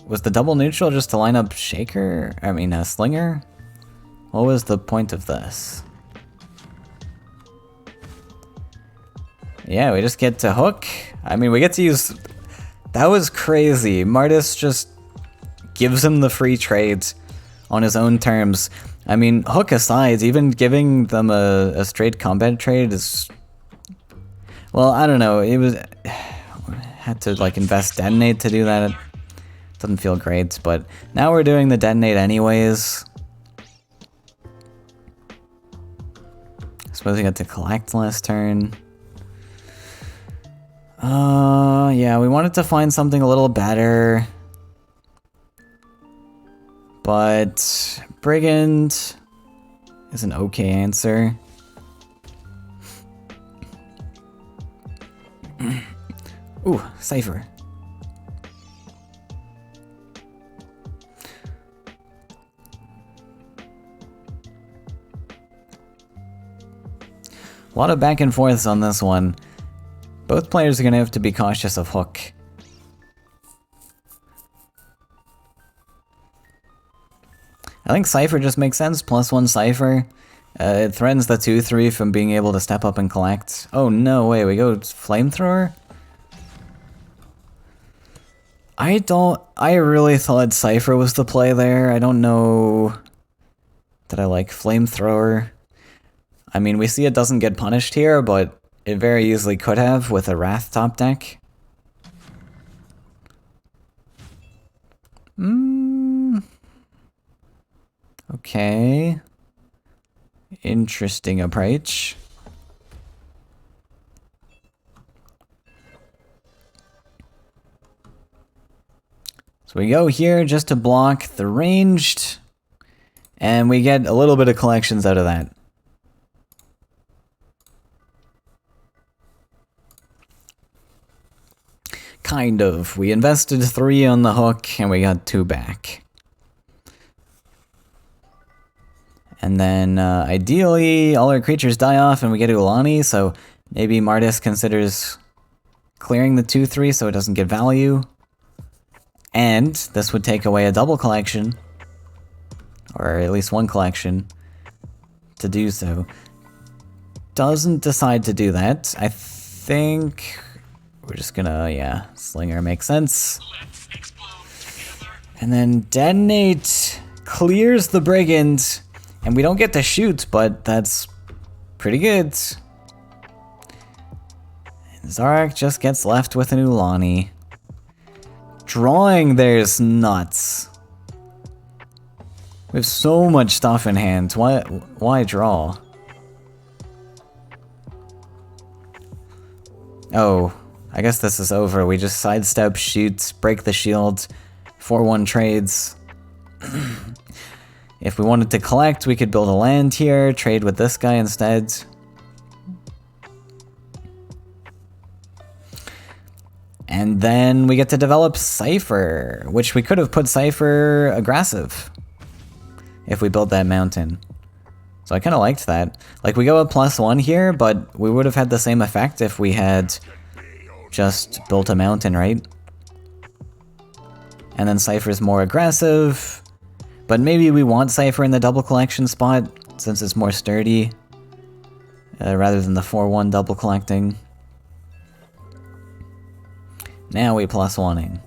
Was the double neutral just to line up Shaker? I mean, Slinger? What was the point of this? Yeah, we just get to hook. I mean, we get to use... That was crazy. Martis just gives him the free trades on his own terms. I mean, hook aside, even giving them a straight combat trade is... Well, I don't know. It was... Had to, like, invest detonate to do that. It doesn't feel great, but now we're doing the detonate anyways. I suppose we got to collect last turn. Yeah, we wanted to find something a little better. But Brigand is an okay answer. Ooh, Cypher. A lot of back and forths on this one. Both players are going to have to be cautious of Hook. I think Cypher just makes sense. +1 Cypher. It threatens the 2-3 from being able to step up and collect. Oh no, wait, we go Flamethrower? I really thought Cypher was the play there. I don't know that I like Flamethrower. I mean, we see it doesn't get punished here, but it very easily could have with a Wrath top deck. Okay. Interesting approach. So we go here just to block the ranged, and we get a little bit of collections out of that. Kind of. We invested 3 on the Hook, and we got 2 back. And then, ideally, all our creatures die off and we get Ulani, so maybe Martis considers clearing the 2-3 so it doesn't get value. And this would take away a double collection, or at least 1 collection, to do so. Doesn't decide to do that. I think we're just gonna, yeah, Slinger makes sense. And then Detonate clears the Brigand. And we don't get to shoot, but that's pretty good. And Zarak just gets left with an Ulani. Drawing there's nuts. We have so much stuff in hand. Why draw? Oh, I guess this is over. We just sidestep, shoot, break the shield, 4-1 trades. If we wanted to collect, we could build a land here, trade with this guy instead. And then we get to develop Cypher, which we could have put Cypher aggressive if we built that mountain. So I kind of liked that. Like, we go up +1 here, but we would have had the same effect if we had just built a mountain, right? And then Cypher's more aggressive. But maybe we want Cypher in the double collection spot, since it's more sturdy, rather than the 4-1 double collecting. Now we +1ing.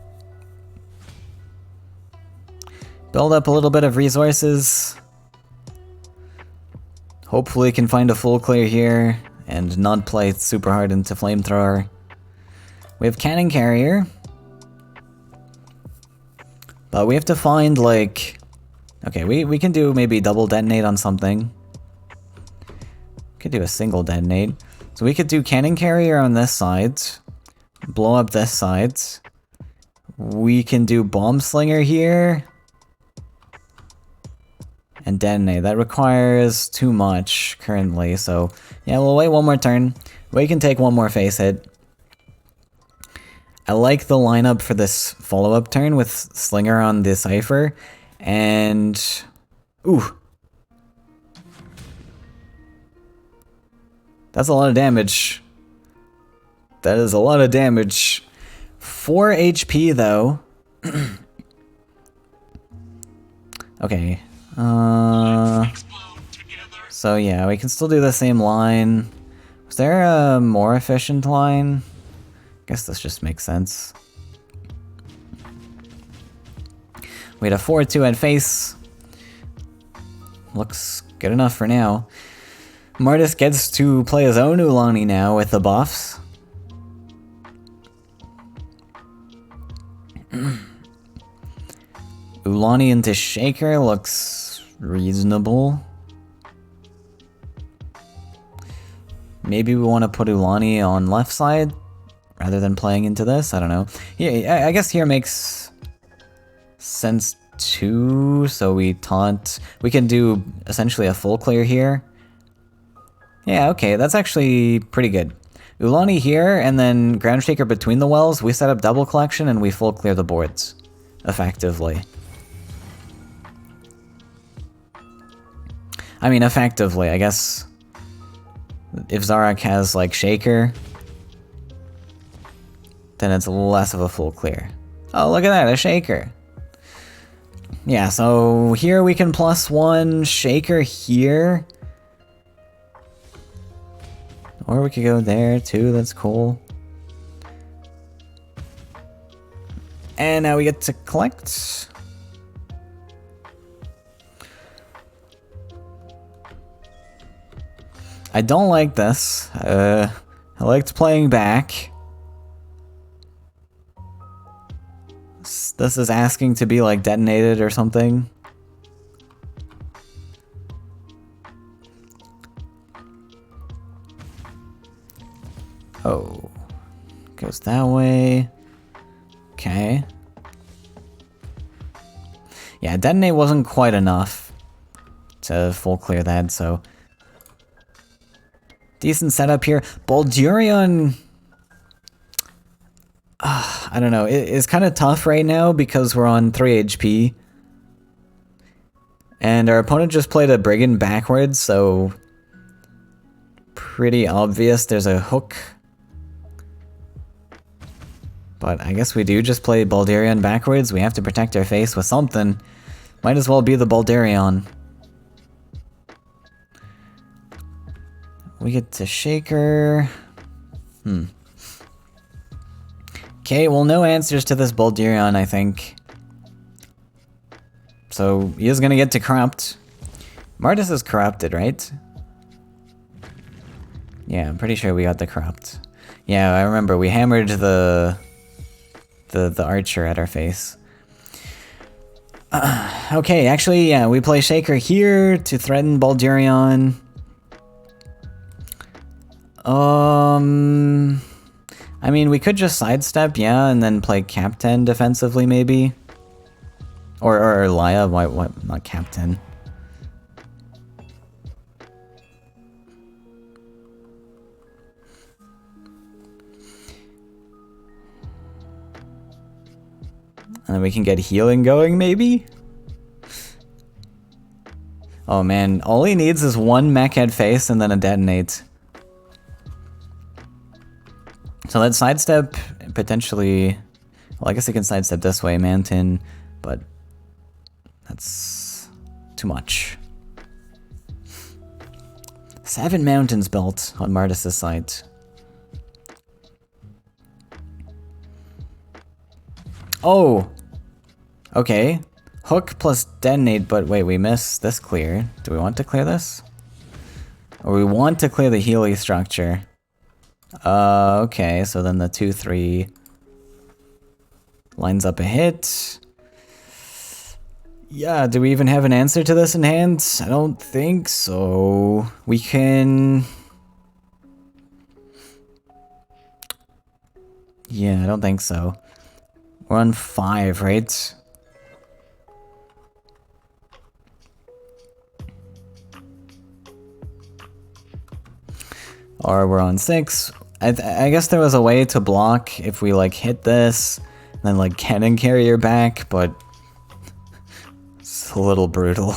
Build up a little bit of resources. Hopefully can find a full clear here, and not play super hard into Flamethrower. We have Cannon Carrier. But we have to find, like... Okay, we can do maybe double detonate on something. Could do a single detonate. So we could do Cannon Carrier on this side. Blow up this side. We can do Bomb Slinger here. And detonate. That requires too much currently, so... Yeah, we'll wait 1 more turn. We can take 1 more face hit. I like the lineup for this follow-up turn with Slinger on the Cypher. And... Ooh. That's a lot of damage. That is a lot of damage. 4 HP, though. Okay. So yeah, we can still do the same line. Was there a more efficient line? Guess this just makes sense. We had a 4-2 at face. Looks good enough for now. Martis gets to play his own Ulani now with the buffs. Ulani into Shaker looks reasonable. Maybe we want to put Ulani on left side rather than playing into this. I don't know. Yeah, I guess here makes sense 2, so we taunt. We can do essentially a full clear here. Yeah, okay, that's actually pretty good. Ulani here, and then Ground Shaker between the wells. We set up double collection, and we full clear the boards, effectively. I mean, effectively, I guess. If Zarak has, like, Shaker, then it's less of a full clear. Oh, look at that, a Shaker. Yeah, so here we can +1 Shaker here. Or we could go there too, that's cool. And now we get to collect. I don't like this. I liked playing back. This is asking to be like detonated or something. Oh, goes that way. Okay. Yeah, detonate wasn't quite enough to full clear that, so decent setup here. Baldurion, I don't know, it's kind of tough right now because we're on 3 HP. And our opponent just played a Brigand backwards, so pretty obvious there's a hook. But I guess we do just play Baldurion backwards. We have to protect our face with something. Might as well be the Baldurion. We get to Shaker. Okay, well, no answers to this Baldurion, I think. So he is gonna get to Corrupt. Martis is corrupted, right? Yeah, I'm pretty sure we got the Corrupt. Yeah, I remember we hammered the archer at our face. Okay, actually, yeah, we play Shaker here to threaten Baldurion. I mean, we could just sidestep, yeah, and then play Captain defensively, maybe. Or Laya, why not Captain? And then we can get healing going, maybe? Oh man, all he needs is one mech head face and then a detonate. So let's sidestep, potentially... Well, I guess he can sidestep this way, Mountain, but... That's... too much. 7 mountains built on Martis' side. Oh! Okay. Hook plus detonate, but wait, we missed this clear. Do we want to clear this? Or we want to clear the Healy structure. Okay, so then the 2-3 lines up a hit. Yeah, do we even have an answer to this in hand? I don't think so. We can... Yeah, I don't think so. We're on 5, right? Or we're on 6. I guess there was a way to block if we like hit this, and then like cannon carrier back, but it's a little brutal.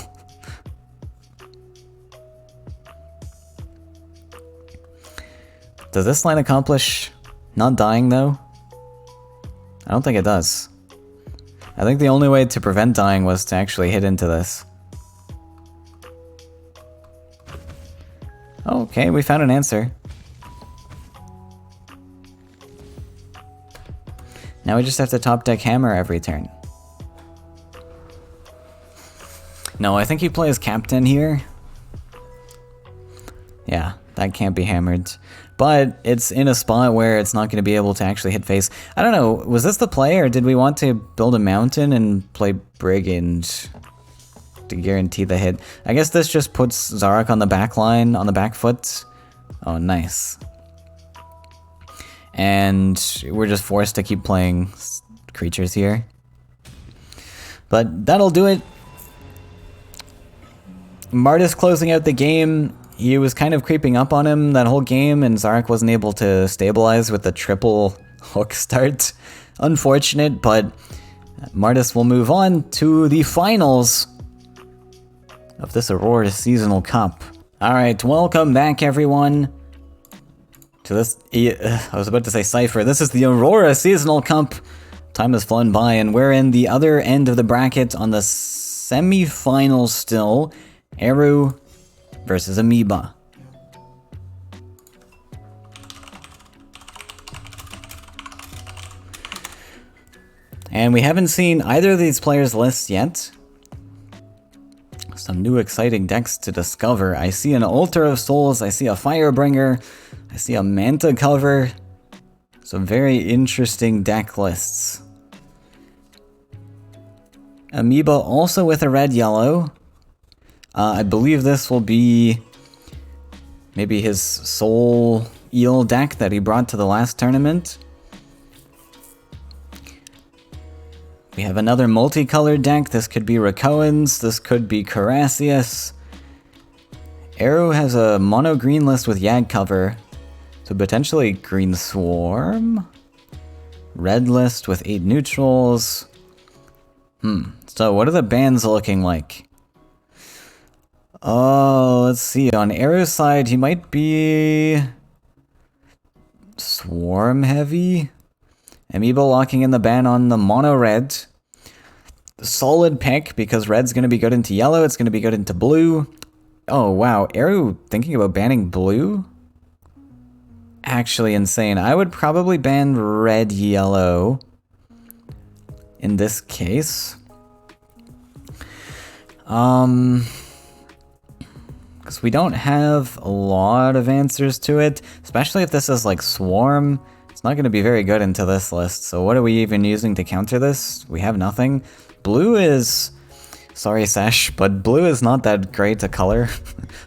Does this line accomplish not dying though? I don't think it does. I think the only way to prevent dying was to actually hit into this. Okay, we found an answer. Now we just have to top deck hammer every turn. No, I think he plays Captain here. Yeah, that can't be hammered. But it's in a spot where it's not going to be able to actually hit face. I don't know, was this the play, or did we want to build a mountain and play Brigand to guarantee the hit? I guess this just puts Zarak on the back line, on the back foot. Oh, nice. And we're just forced to keep playing creatures here. But that'll do it. Martis closing out the game. He was kind of creeping up on him that whole game, and Zarek wasn't able to stabilize with the triple hook start. Unfortunate, but Martis will move on to the finals of this Aurora Seasonal Cup. Alright, welcome back everyone to this, I was about to say Cypher. This is the Aurora Seasonal Cup. Time has flown by, and we're in the other end of the bracket on the semi-finals still. Eru versus Amoeba. And we haven't seen either of these players' lists yet. Some new exciting decks to discover. I see an Altar of Souls, I see a Firebringer, I see a Manta cover. Some very interesting deck lists. Amoeba also with a red-yellow. I believe this will be maybe his Soul Eel deck that he brought to the last tournament. We have another multicolored deck. This could be Rakoans, this could be Carassius. Eru has a mono green list with Yag cover, so potentially Green Swarm. Red list with 8 neutrals. So what are the bans looking like? Oh, let's see. On Eru's side, he might be Swarm heavy. Amoeba locking in the ban on the mono red. Solid pick because red's going to be good into yellow. It's going to be good into blue. Oh, wow. Eru thinking about banning blue? Actually insane. I would probably ban red yellow in this case. Because we don't have a lot of answers to it, especially if this is like Swarm. It's not going to be very good into this list, so what are we even using to counter this? We have nothing. Blue is... Sorry, Sesh, but blue is not that great a color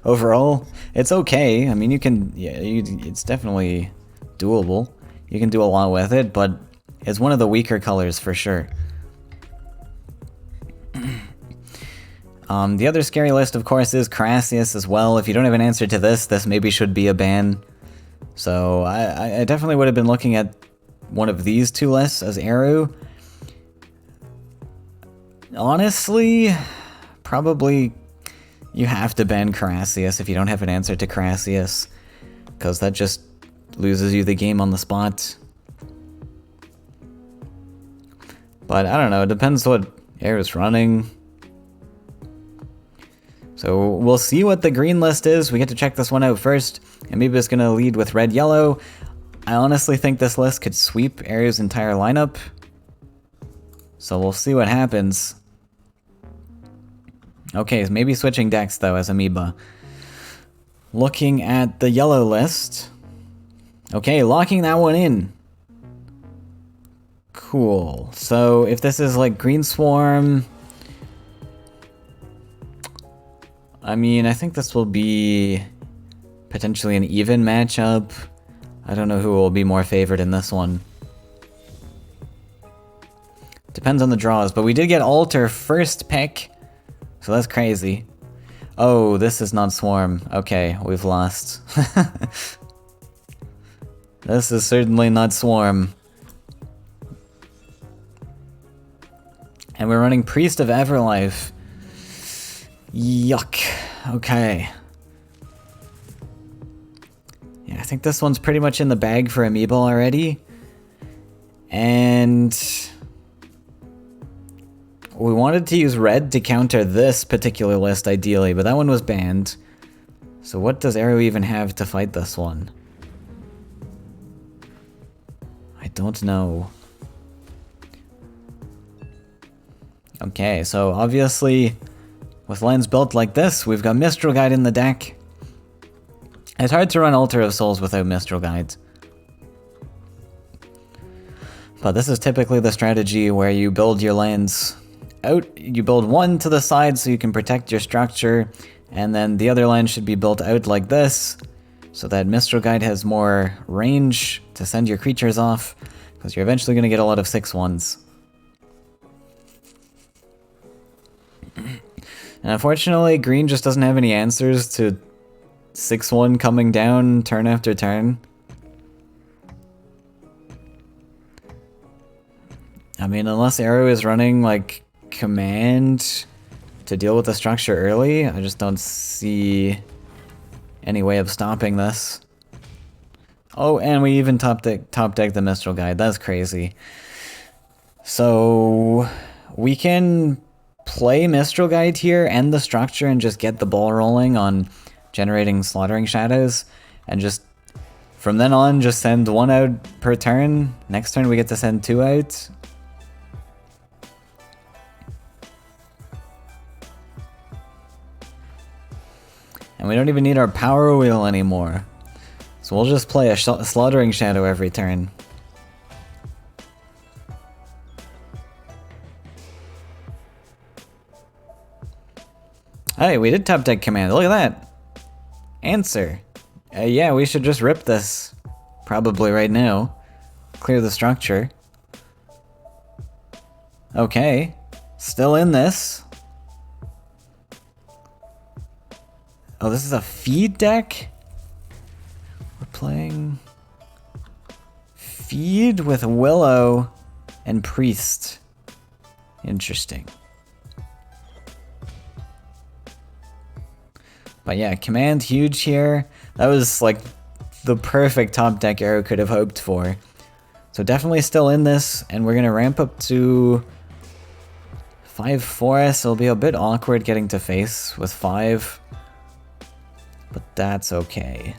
overall. It's okay. I mean, you can... Yeah, it's definitely doable. You can do a lot with it, but it's one of the weaker colors for sure. The other scary list, of course, is Carassius as well. If you don't have an answer to this, this maybe should be a ban. So I definitely would have been looking at one of these two lists as Eru. Honestly, probably you have to ban Carassius if you don't have an answer to Carassius, because that just loses you the game on the spot. But I don't know, it depends what Eru's running. So we'll see what the green list is. We get to check this one out first. Amoeba's going to lead with red-yellow. I honestly think this list could sweep Eru's entire lineup. So we'll see what happens. Okay, maybe switching decks though as Amoeba. Looking at the yellow list. Okay, locking that one in. Cool. So if this is like Green Swarm... I mean, I think this will be potentially an even matchup. I don't know who will be more favored in this one. Depends on the draws, but we did get Alter first pick, so that's crazy. Oh, this is not Swarm. Okay, we've lost. This is certainly not Swarm. And we're running Priest of Everlife. Yuck. Okay. Yeah, I think this one's pretty much in the bag for Amoeba already. And we wanted to use red to counter this particular list ideally, but that one was banned. So what does Eru even have to fight this one? I don't know. Okay, so obviously with lands built like this, we've got Mistral Guide in the deck. It's hard to run Altar of Souls without Mistral Guides. But this is typically the strategy where you build your lands out. You build one to the side so you can protect your structure, and then the other land should be built out like this, so that Mistral Guide has more range to send your creatures off, because you're eventually going to get a lot of 6/1s. And unfortunately, green just doesn't have any answers to 6-1 coming down turn after turn. I mean, unless Arrow is running, like, command to deal with the structure early, I just don't see any way of stopping this. Oh, and we even top deck the Mistral Guide. That's crazy. So we can play Mistral Guide here, end the structure, and just get the ball rolling on generating Slaughtering Shadows, and just from then on just send 1 out per turn. Next turn we get to send 2 out. And we don't even need our Power Wheel anymore. So we'll just play a Slaughtering Shadow every turn. Hey, we did top deck command. Look at that. Answer. Yeah, we should just rip this. Probably right now. Clear the structure. Okay. Still in this. Oh, this is a feed deck? We're playing feed with Willow and Priest. Interesting. But yeah, command huge here. That was like the perfect top deck Arrow could have hoped for. So definitely still in this, and we're gonna ramp up to 5 Forest. It'll be a bit awkward getting to face with 5. But that's okay.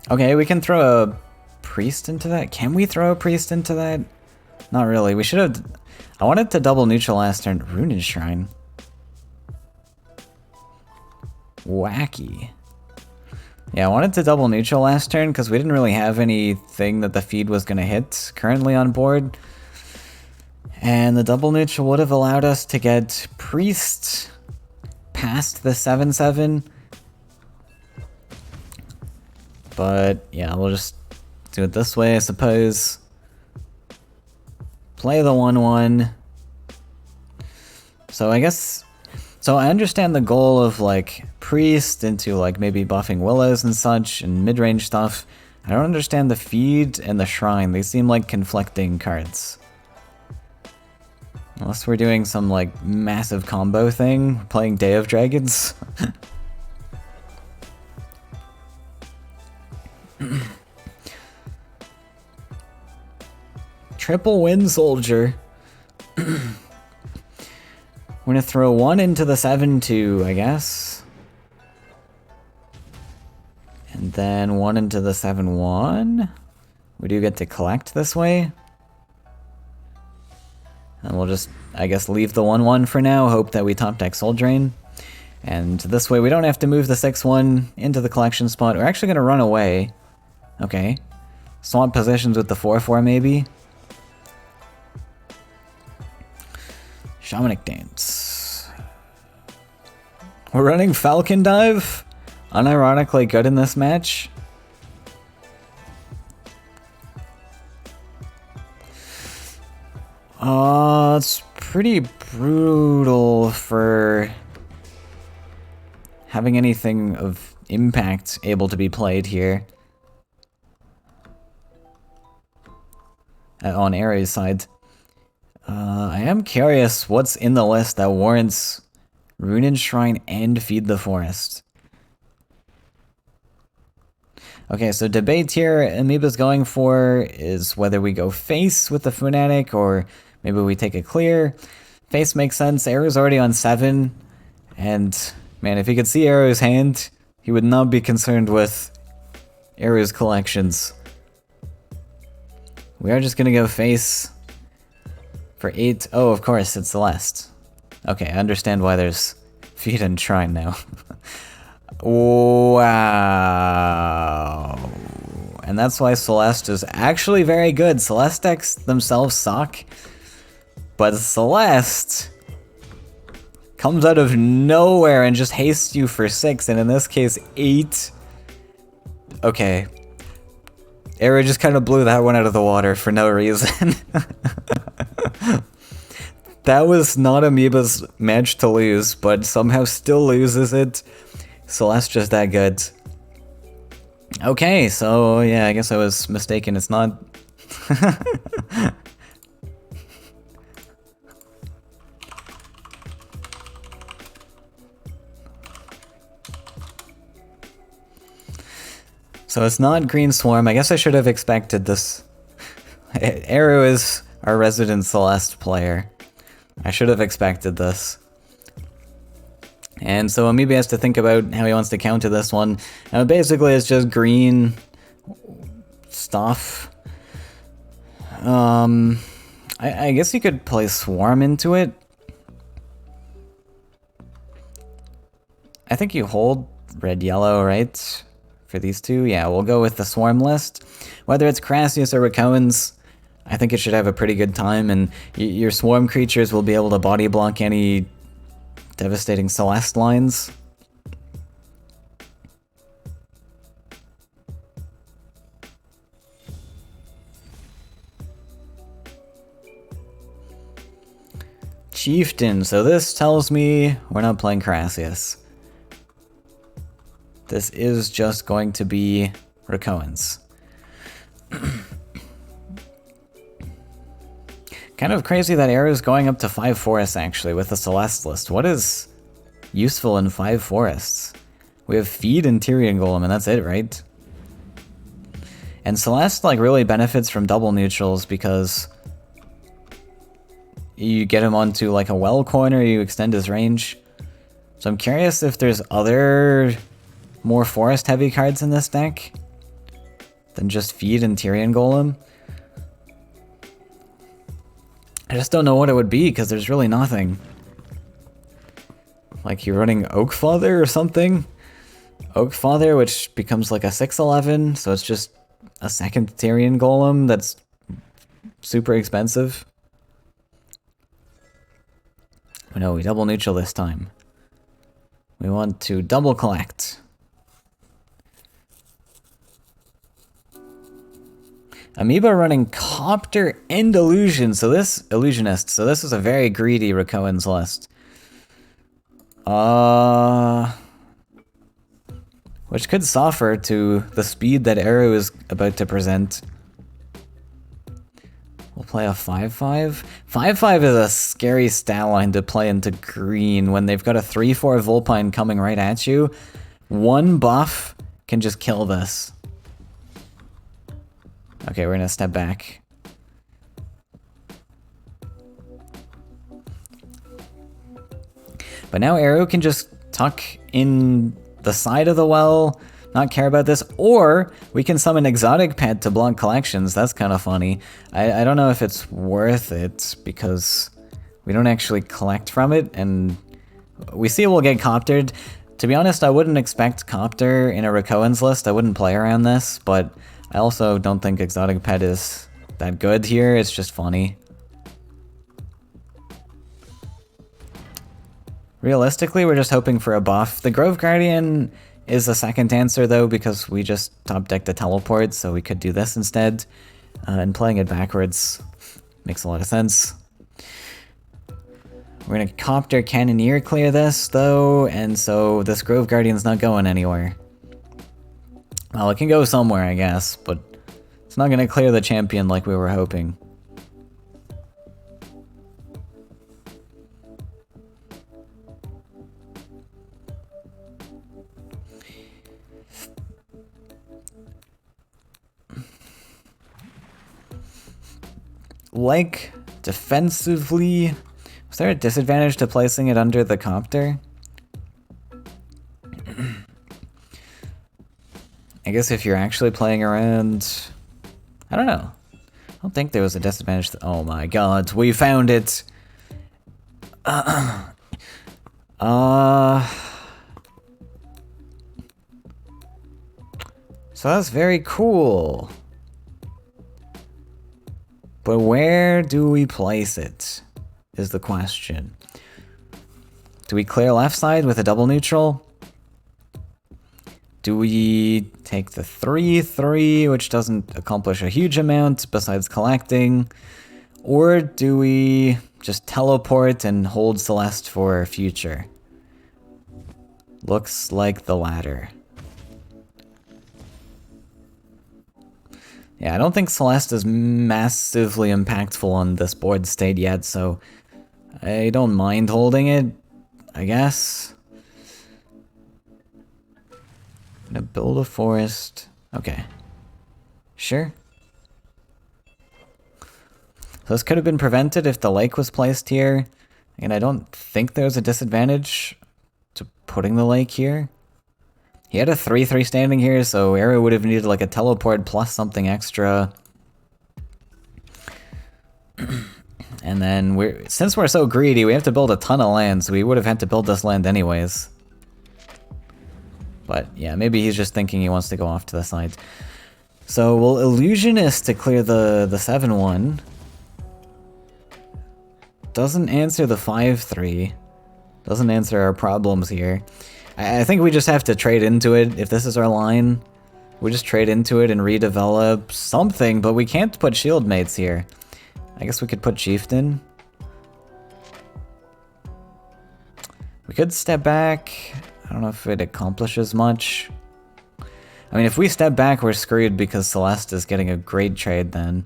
Okay, we can throw a priest into that. Can we throw a priest into that? Not really. We should have... I wanted to double neutral last turn. Rune Shrine. Wacky. Yeah, I wanted to double neutral last turn because we didn't really have anything that the feed was going to hit currently on board. And the double neutral would have allowed us to get priest past the 7/7. But yeah, we'll just do it this way, I suppose. Play the 1/1. So I guess... So I understand the goal of like priest into like maybe buffing willows and such and mid-range stuff. I don't understand the feed and the shrine. They seem like conflicting cards. Unless we're doing some like massive combo thing, playing Day of Dragons. Triple Wind Soldier. We're gonna throw 1 into the 7/2, I guess. And then 1 into the 7/1. We do get to collect this way. And we'll just, I guess, leave the 1/1 for now, hope that we top deck Soul Drain. And this way we don't have to move the 6/1 into the collection spot. We're actually gonna run away. Okay. Swap positions with the 4/4 maybe. Shamanic Dance. We're running Falcon Dive. Unironically good in this match. It's pretty brutal for having anything of impact able to be played here. On Ares' side. I am curious what's in the list that warrants Rune Shrine and Feed the Forest. Okay, so debate here Amoeba's going for is whether we go face with the Fnatic or maybe we take a clear. Face makes sense. Arrow's already on 7. And man, if he could see Arrow's hand, he would not be concerned with Arrow's collections. We are just gonna go face for 8. Oh, of course, it's Celeste. Okay, I understand why there's Feed and Shrine now. Wow. And that's why Celeste is actually very good. Celeste decks themselves suck. But Celeste comes out of nowhere and just hastes you for 6, and in this case 8. Okay. Arrow just kind of blew that one out of the water for no reason. That was not Amoeba's match to lose, but somehow still loses it. Celeste just that good. Okay, so yeah, I guess I was mistaken. It's not... So it's not Green Swarm. I guess I should have expected this. Arrow is our resident Celeste player. I should have expected this. And so Amoeba has to think about how he wants to counter this one. Now basically it's just green stuff. I guess you could play Swarm into it. I think you hold red-yellow, right? For these two? Yeah, we'll go with the Swarm list. Whether it's Crassius or Racoans, I think it should have a pretty good time, and your Swarm creatures will be able to body block any devastating Celeste lines. Chieftain, so this tells me we're not playing Crassius. This is just going to be Racoans. Kind of crazy that Arrow's going up to 5 forests actually with the Celeste list. What is useful in 5 forests? We have Feed and Tyrion Golem and that's it, right? And Celeste like really benefits from double neutrals because you get him onto like a well corner, you extend his range. So I'm curious if there's other more forest heavy cards in this deck than just Feed and Tyrion Golem. I just don't know what it would be because there's really nothing. Like you're running Oakfather or something? Oakfather, which becomes like a 6/11, so it's just a second Tyrion Golem that's super expensive. Oh no, we double neutral this time. We want to double collect. Amoeba running Copter and Illusion, so this Illusionist, so this is a very greedy Racoan's list. Which could suffer to the speed that Arrow is about to present. We'll play a 5/5. 5/5 is a scary stat line to play into green when they've got a 3/4 Vulpine coming right at you. One buff can just kill this. Okay, we're gonna step back. But now Arrow can just tuck in the side of the well, not care about this, or we can summon Exotic Pet to block collections. That's kind of funny. I don't know if it's worth it because we don't actually collect from it, and we see we'll get Coptered. To be honest, I wouldn't expect Copter in a Racoan's list. I wouldn't play around this, but I also don't think Exotic Pet is that good here. It's just funny. Realistically, we're just hoping for a buff. The Grove Guardian is a second answer though because we just top decked the teleport, so we could do this instead. And playing it backwards makes a lot of sense. We're gonna Copter Cannoneer clear this though, and so this Grove Guardian's not going anywhere. Well, it can go somewhere, I guess, but it's not gonna clear the champion like we were hoping. Like, defensively, was there a disadvantage to placing it under the Copter? I guess if you're actually playing around, I don't know. I don't think there was a disadvantage. Oh my god, we found it! So that's very cool. But where do we place it, is the question. Do we clear left side with a double neutral? Do we take the 3/3, which doesn't accomplish a huge amount besides collecting? Or do we just teleport and hold Celeste for future? Looks like the latter. Yeah, I don't think Celeste is massively impactful on this board state yet, so I don't mind holding it, I guess. I'm gonna build a forest. Okay. Sure. So this could have been prevented if the lake was placed here. And I don't think there's a disadvantage to putting the lake here. He had a 3/3 standing here, so Aurora would have needed like a teleport plus something extra. And then since we're so greedy, we have to build a ton of land, so we would have had to build this land anyways. But yeah, maybe he's just thinking he wants to go off to the side. So we'll Illusionist to clear the 7/1. Doesn't answer the 5/3. Doesn't answer our problems here. I think we just have to trade into it. If this is our line, we just trade into it and redevelop something, but we can't put shield mates here. I guess we could put Chieftain. We could step back. I don't know if it accomplishes much. I mean, if we step back, we're screwed because Celeste is getting a great trade then.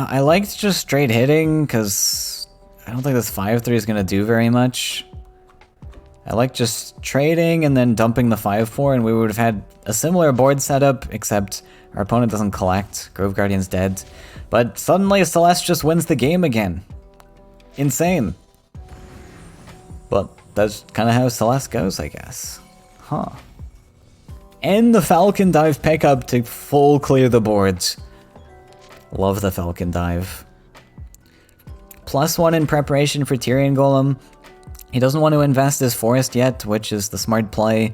I liked just straight hitting because I don't think this 5/3 is going to do very much. I like just trading and then dumping the 5/4, and we would have had a similar board setup, except our opponent doesn't collect. Grove Guardian's dead. But suddenly Celeste just wins the game again. Insane. But that's kind of how Celeste goes, I guess. Huh. And the Falcon Dive pickup to full clear the boards. Love the Falcon Dive. +1 in preparation for Tyrion Golem. He doesn't want to invest his forest yet, which is the smart play.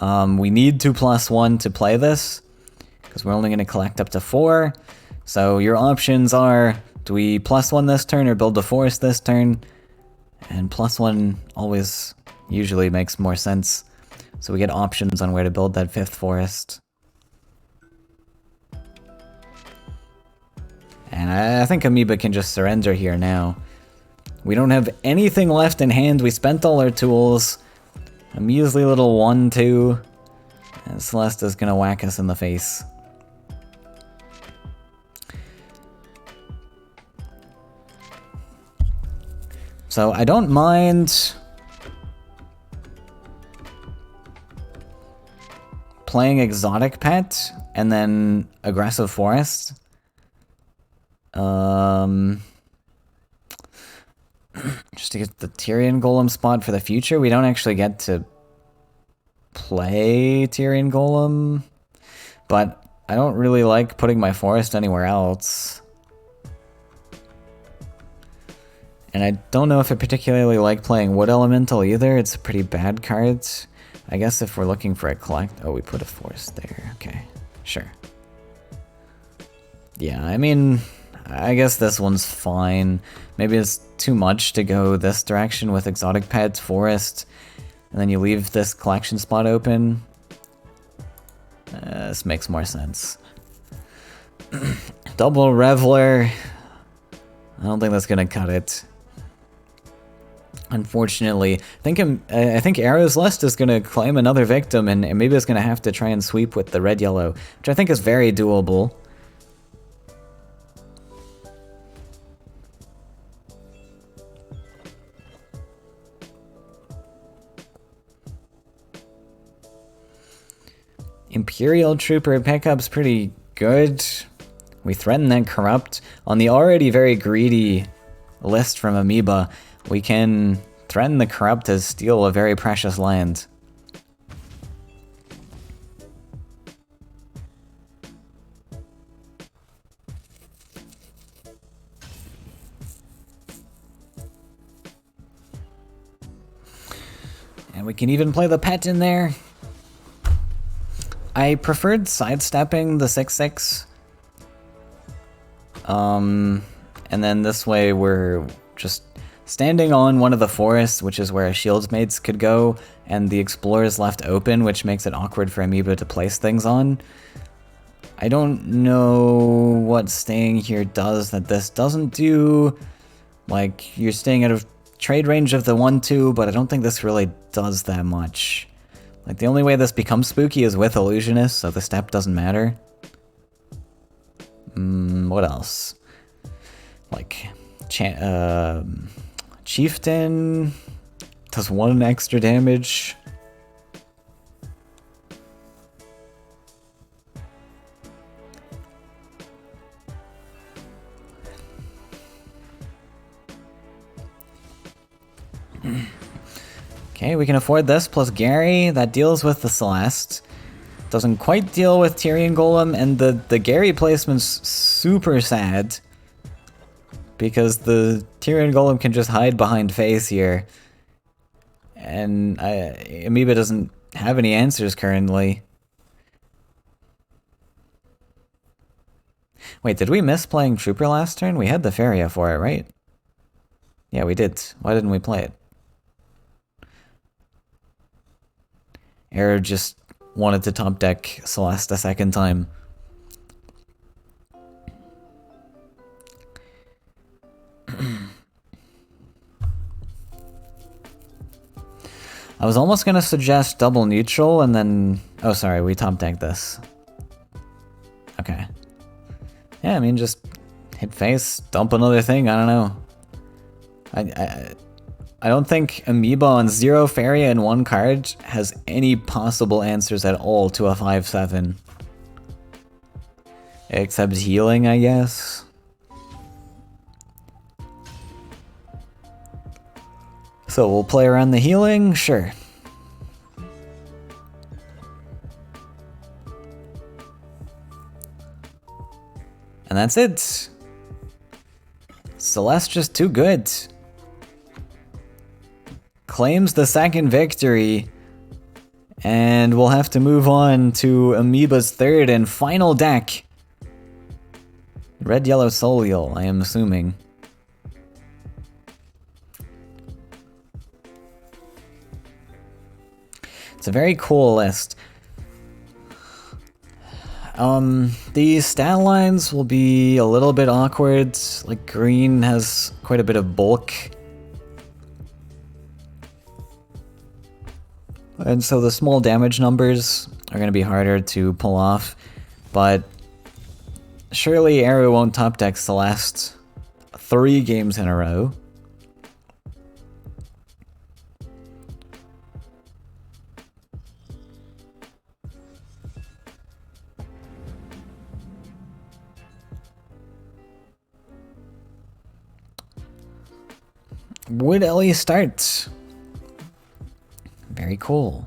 We need to +1 to play this, because we're only going to collect up to 4. So your options are, do we +1 this turn or build the forest this turn? And +1 always usually makes more sense. So we get options on where to build that 5th forest. And I think Amoeba can just surrender here now. We don't have anything left in hand. We spent all our tools. A measly little 1/2. And Celeste is gonna whack us in the face. So I don't mind playing Exotic Pet and then Aggressive Forest. Just to get the Tyrion Golem spot for the future. We don't actually get to play Tyrion Golem, but I don't really like putting my forest anywhere else. And I don't know if I particularly like playing Wood Elemental either. It's a pretty bad card. I guess if we're looking for a collect... Oh, we put a forest there. Okay, sure. Yeah, I mean... I guess this one's fine. Maybe it's too much to go this direction with Exotic Pet, Forest, and then you leave this collection spot open. This makes more sense. Double Reveler. I don't think that's gonna cut it. Unfortunately, I think Arrow's Lust is gonna claim another victim, and maybe it's gonna have to try and sweep with the red-yellow, which I think is very doable. Imperial Trooper pickup's pretty good. We threaten that Corrupt. On the already very greedy list from Amoeba, we can threaten the Corrupt to steal a very precious land. And we can even play the pet in there. I preferred sidestepping the 6/6. And then this way we're just standing on one of the forests, which is where shields mates could go, and the explorer is left open, which makes it awkward for Amoeba to place things on. I don't know what staying here does that this doesn't do. Like, you're staying out of trade range of the 1-2, but I don't think this really does that much. Like, the only way this becomes spooky is with Illusionist, so the step doesn't matter. What else? Like, Chieftain does 1 extra damage. Okay, we can afford this, plus Gary, that deals with the Celeste. Doesn't quite deal with Tyrion Golem, and the Gary placement's super sad. Because the Tyrion Golem can just hide behind Face here. And Amoeba doesn't have any answers currently. Wait, did we miss playing Trooper last turn? We had the Faeria for it, right? Yeah, we did. Why didn't we play it? Arrow just wanted to top deck Celeste a second time. I was almost gonna suggest double neutral and then... Oh, sorry, we top decked this. Okay. Yeah, I mean, just hit face, dump another thing, I don't know. I don't think Amoeba on 0 Faeria and 1 card has any possible answers at all to a 5-7. Except healing, I guess. So we'll play around the healing? Sure. And that's it. Celeste just too good. Claims the second victory. And we'll have to move on to Amoeba's third and final deck. Red, yellow, Solial, I am assuming. It's a very cool list. These stat lines will be a little bit awkward. Like, green has quite a bit of bulk. And so the small damage numbers are going to be harder to pull off. But surely Arrow won't top deck Celeste 3 games in a row. Would Ellie start? Very cool.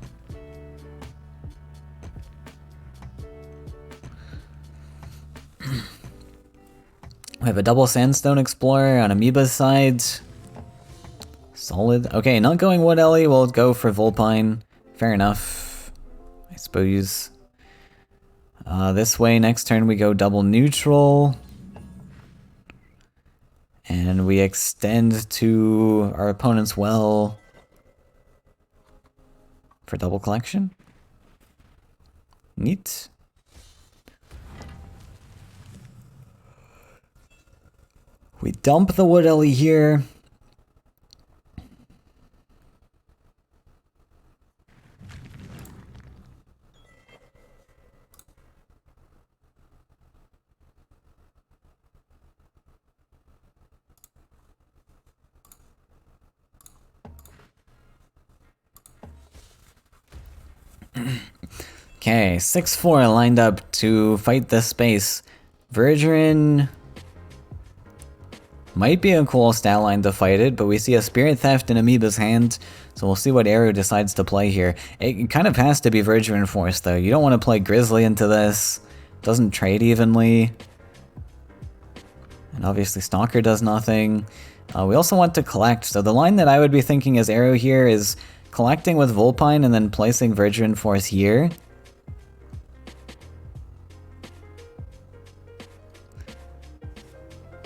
We have a double Sandstone Explorer on Amoeba's side. Solid. Okay, not going Wood Ellie, we'll go for Vulpine. Fair enough, I suppose. This way, next turn we go double neutral. And we extend to our opponent's well for double collection. Neat. We dump the Wood Ellie here. Okay, 6-4 lined up to fight this space. Verdrin might be a cool stat line to fight it, but we see a Spirit Theft in Amoeba's hand, so we'll see what Arrow decides to play here. It kind of has to be Verdrin Force, though. You don't want to play Grizzly into this. Doesn't trade evenly. And obviously Stalker does nothing. We also want to collect, so the line that I would be thinking as Arrow here is collecting with Vulpine and then placing Verdrin Force here.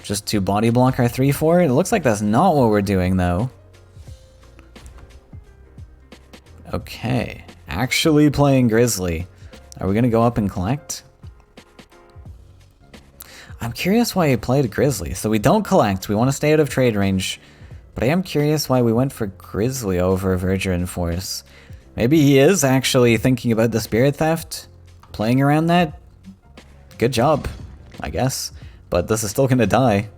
Just to body block our 3-4? It looks like that's not what we're doing, though. Okay. Actually playing Grizzly. Are we gonna go up and collect? I'm curious why he played Grizzly. So we don't collect. We want to stay out of trade range. But I am curious why we went for Grizzly over Verger and Force. Maybe he is actually thinking about the Spirit Theft. Playing around that. Good job, I guess. But this is still gonna die.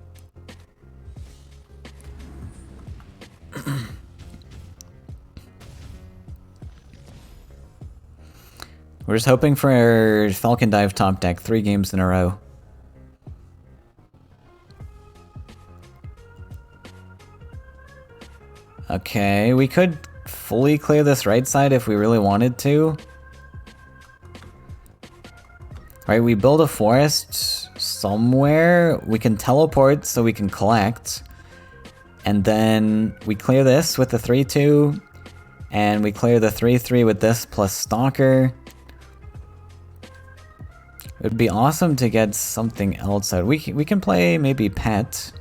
We're just hoping for Falcon Dive top deck 3 games in a row. Okay, we could fully clear this right side if we really wanted to. Right, we build a forest somewhere. We can teleport so we can collect. And then we clear this with the 3-2. And we clear the 3-3 with this plus Stalker. It would be awesome to get something else out. We can play maybe Pet.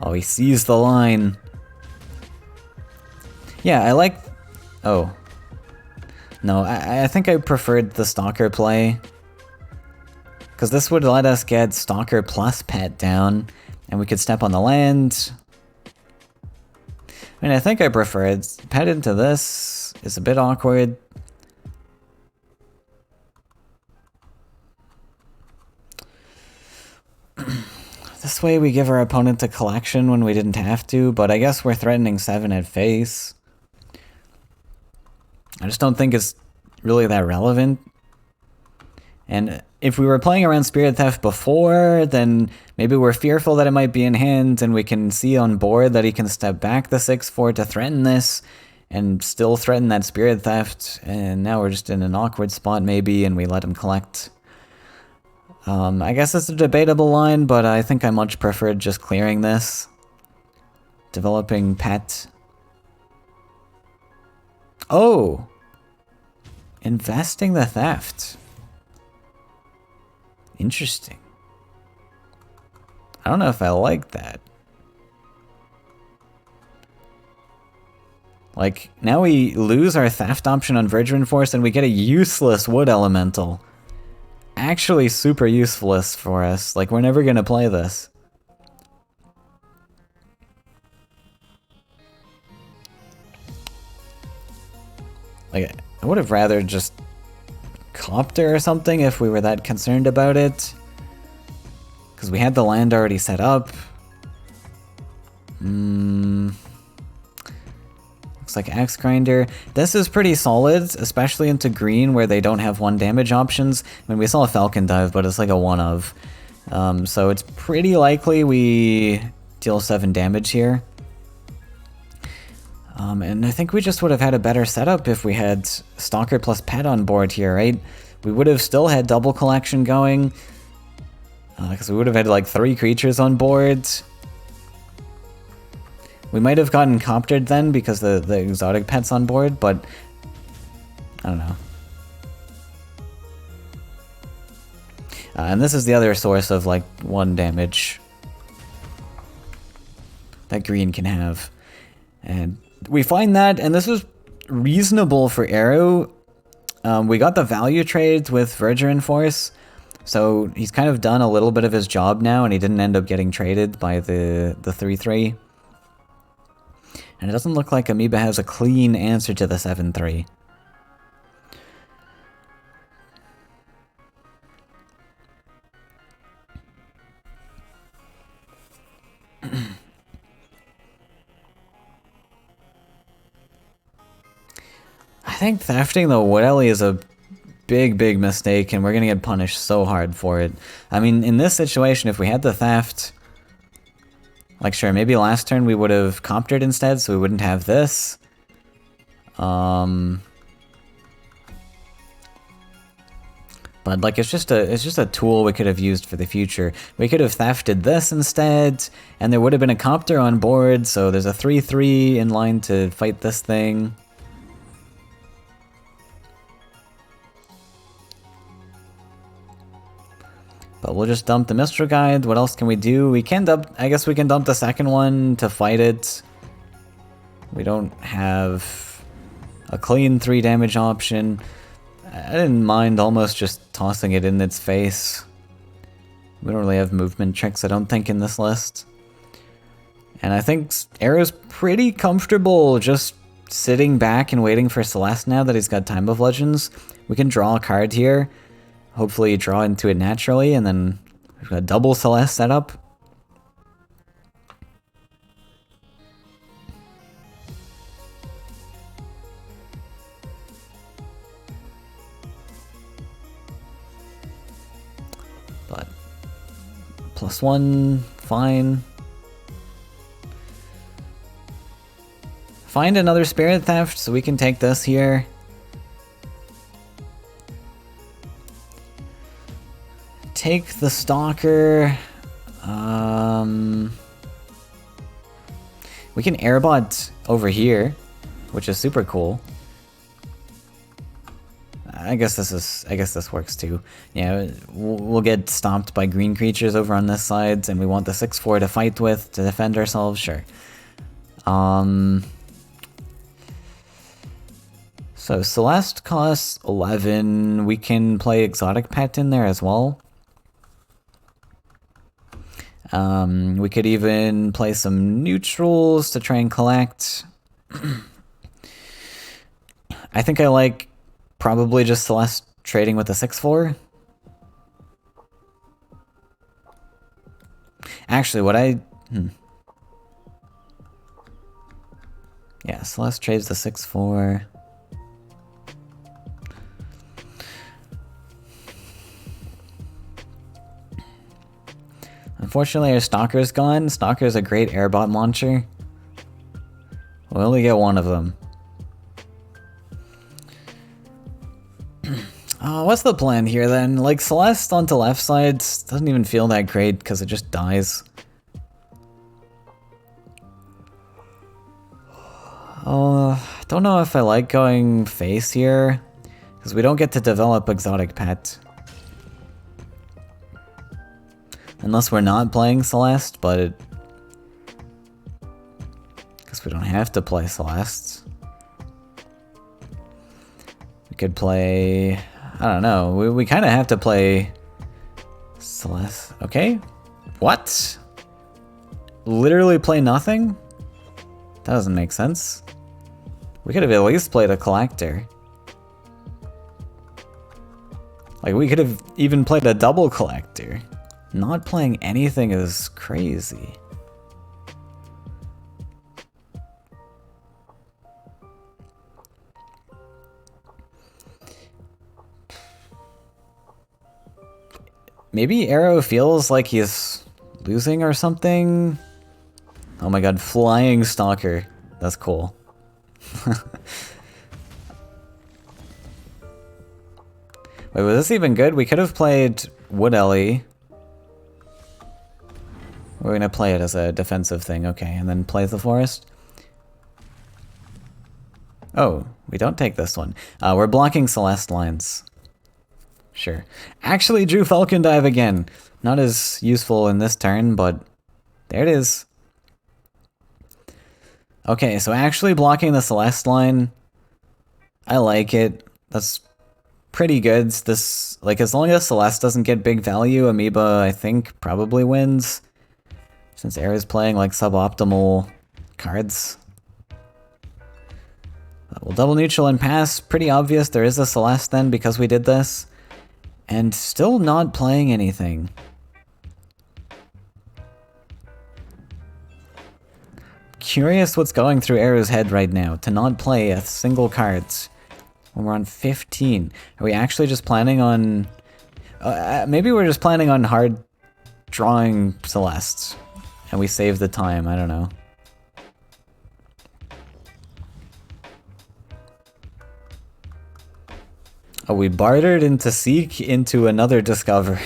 Oh, he sees the line. Yeah, I like... Oh. No, I think I preferred the Stalker play. Because this would let us get Stalker plus Pet down. And we could step on the land. I mean, I think I prefer it. Pet into this is a bit awkward. This way we give our opponent a collection when we didn't have to, but I guess we're threatening 7 at face. I just don't think it's really that relevant. And if we were playing around Spirit Theft before, then maybe we're fearful that it might be in hand and we can see on board that he can step back the 6-4 to threaten this and still threaten that Spirit Theft. And now we're just in an awkward spot maybe and we let him collect. I guess it's a debatable line, but I think I much preferred just clearing this. Developing Pet. Oh! Investing the theft. Interesting. I don't know if I like that. Like, now we lose our theft option on Verger Force and we get a useless wood elemental. Actually super useless for us. Like, we're never gonna play this. Like, I would have rather just Copter or something if we were that concerned about it. Because we had the land already set up. Looks like Axe Grinder. This is pretty solid, especially into green where they don't have 1 damage options. I mean, we saw a Falcon Dive, but it's like a 1 of. So it's pretty likely we deal 7 damage here. And I think we just would have had a better setup if we had Stalker plus Pet on board here, right? We would have still had double collection going. Because we would have had like 3 creatures on board. We might have gotten coptered then because the exotic pet's on board, but I don't know. And this is the other source of like 1 damage that green can have. And we find that, and this is reasonable for Arrow. We got the value trades with Verger and Force, so he's kind of done a little bit of his job now, and he didn't end up getting traded by the 3-3. And it doesn't look like Amoeba has a clean answer to the 7-3. I think thefting the Woodelley is a big mistake, and we're gonna get punished so hard for it. I mean, in this situation, if we had the theft... Like, sure, maybe last turn we would have coptered instead, so we wouldn't have this. But like, it's just a tool we could have used for the future. We could have thefted this instead, and there would have been a copter on board, so there's a 3-3 in line to fight this thing. But we'll just dump the Mistral Guide. What else can we do? We can dump... I guess we can dump the second one to fight it. We don't have a clean 3 damage option. I didn't mind almost just tossing it in its face. We don't really have movement tricks, I don't think, in this list. And I think Arrow's pretty comfortable just sitting back and waiting for Celeste now that he's got Time of Legends. We can draw a card here. Hopefully draw into it naturally, and then we've got double Celeste set up. But +1, fine. Find another Spirit Theft so we can take this here. Take the Stalker. We can airbot over here, which is super cool. I guess this works too. Yeah, we'll get stomped by green creatures over on this side, and we want the 6/4 to fight with to defend ourselves. Sure. So Celeste costs 11. We can play Exotic Pet in there as well. We could even play some neutrals to try and collect. I think I like probably just Celeste trading with the 6/4. Actually, what I... Yeah, Celeste trades the 6/4. Unfortunately, our Stalker's gone. Stalker's a great airbot launcher. We only get one of them. What's the plan here then? Like, Celeste onto left side doesn't even feel that great because it just dies. Don't know if I like going face here because we don't get to develop Exotic Pet. Unless we're not playing Celeste, but because we don't have to play Celeste. We could play... I don't know. We kind of have to play Celeste. Okay. What? Literally play nothing? That doesn't make sense. We could have at least played a Collector. Like, we could have even played a double Collector. Not playing anything is crazy. Maybe Arrow feels like he's losing or something? Oh my god, Flying Stalker. That's cool. Wait, was this even good? We could have played Wood Ellie. We're gonna play it as a defensive thing, okay, and then play the forest. Oh, we don't take this one. We're blocking Celeste lines. Sure. Actually drew Falcon Dive again. Not as useful in this turn, but there it is. Okay, so actually blocking the Celeste line, I like it. That's pretty good. This, like, as long as Celeste doesn't get big value, Amoeba, I think, probably wins. Since Air is playing, like, suboptimal cards. We'll double neutral and pass. Pretty obvious there is a Celeste then, because we did this. And still not playing anything. Curious what's going through Arrow's head right now, to not play a single card when we're on 15. Are we actually just planning on... maybe we're just planning on hard drawing Celeste, and we save the time, I don't know. Oh, we bartered into Seek into another Discover.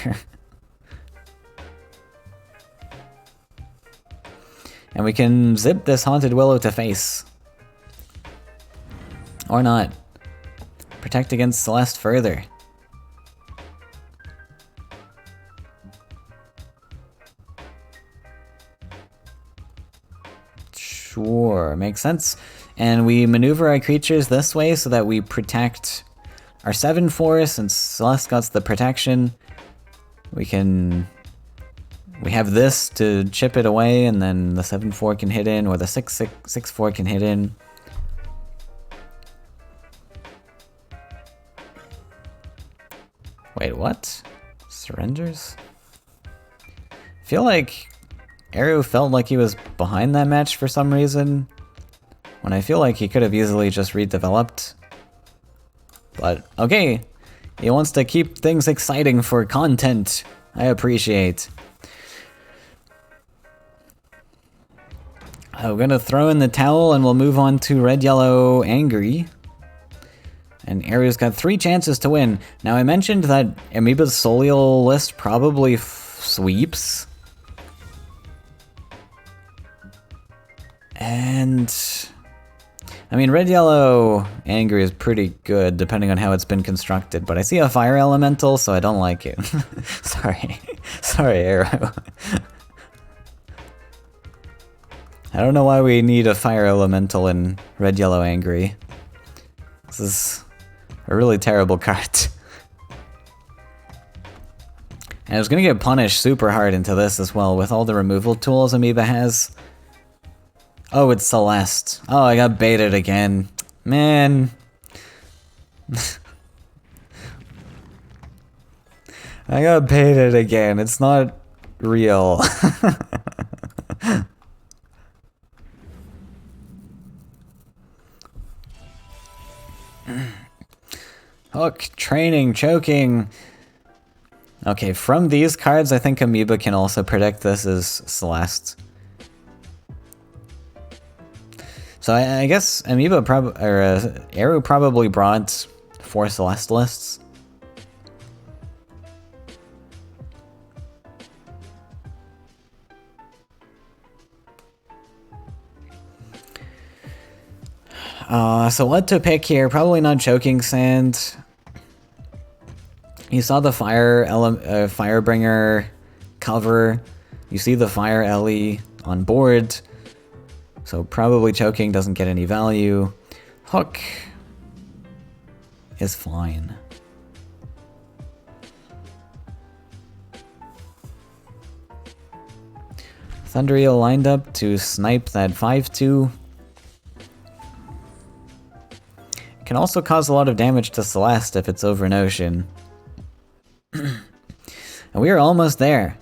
And we can zip this Haunted Willow to face. Or not. Protect against Celeste further. Sure, makes sense. And we maneuver our creatures this way so that we protect our 7/4, since Celeste got the protection. We have this to chip it away, and then the 7/4 can hit in, or the 6/4 can hit in. Wait, what? Surrenders? I feel like Aru felt like he was behind that match for some reason, when I feel like he could have easily just redeveloped. But okay, he wants to keep things exciting for content. I appreciate. I'm gonna throw in the towel and we'll move on to red-yellow angry. And Aru's got 3 chances to win. Now I mentioned that Amoeba's Solial list probably sweeps. And I mean, red-yellow angry is pretty good depending on how it's been constructed, but I see a fire elemental, so I don't like it. Sorry. Sorry, Aru. I don't know why we need a fire elemental in red-yellow angry. This is a really terrible card. And I was gonna get punished super hard into this as well with all the removal tools Amoeba has. Oh, it's Celeste. Oh, I got baited again. Man. I got baited again. It's not real. Hook, training, choking. Okay, from these cards, I think Amoeba can also predict this as Celeste. So I guess Amoeba Aru probably brought 4 Celeste lists. So what to pick here? Probably not Choking Sand. You saw the Firebringer cover. You see the Fire Ellie on board. So probably Choking doesn't get any value. Hook is fine. Thundreel lined up to snipe that 5/2. Can also cause a lot of damage to Celeste if it's over an ocean. And we are almost there.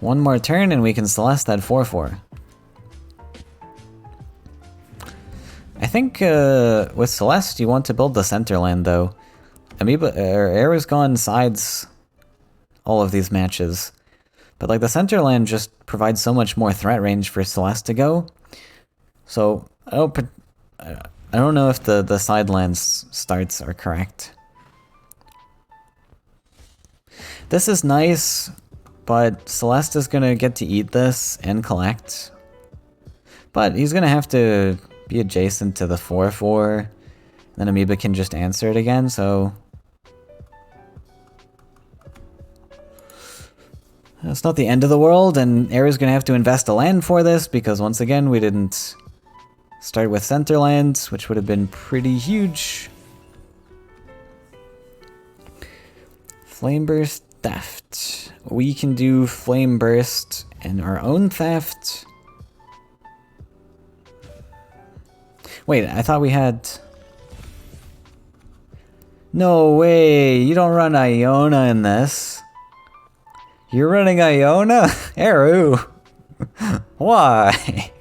One more turn and we can Celeste that 4/4. I think with Celeste you want to build the center land though. Aru's gone sides all of these matches. But like the center land just provides so much more threat range for Celeste to go. So I don't know if the side lands starts are correct. This is nice, but Celeste is gonna get to eat this and collect. But he's gonna have to be adjacent to the 4/4. Then Amoeba can just answer it again, so it's not the end of the world, and Aru's gonna have to invest a land for this, because once again, we didn't start with center lands, which would have been pretty huge. Flame Burst, Theft. We can do Flame Burst and our own Theft. Wait, I thought we had... No way, you don't run Iona in this. You're running Iona? Aru! Why?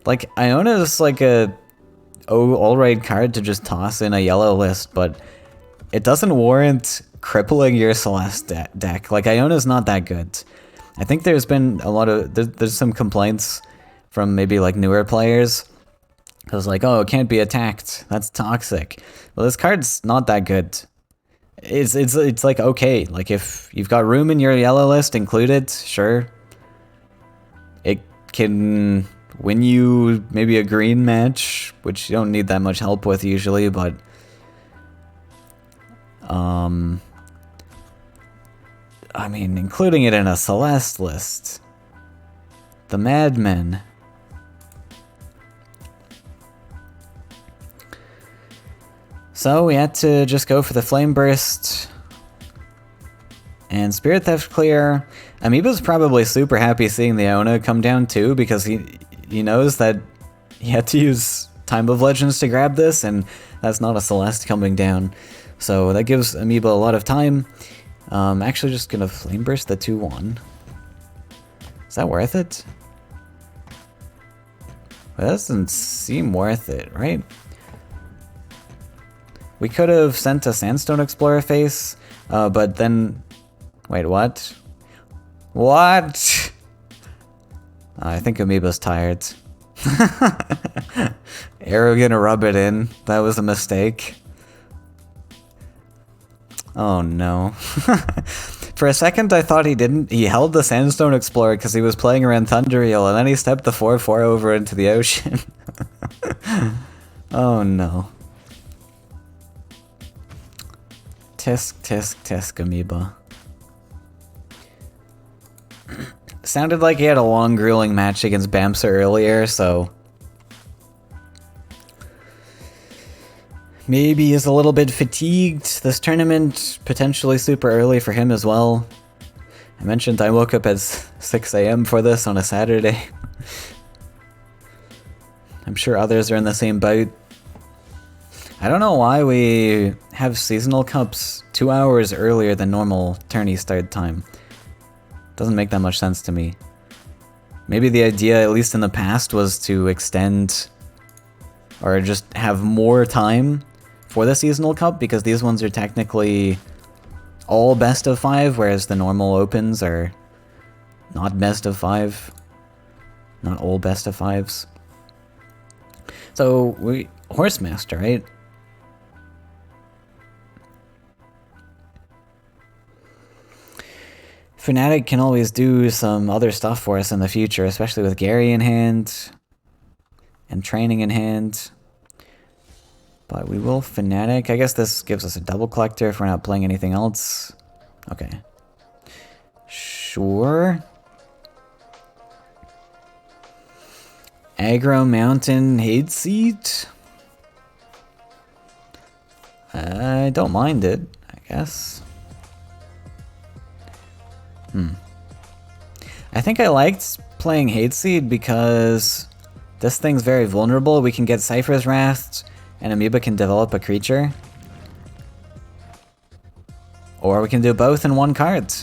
Like, Iona is like a all-right card to just toss in a yellow list, but it doesn't warrant crippling your Celeste deck. Like, Iona's not that good. I think there's been a lot of... There's some complaints from maybe, like, newer players. I was like, oh, it can't be attacked. That's toxic. Well, this card's not that good. It's like, okay. Like, if you've got room in your yellow list included, sure. It can win you maybe a green match, which you don't need that much help with usually, but I mean, including it in a Celeste list. The Madmen. So we had to just go for the Flame Burst. And Spirit Theft clear. Amoeba's probably super happy seeing the Iona come down too, because he knows that he had to use Time of Legends to grab this, and that's not a Celeste coming down. So that gives Amoeba a lot of time. Actually just gonna Flame Burst the 2-1. Is that worth it? Well, that doesn't seem worth it, right? We could have sent a Sandstone Explorer face, but then... Wait, what? What? I think Amoeba's tired. Arrow gonna rub it in. That was a mistake. Oh no. For a second I thought he didn't. He held the Sandstone Explorer because he was playing around Thundereel, and then he stepped the 4-4 over into the ocean. Oh no. Tisk, tisk, tisk, Amoeba. Sounded like he had a long, grueling match against Bamsa earlier, so... Maybe he's a little bit fatigued. This tournament, potentially super early for him as well. I mentioned I woke up at 6 AM for this on a Saturday. I'm sure others are in the same boat. I don't know why we have seasonal cups 2 hours earlier than normal tourney start time. Doesn't make that much sense to me. Maybe the idea, at least in the past, was to extend or just have more time for the seasonal cup, because these ones are technically all best of 5, whereas the normal opens are not best of 5. Not all best of 5s. So, Horsemaster, right? Fnatic can always do some other stuff for us in the future, especially with Gary in hand and training in hand. But we will Fnatic. I guess this gives us a double collector if we're not playing anything else. Okay. Sure. Aggro Mountain Hate Seat. I don't mind it, I guess. I think I liked playing Hate Seed because this thing's very vulnerable. We can get Cypher's Wrath, and Amoeba can develop a creature. Or we can do both in one card.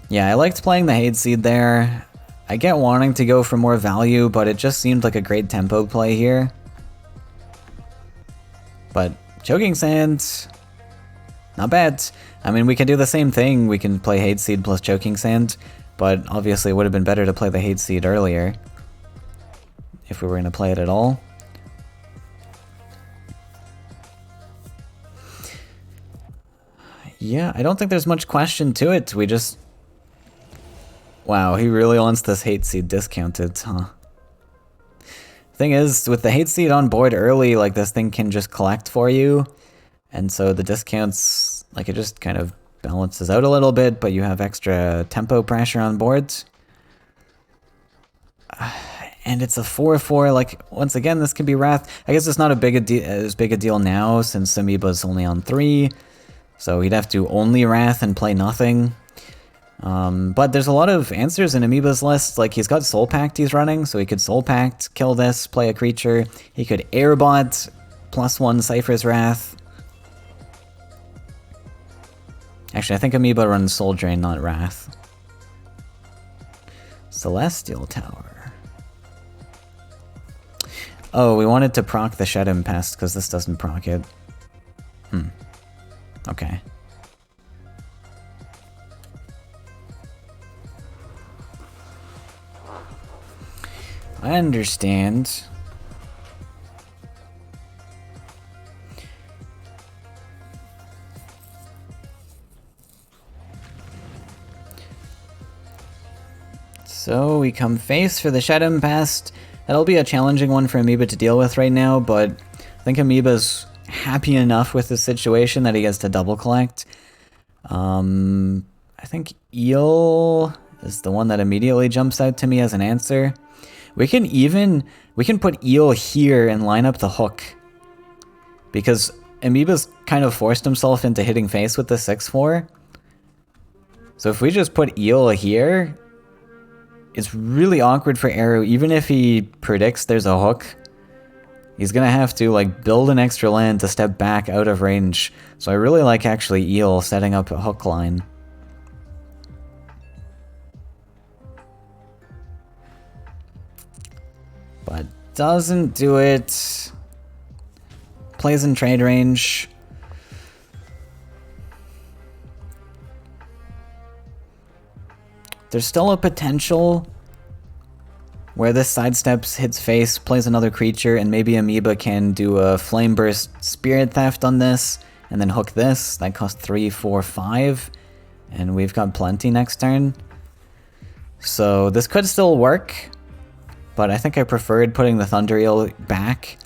Yeah, I liked playing the Hate Seed there. I get wanting to go for more value, but it just seemed like a great tempo play here. But Choking Sand, not bad. I mean, we can do the same thing. We can play Hate Seed plus Choking Sand, but obviously it would have been better to play the Hate Seed earlier, if we were going to play it at all. Yeah, I don't think there's much question to it. We just... Wow, he really wants this Hate Seed discounted, huh? Thing is, with the Hate Seed on board early, like, this thing can just collect for you. And so the discounts, like, it just kind of balances out a little bit, but you have extra tempo pressure on board. And it's a 4-4, like, once again, this can be Wrath. I guess it's not as big a deal now, since Amoeba's only on 3. So he'd have to only Wrath and play nothing. But there's a lot of answers in Amoeba's list. Like, he's got Soul Pact he's running, so he could Soul Pact, kill this, play a creature. He could Airbot, +1 Cypher's Wrath. Actually, I think Amoeba runs Soul Drain, not Wrath. Celestial Tower. Oh, we wanted to proc the Shed Impest, because this doesn't proc it. Okay. I understand. So we come face for the Shadow Impasse. That'll be a challenging one for Amoeba to deal with right now, but I think Amoeba's happy enough with the situation that he gets to double collect. I think Eel is the one that immediately jumps out to me as an answer. We can put Eel here and line up the hook. Because Amoeba's kind of forced himself into hitting face with the 6-4. So if we just put Eel here, it's really awkward for Arrow. Even if he predicts there's a hook, he's gonna have to like build an extra land to step back out of range. So I really like actually Eel setting up a hook line. But doesn't do it. Plays in trade range. There's still a potential where this sidesteps, hits face, plays another creature, and maybe Amoeba can do a Flame Burst Spirit Theft on this, and then hook this. That costs 3, 4, 5, and we've got plenty next turn. So this could still work, but I think I preferred putting the Thunder Eel back.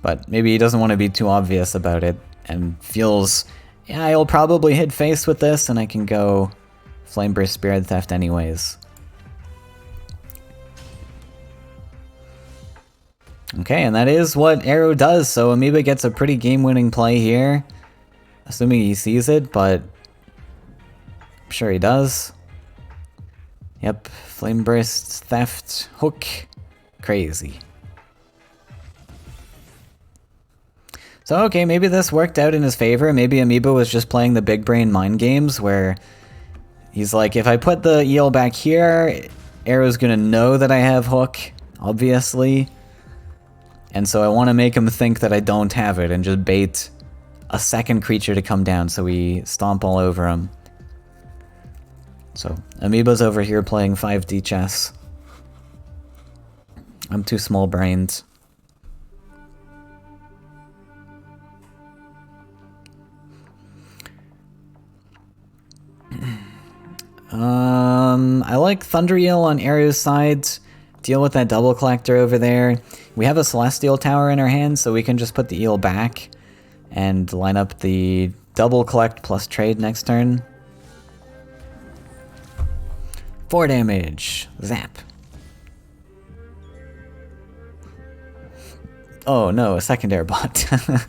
But maybe he doesn't want to be too obvious about it, and feels, yeah, I'll probably hit face with this, and I can go Flame Burst Spirit Theft anyways. Okay, and that is what Arrow does, so Amoeba gets a pretty game-winning play here. Assuming he sees it, but I'm sure he does. Yep, Flame Burst, Theft, Hook, crazy. So okay, maybe this worked out in his favor. Maybe Amoeba was just playing the big brain mind games where he's like, if I put the Eel back here, Arrow's gonna know that I have Hook, obviously. And so I want to make him think that I don't have it and just bait a second creature to come down so we stomp all over him. So Amoeba's over here playing 5D chess. I'm too small-brained. I like Thunder Eel on Arrow's side. Deal with that double collector over there. We have a Celestial Tower in our hand, so we can just put the Eel back and line up the double collect plus trade next turn. 4 damage. Zap. Oh no, a second airbot.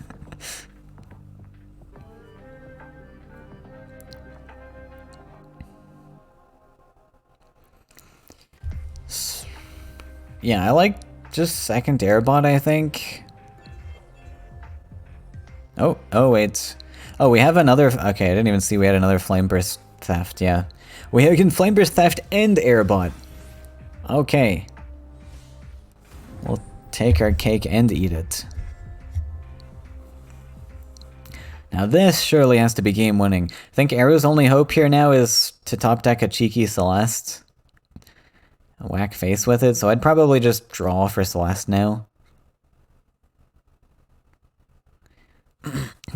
Yeah, I like just second airbot, I think. Oh wait. Oh, we have another, okay, I didn't even see we had another Flame Burst Theft, yeah. We can Flame Burst Theft and airbot. Okay. We'll take our cake and eat it. Now this surely has to be game winning. I think Arrow's only hope here now is to top deck a cheeky Celeste. Whack face with it, so I'd probably just draw for Celeste now.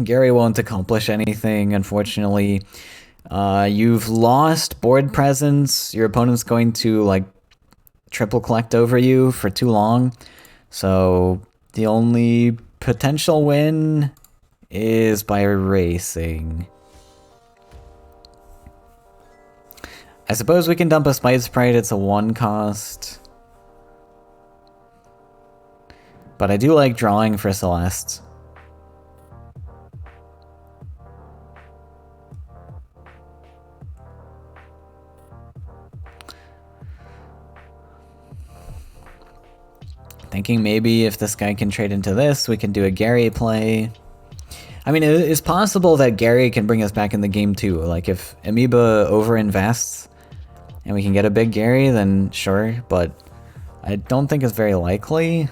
Gary won't accomplish anything, unfortunately. You've lost board presence. Your opponent's going to, like, triple collect over you for too long. So the only potential win is by racing. I suppose we can dump a Spite Sprite, it's a 1 cost. But I do like drawing for Celeste. Thinking maybe if this guy can trade into this, we can do a Gary play. I mean, it's possible that Gary can bring us back in the game too. Like if Amoeba overinvests and we can get a big Gary, then sure, but I don't think it's very likely.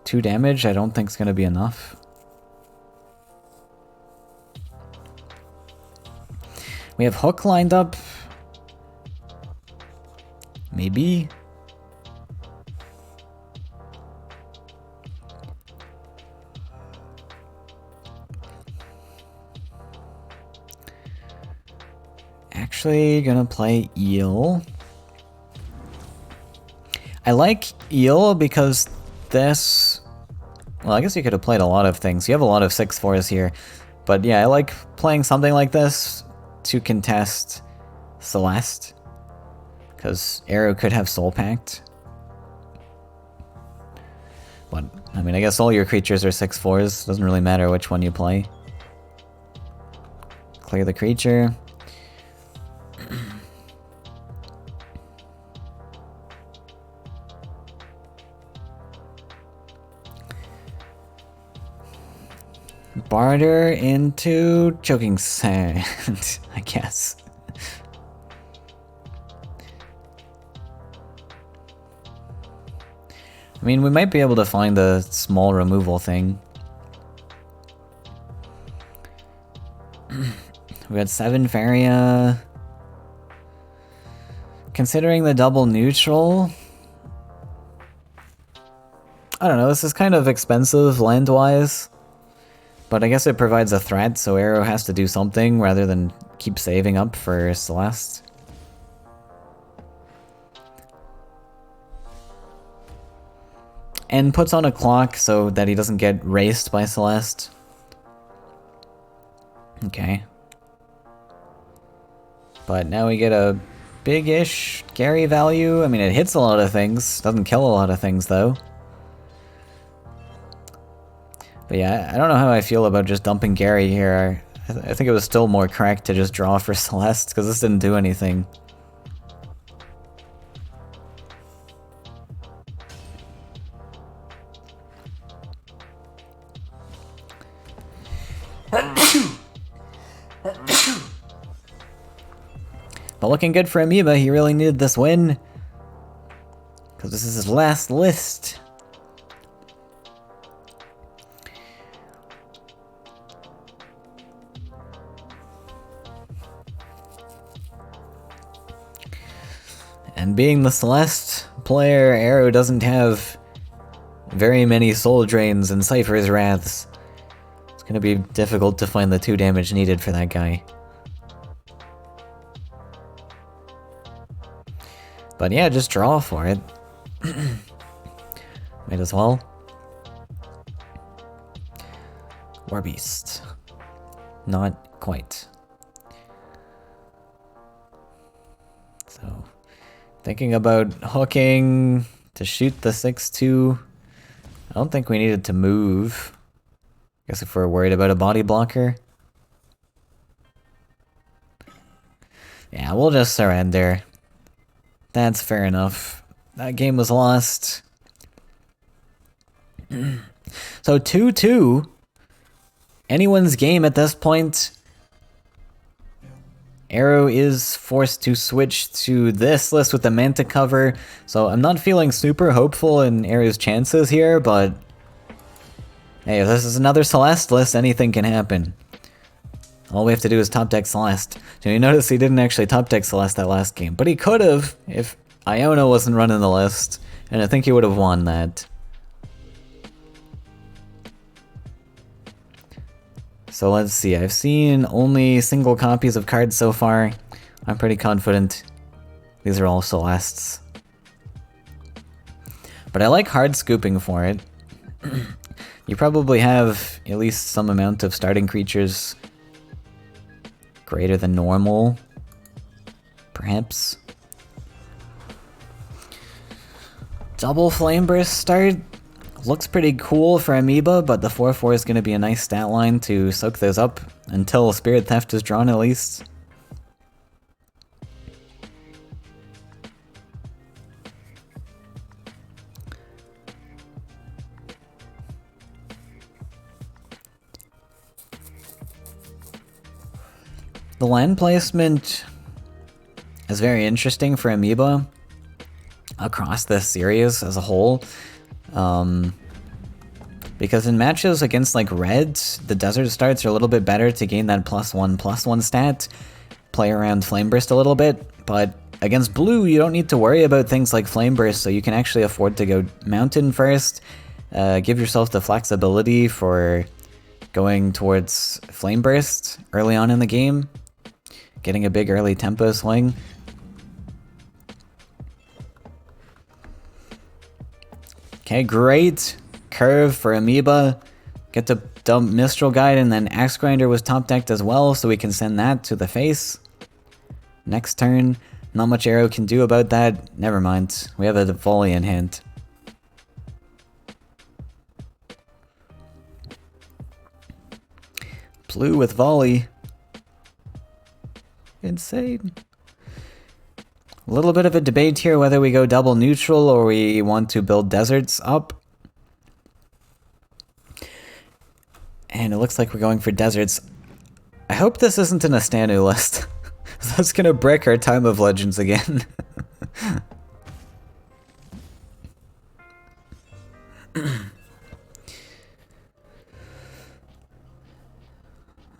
2 damage, I don't think is going to be enough. We have Hook lined up. Maybe. Actually gonna play Eel. I like Eel because this... Well, I guess you could have played a lot of things. You have a lot of 6/4s here. But yeah, I like playing something like this to contest Celeste. Because Arrow could have Soul Pact. But, I mean, I guess all your creatures are 6/4s. Doesn't really matter which one you play. Clear the creature. Barter into Choking Sand, I guess. I mean, we might be able to find a small removal thing. We got 7 Faeria. Considering the double neutral... I don't know, this is kind of expensive land-wise. But I guess it provides a threat, so Arrow has to do something rather than keep saving up for Celeste. And puts on a clock so that he doesn't get raced by Celeste. Okay. But now we get a big-ish Gary value. I mean, it hits a lot of things. Doesn't kill a lot of things, though. But yeah, I don't know how I feel about just dumping Gary here. I think it was still more correct to just draw for Celeste, because this didn't do anything. But looking good for Amoeba, he really needed this win. Because this is his last list. And being the Celeste player, Arrow doesn't have very many soul drains and Cypher's Wraths. It's gonna be difficult to find the 2 damage needed for that guy. But yeah, just draw for it. Might as well. Warbeast. Not quite. So, thinking about hooking to shoot the 6/2. I don't think we needed to move. I guess if we're worried about a body blocker. Yeah, we'll just surrender. That's fair enough. That game was lost. So 2-2. Anyone's game at this point. Arrow is forced to switch to this list with the Manta cover. So I'm not feeling super hopeful in Arrow's chances here, but hey, if this is another Celeste list, anything can happen. All we have to do is top deck Celeste. So you notice he didn't actually top deck Celeste that last game, but he could have if Iona wasn't running the list, and I think he would have won that. So let's see, I've seen only single copies of cards so far. I'm pretty confident these are all Celestes. But I like hard scooping for it. You probably have at least some amount of starting creatures greater than normal, perhaps. Double Flame Burst start looks pretty cool for Amoeba, but the 4/4 is going to be a nice stat line to soak those up until Spirit Theft is drawn at least. The land placement is very interesting for Amoeba across this series as a whole. Because in matches against like red, the desert starts are a little bit better to gain that +1/+1 stat, play around Flame Burst a little bit, but against blue you don't need to worry about things like Flame Burst, so you can actually afford to go Mountain first, give yourself the flexibility for going towards Flame Burst early on in the game. getting a big early tempo swing. Okay, great curve for Amoeba. Get to dump Mistral Guide, and then Axe Grinder was top decked as well, so we can send that to the face. Next turn, not much Arrow can do about that. Never mind, we have a volley in hand. Blue with volley. Insane. A little bit of a debate here whether we go double neutral or we want to build deserts up. And it looks like we're going for deserts. I hope this isn't an Astanu list. That's gonna break our Time of Legends again.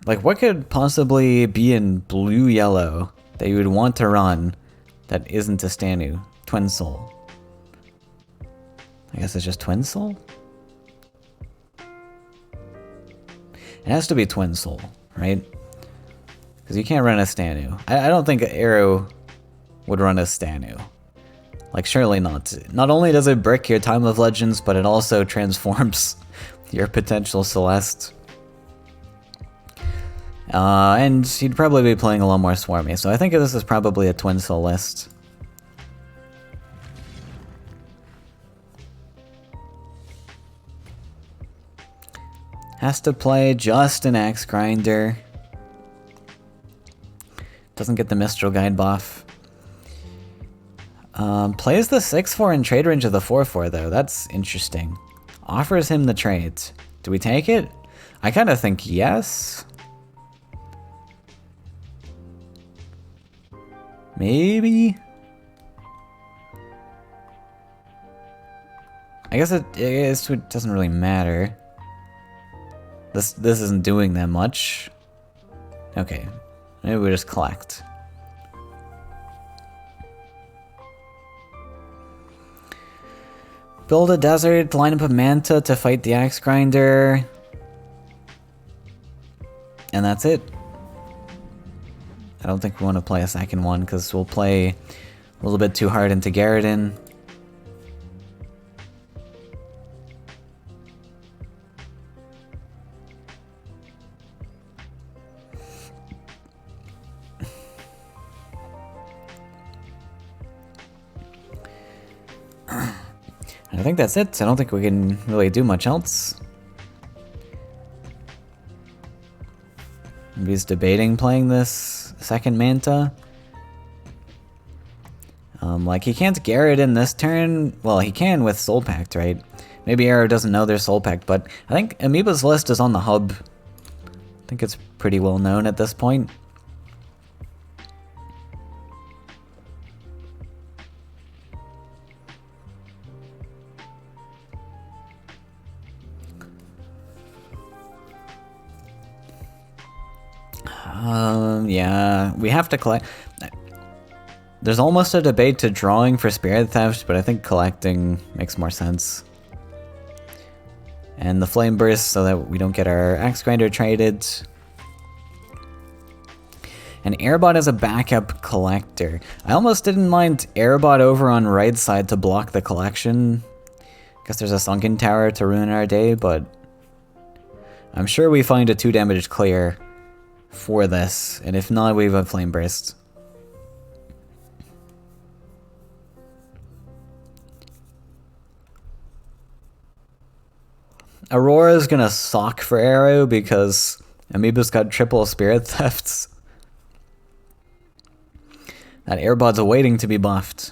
Like, what could possibly be in blue-yellow that you would want to run that isn't a Stanu? Twin Soul. I guess it's just Twin Soul? It has to be Twin Soul, right? Because you can't run a Stanu. I don't think Arrow would run a Stanu. Like, surely not. Not only does it brick your Time of Legends, but it also transforms your potential Celeste. And he'd probably be playing a lot more Swarmy, so I think this is probably a Twin Soul list. Has to play just an Axe Grinder. Doesn't get the Mistral Guide buff. Plays the 6-4 in trade range of the 4-4 though, that's interesting. Offers him the trade. Do we take it? I kind of think yes. Maybe? I guess it doesn't really matter. This isn't doing that much. Okay, maybe we just collect. Build a desert, line up a Manta to fight the Axe Grinder. And that's it. I don't think we want to play a second one because we'll play a little bit too hard into Garridan. I think that's it. I don't think we can really do much else. Maybe he's debating playing this second Manta. Like, he can't Garridan this turn. Well, he can with Soul Pact, right? Maybe Arrow doesn't know there's Soul Pact, but I think Amoeba's list is on the hub. I think it's pretty well known at this point. Yeah, we have to collect. There's almost a debate to drawing for Spirit Theft, but I think collecting makes more sense. And the Flame Burst so that we don't get our Axe Grinder traded. And Airbot as a backup collector. I almost didn't mind Airbot over on right side to block the collection. Guess there's a Sunken Tower to ruin our day, but I'm sure we find a 2 damage clear for this, and if not, we have a Flame Burst. Aurora is gonna sock for Arrow because Amoeba's got triple Spirit Thefts. That Airbot's waiting to be buffed.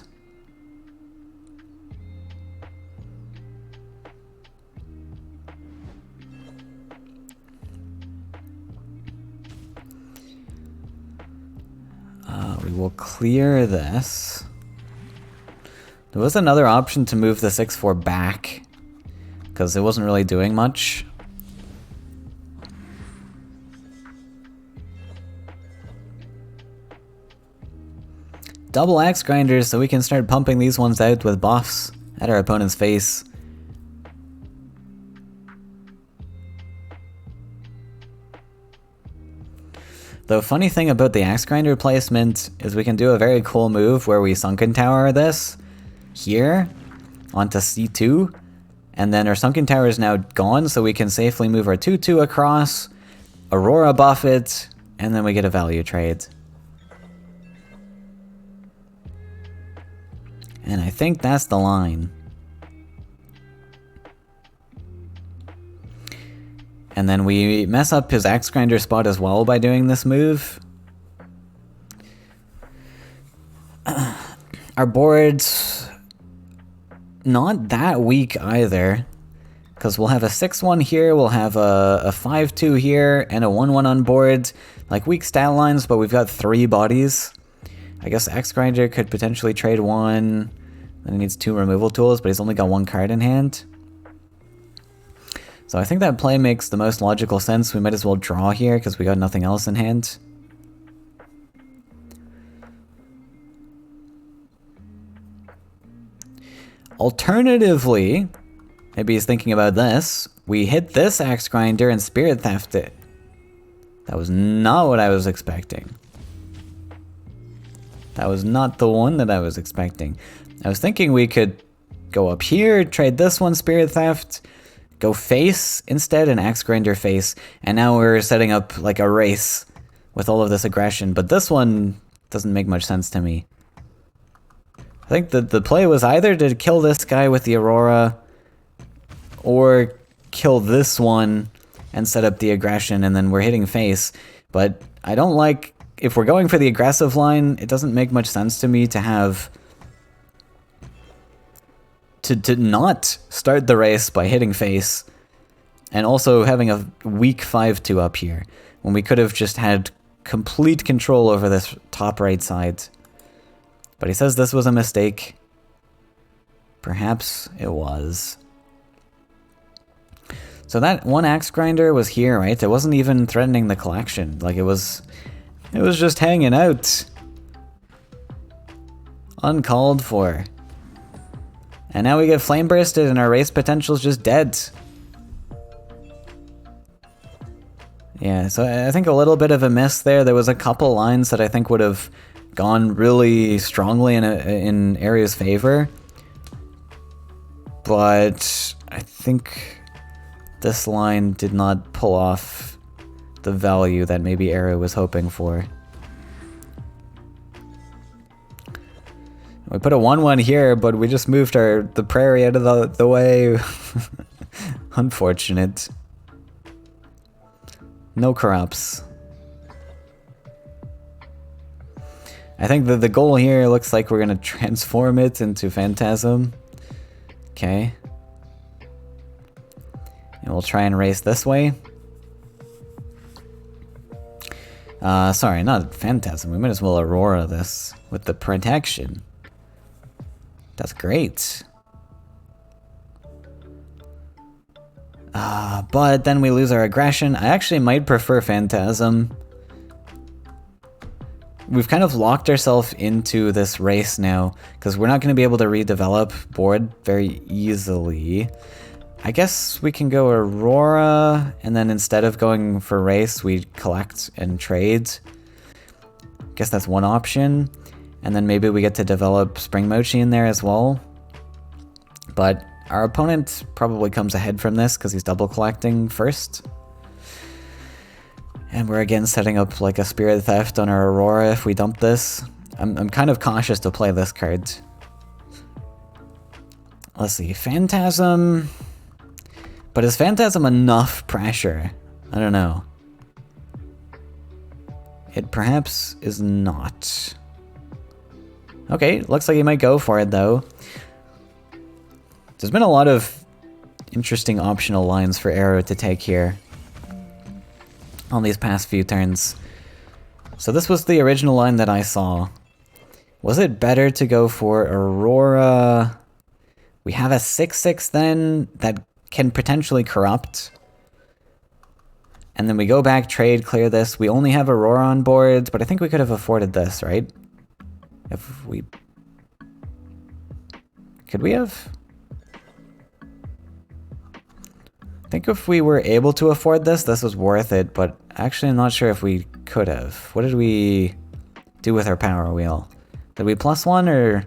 We will clear this. There was another option to move the 6-4 back, because it wasn't really doing much. Double Axe Grinders so we can start pumping these ones out with buffs at our opponent's face. The funny thing about the Axe Grinder placement is we can do a very cool move where we Sunken Tower this here onto C2, and then our Sunken Tower is now gone, so we can safely move our 2-2 across, Aurora buff it, and then we get a value trade. And I think that's the line. And then we mess up his Axe Grinder spot as well by doing this move. Our board's not that weak either, because we'll have a 6-1 here, we'll have a 5-2 here, and a 1-1 on board. Like, weak stat lines, but we've got 3 bodies. I guess Axe Grinder could potentially trade 1, then he needs 2 removal tools, but he's only got 1 card in hand. So I think that play makes the most logical sense. We might as well draw here because we got nothing else in hand. Alternatively, maybe he's thinking about this. We hit this Axe Grinder and Spirit Theft it. That was not what I was expecting. That was not the one that I was expecting. I was thinking we could go up here, trade this one, Spirit Theft, go face instead, and Axe Grinder face, and now we're setting up like a race with all of this aggression, but this one doesn't make much sense to me. I think that the play was either to kill this guy with the Aurora, or kill this one and set up the aggression, and then we're hitting face, but I don't like, if we're going for the aggressive line, it doesn't make much sense to me to have to not start the race by hitting face, and also having a weak 5-2 up here, when we could have just had complete control over this top right side. But he says this was a mistake. Perhaps it was. So that one Axe Grinder was here, right? It wasn't even threatening the collection. Like, it was just hanging out. Uncalled for. And now we get flame bursted and our race potential is just dead. Yeah, so I think a little bit of a miss there. There was a couple lines that I think would have gone really strongly in Aria's favor. But I think this line did not pull off the value that maybe Aria was hoping for. We put a 1-1 here, but we just moved the prairie out of the way. Unfortunate. No corrupts. I think that the goal here looks like we're gonna transform it into Phantasm. Okay. And we'll try and race this way. Sorry, not Phantasm. We might as well Aurora this with the protection. That's great. But then we lose our aggression. I actually might prefer Phantasm. We've kind of locked ourselves into this race now, because we're not going to be able to redevelop board very easily. I guess we can go Aurora, and then instead of going for race, we collect and trade. Guess that's one option. And then maybe we get to develop Spring Mochi in there as well. But our opponent probably comes ahead from this because he's double collecting first. And we're again setting up like a Spirit Theft on our Aurora if we dump this. I'm kind of cautious to play this card. Let's see, Phantasm. But is Phantasm enough pressure? I don't know. It perhaps is not. Okay, looks like he might go for it though. There's been a lot of interesting optional lines for Arrow to take here on these past few turns. So this was the original line that I saw. Was it better to go for Aurora? We have a 6-6 then that can potentially corrupt. And then we go back, trade, clear this. We only have Aurora on board, but I think we could have afforded this, right? If we... Could we have? I think if we were able to afford this, this was worth it, but actually I'm not sure if we could have. What did we do with our power wheel? Did we +1 or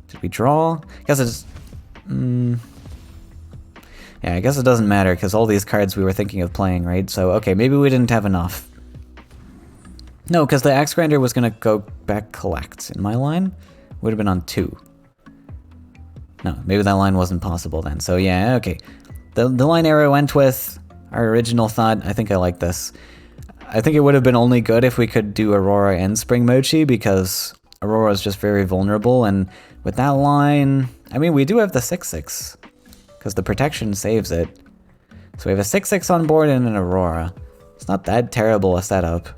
did we draw? I guess it's... yeah, I guess it doesn't matter because all these cards we were thinking of playing, right? So, okay, maybe we didn't have enough. No, because the Axe Grinder was going to go back collect. In my line, would have been on 2. No, maybe that line wasn't possible then. So yeah, okay. The line arrow went with our original thought. I think I like this. I think it would have been only good if we could do Aurora and Spring Mochi because Aurora is just very vulnerable. And with that line, I mean, we do have the 6/6 because the protection saves it. So we have a 6/6 on board and an Aurora. It's not that terrible a setup.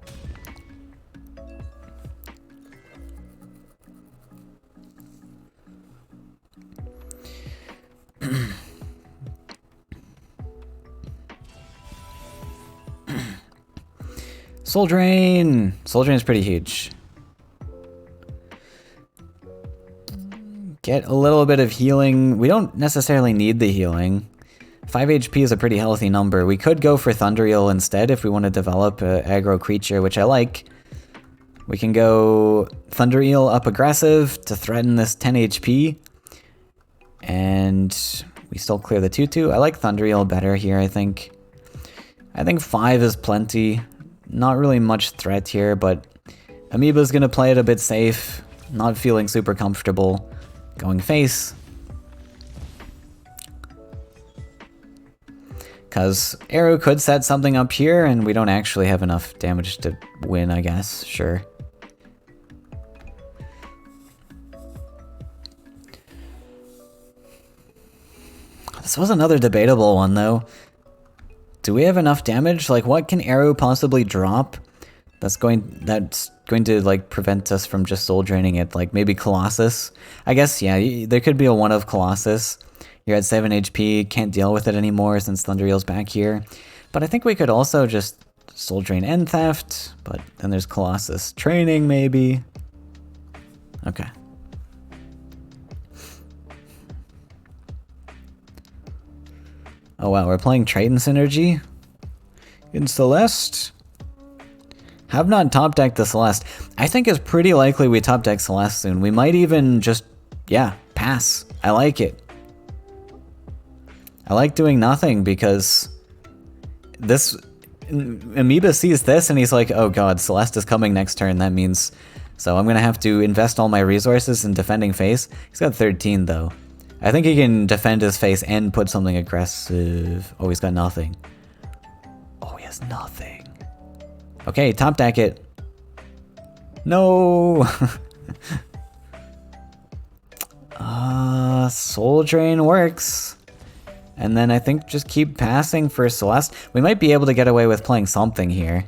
Soul Drain! Soul Drain is pretty huge. Get a little bit of healing. We don't necessarily need the healing. 5 HP is a pretty healthy number. We could go for Thunder Eel instead if we want to develop an aggro creature, which I like. We can go Thunder Eel up aggressive to threaten this 10 HP. And we still clear the 2/2. I like Thunder Eel better here, I think. I think 5 is plenty. Not really much threat here, but Amoeba's gonna play it a bit safe. Not feeling super comfortable. Going face. Because Arrow could set something up here, and we don't actually have enough damage to win, I guess. Sure. This was another debatable one, though. Do we have enough damage? Like, what can Arrow possibly drop that's going to like prevent us from just soul draining it? Like maybe Colossus. I guess yeah. There could be a one of Colossus. You're at 7 HP. Can't deal with it anymore since Thunder Eel's back here. But I think we could also just soul drain End Theft. But then there's Colossus training maybe. Okay. Oh wow, we're playing Triton Synergy in Celeste. Have not top decked the Celeste. I think it's pretty likely we top deck Celeste soon. We might even just, yeah, pass. I like it. I like doing nothing because this Amoeba sees this and he's like, oh god, Celeste is coming next turn. That means, so I'm gonna have to invest all my resources in defending face. He's got 13 though. I think he can defend his face and put something aggressive. Oh, he's got nothing. Oh, he has nothing. Okay, top deck it. No! Soul Drain works. And then I think just keep passing for Celeste. We might be able to get away with playing something here.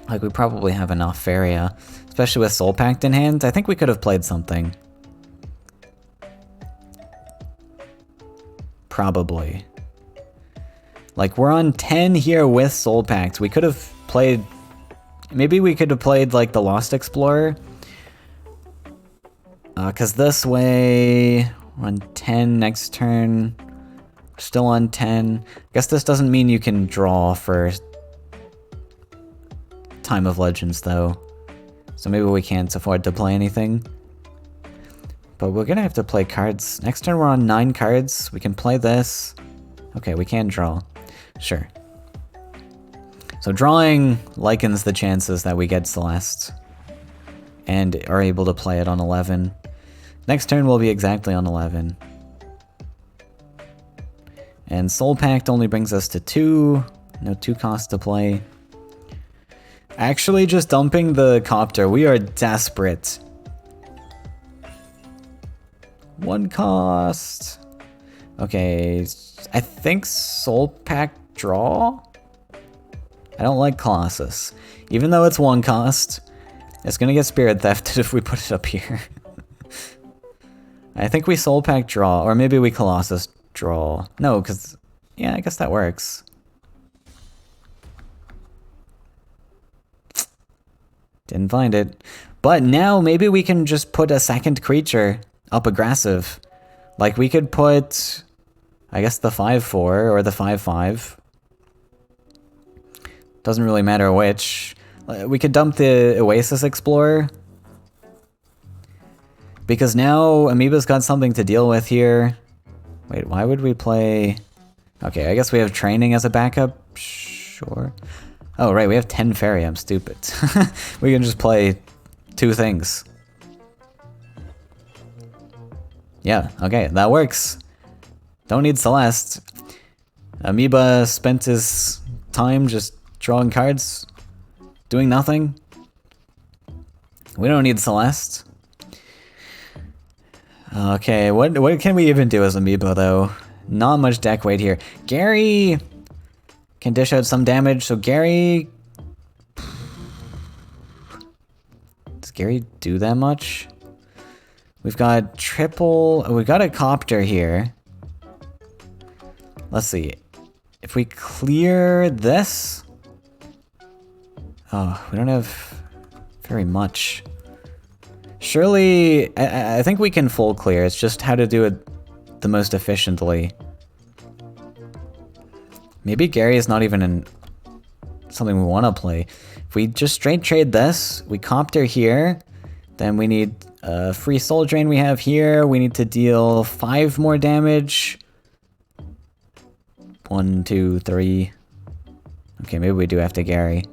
Like, we probably have enough Faeria. Especially with Soul Pact in hand. I think we could have played something. Probably. Like, we're on 10 here with Soul Pact. We could have played... Maybe we could have played, like, the Lost Explorer. Because this way... We're on 10 next turn. Still on 10. I guess this doesn't mean you can draw for... Time of Legends, though. So maybe we can't afford to play anything. But we're gonna have to play cards. Next turn we're on 9 cards. We can play this. Okay, we can draw. Sure. So drawing likens the chances that we get Celeste. And are able to play it on 11. Next turn will be exactly on 11. And Soul Pact only brings us to 2. No 2 costs to play. Actually just dumping the Copter. We are desperate. 1 cost. Okay, I think Soul Pact draw? I don't like Colossus. Even though it's 1 cost, it's gonna get Spirit Thefted if we put it up here. I think we Soul Pact draw, or maybe we Colossus draw. No, because, yeah, I guess that works. Didn't find it. But now maybe we can just put a second creature up aggressive. Like we could put, I guess the 5/4 or the 5/5. Doesn't really matter which. We could dump the Oasis Explorer. Because now Amoeba's got something to deal with here. Wait, why would we play... Okay, I guess we have training as a backup. Sure. Oh, right, we have 10 Faeria. I'm stupid. We can just play 2 things. Yeah, okay, that works. Don't need Celeste. Amoeba spent his time just drawing cards, doing nothing. We don't need Celeste. Okay, what can we even do as Amoeba, though? Not much deck weight here. Gary can dish out some damage, so Gary... Does Gary do that much? We've got triple... We've got a Copter here. Let's see. If we clear this... Oh, we don't have very much. Surely, I think we can full clear. It's just how to do it the most efficiently. Maybe Gary is not even in something we want to play. If we just straight trade this, we Copter here, then we need a free soul drain we have here. We need to deal 5 more damage. 1, 2, 3. Okay, maybe we do have to Gary.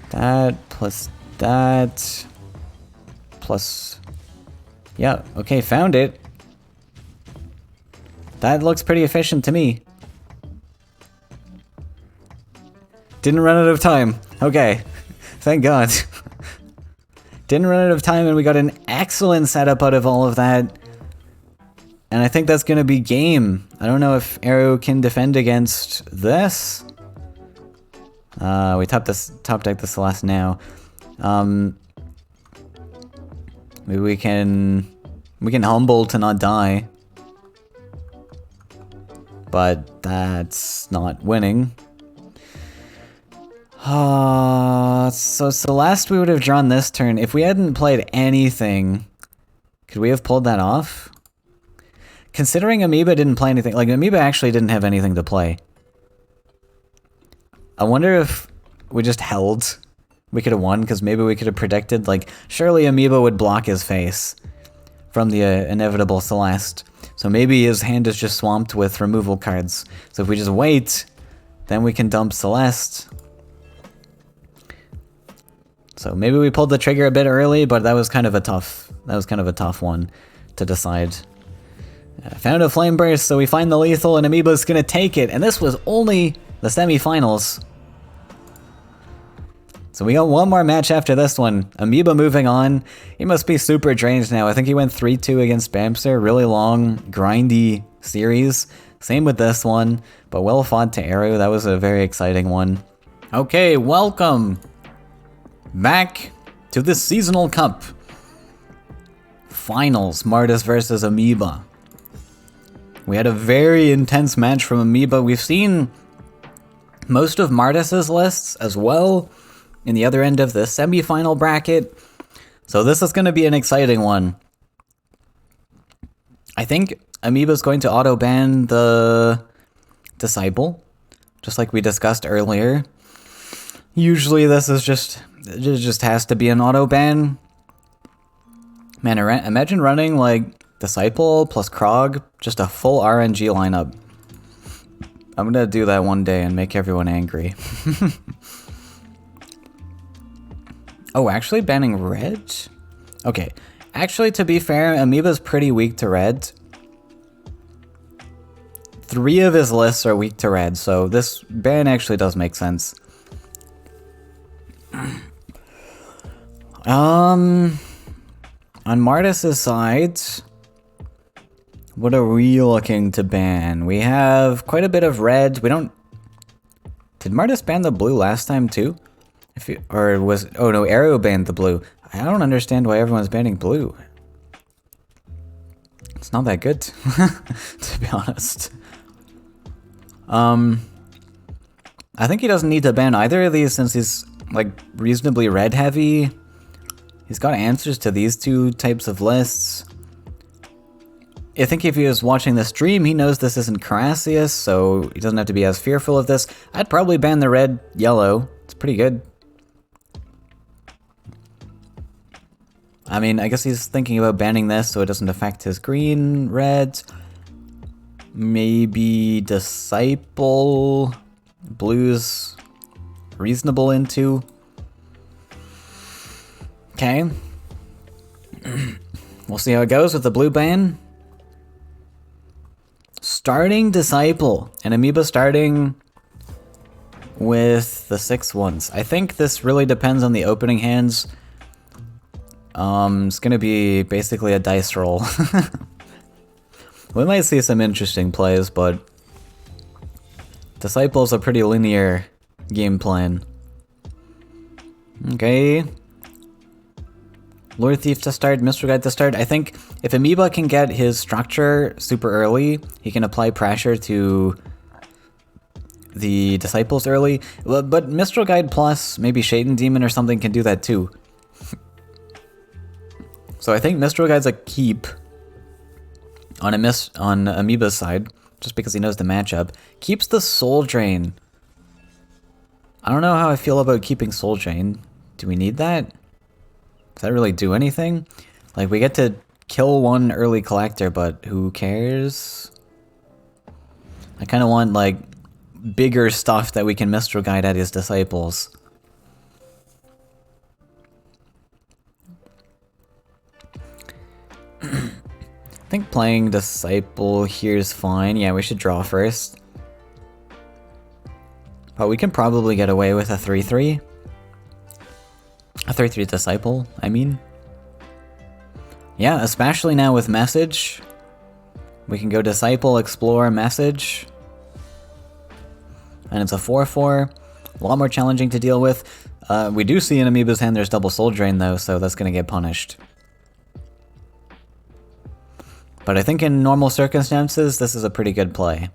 That plus that plus... Yeah, okay, found it. That looks pretty efficient to me. Didn't run out of time. Okay, thank God. Didn't run out of time, and we got an excellent setup out of all of that. And I think that's gonna be game. I don't know if Arrow can defend against this. We top deck the Celeste now. Maybe we can humble to not die. But that's not winning. So Celeste we would have drawn this turn. If we hadn't played anything, could we have pulled that off? Considering Amoeba didn't play anything, like Amoeba actually didn't have anything to play. I wonder if we just held, we could have won, because maybe we could have predicted, like, surely Amoeba would block his face from the inevitable Celeste. So maybe his hand is just swamped with removal cards. So if we just wait, then we can dump Celeste. So maybe we pulled the trigger a bit early, but that was kind of a tough one to decide. Found a Flame Burst, so we find the lethal, and Amoeba's gonna take it. And this was only the semifinals. So we got one more match after this one. Amoeba moving on. He must be super drained now. I think he went 3-2 against Bamster. Really long, grindy series. Same with this one, but well fought to Arrow. That was a very exciting one. Okay, welcome back to the Seasonal Cup. Finals, Martis versus Amoeba. We had a very intense match from Amoeba. We've seen most of Martis's lists as well in the other end of the semi-final bracket. So this is going to be an exciting one. I think Amoeba's going to auto-ban the Disciple, just like we discussed earlier. Usually this is it just has to be an auto-ban. Man, imagine running like Disciple plus Krog, just a full RNG lineup. I'm gonna do that one day and make everyone angry. Oh, actually banning red? Okay. Actually, to be fair, Amoeba's pretty weak to red. 3 of his lists are weak to red, so this ban actually does make sense. On Martis's side, what are we looking to ban? We have quite a bit of red. We don't... Did Martis ban the blue last time too? Oh no, Arrow banned the blue. I don't understand why everyone's banning blue. It's not that good, to be honest. I think he doesn't need to ban either of these since he's like reasonably red heavy. He's got answers to these 2 types of lists. I think if he was watching the stream, he knows this isn't Carassius, so he doesn't have to be as fearful of this. I'd probably ban the red-yellow. It's pretty good. I mean, I guess he's thinking about banning this so it doesn't affect his green-reds. Maybe Disciple. Blue's reasonable into. Okay. We'll see how it goes with the blue ban. Starting Disciple. And Amoeba starting with the 6-1s. I think this really depends on the opening hands. It's gonna be basically a dice roll. We might see some interesting plays, but Disciple's a pretty linear game plan. Okay. Lure Thief to start, Mystery Guide to start. I think if Amoeba can get his structure super early, he can apply pressure to the Disciples early. But Mystery Guide plus maybe Shaitan Demon or something can do that too. So I think Mystery Guide's a keep on Amoeba's side, just because he knows the matchup. Keeps the Soul Drain. I don't know how I feel about keeping Soul Drain. Do we need that? Does that really do anything? Like, we get to kill one early collector, but who cares? I kind of want, like, bigger stuff that we can Mystery Guide at his Disciples. I think playing Disciple here is fine. Yeah, we should draw first. But we can probably get away with a 3-3. A 3-3 Disciple, I mean. Yeah, especially now with Message. We can go Disciple, Explore, Message. And it's a 4-4. A lot more challenging to deal with. We do see in Amoeba's hand there's double Soul Drain though, so that's going to get punished. But I think in normal circumstances, this is a pretty good play.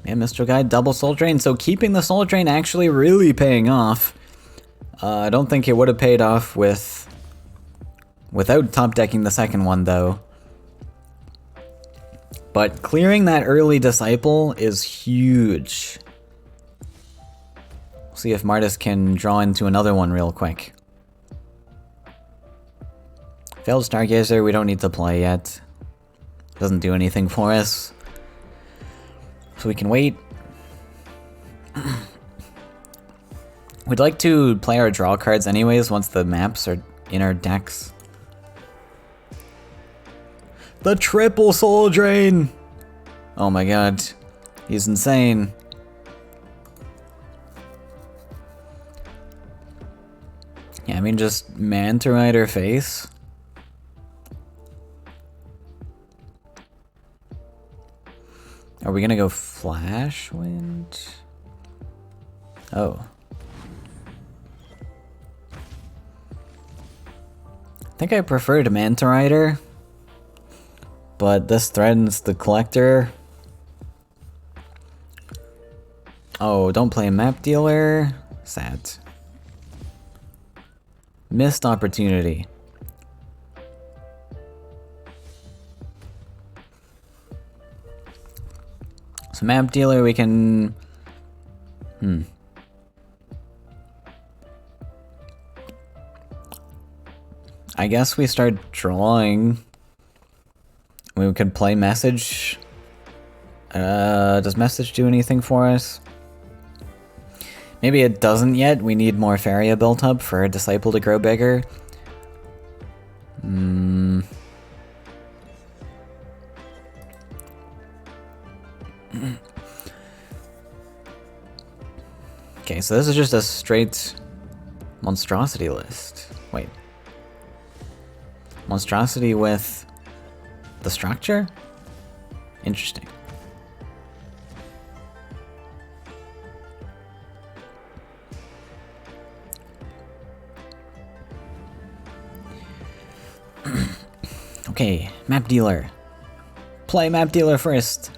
Yeah, Mr. Guide, double Soul Drain. So keeping the Soul Drain actually really paying off. I don't think it would have paid off without top decking the second one though. But clearing that early Disciple is huge. See if Martis can draw into another one real quick. Failed Stargazer, we don't need to play yet. Doesn't do anything for us. So we can wait. We'd like to play our draw cards anyways once the maps are in our decks. The triple Soul Drain! Oh my god. He's insane. Yeah, I mean, just Manta Rider face. Are we gonna go Flash Wind? Oh. I think I prefer to Manta Rider, but this threatens the collector. Oh, don't play a Map Dealer. Sad. Missed opportunity. So Map Dealer, we can... I guess we start drawing. We could play Message. Does Message do anything for us? Maybe it doesn't yet. We need more Faeria built up for a Disciple to grow bigger. Okay, so this is just a straight monstrosity list. Wait. Monstrosity with the structure? Interesting. Okay, Map Dealer. Play Map Dealer first.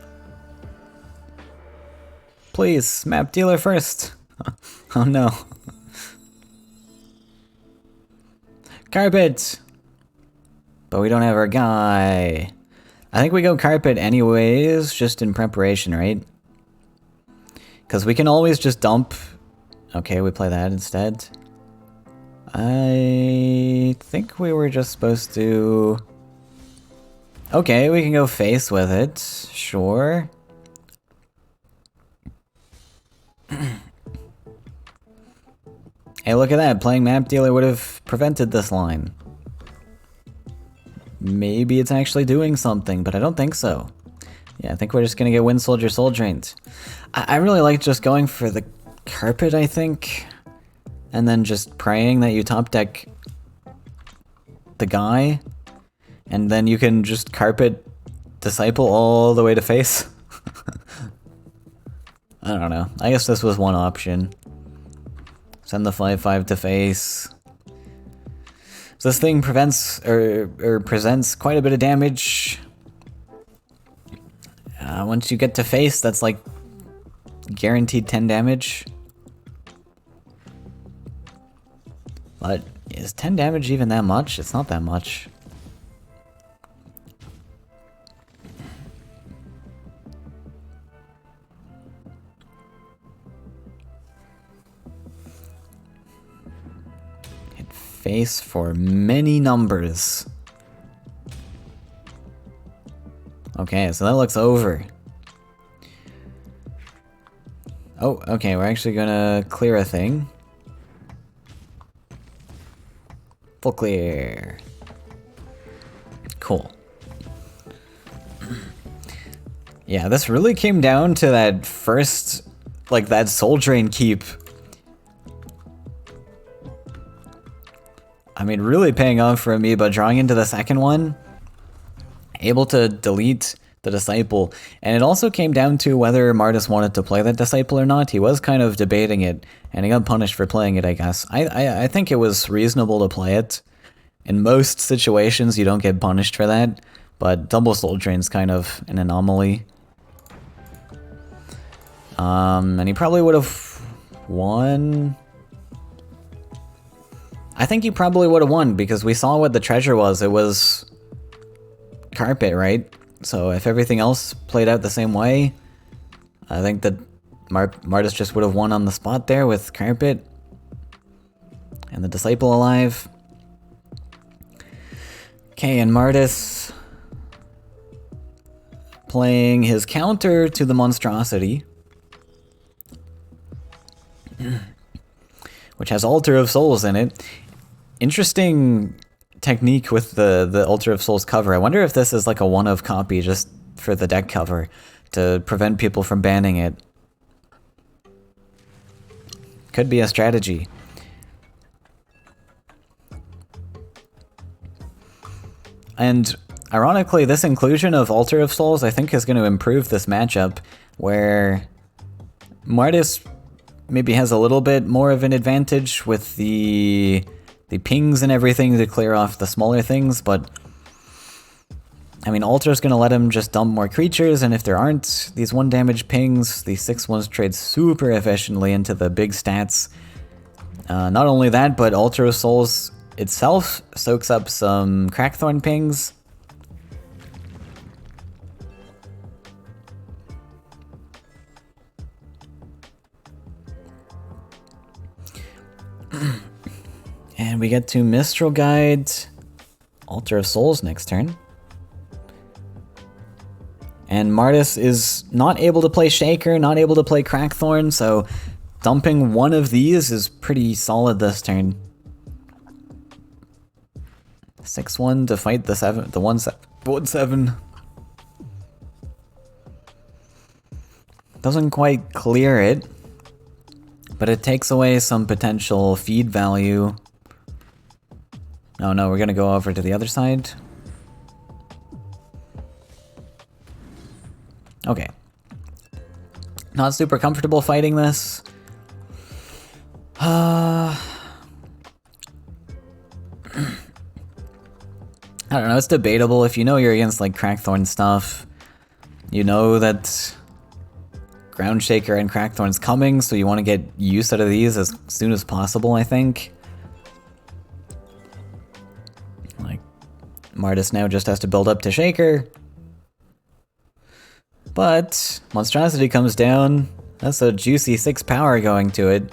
Please, Map Dealer first. Oh no. Carpet! But we don't have our guy. I think we go carpet anyways, just in preparation, right? Because we can always just dump. Okay, we play that instead. I think we were just supposed to... Okay, we can go face with it. Sure. Hey, look at that. Playing map dealer would have prevented this line. Maybe it's actually doing something, but I don't think so. Yeah, I think we're just gonna get Wind Soldier Soul Drained. I really like just going for the carpet, I think. And then just praying that you top deck the guy. And then you can just carpet Disciple all the way to face. I don't know. I guess this was one option. Send the 5/5 to face. So this thing prevents or presents quite a bit of damage. Once you get to face, that's like guaranteed 10 damage. But is 10 damage even that much? It's not that much. Hit face for many numbers. Okay, so that looks over. Oh, okay, we're actually gonna clear a thing. Full clear. Cool. Yeah, this really came down to that first, like, that soul drain keep. I mean, really paying off for me, but drawing into the second one, able to delete the Disciple. And it also came down to whether Martis wanted to play that Disciple or not. He was kind of debating it, and he got punished for playing it, I guess. I think it was reasonable to play it. In most situations, you don't get punished for that, but double soul drain's kind of an anomaly. And he probably would have won. I think he probably would have won because we saw what the treasure was. It was carpet, right? So if everything else played out the same way, I think that Martis just would have won on the spot there with carpet and the Disciple alive. Okay, and Martis playing his counter to the monstrosity, which has Altar of Souls in it. Interesting technique with the Altar of Souls cover. I wonder if this is like a one-of copy just for the deck cover to prevent people from banning it. Could be a strategy. And ironically, this inclusion of Altar of Souls I think is going to improve this matchup where Martis maybe has a little bit more of an advantage with the pings and everything to clear off the smaller things, but I mean, Altar's gonna let him just dump more creatures, and if there aren't these 1 damage pings, these 6/1s trade super efficiently into the big stats. Not only that, but Altar of Souls itself soaks up some Crackthorn pings. And we get to Mistral Guide, Altar of Souls next turn. And Martis is not able to play Shaker, not able to play Crackthorn, so dumping one of these is pretty solid this turn. 6/1 to fight the 1/7. Doesn't quite clear it, but it takes away some potential feed value. Oh no, we're gonna go over to the other side. Okay. Not super comfortable fighting this. I don't know, it's debatable. If you know you're against like Crackthorn stuff, you know that Ground Shaker and Crackthorn's coming, so you want to get use out of these as soon as possible, I think. Like, Martis now just has to build up to Shaker. But Monstrosity comes down. That's a juicy 6 power going to it.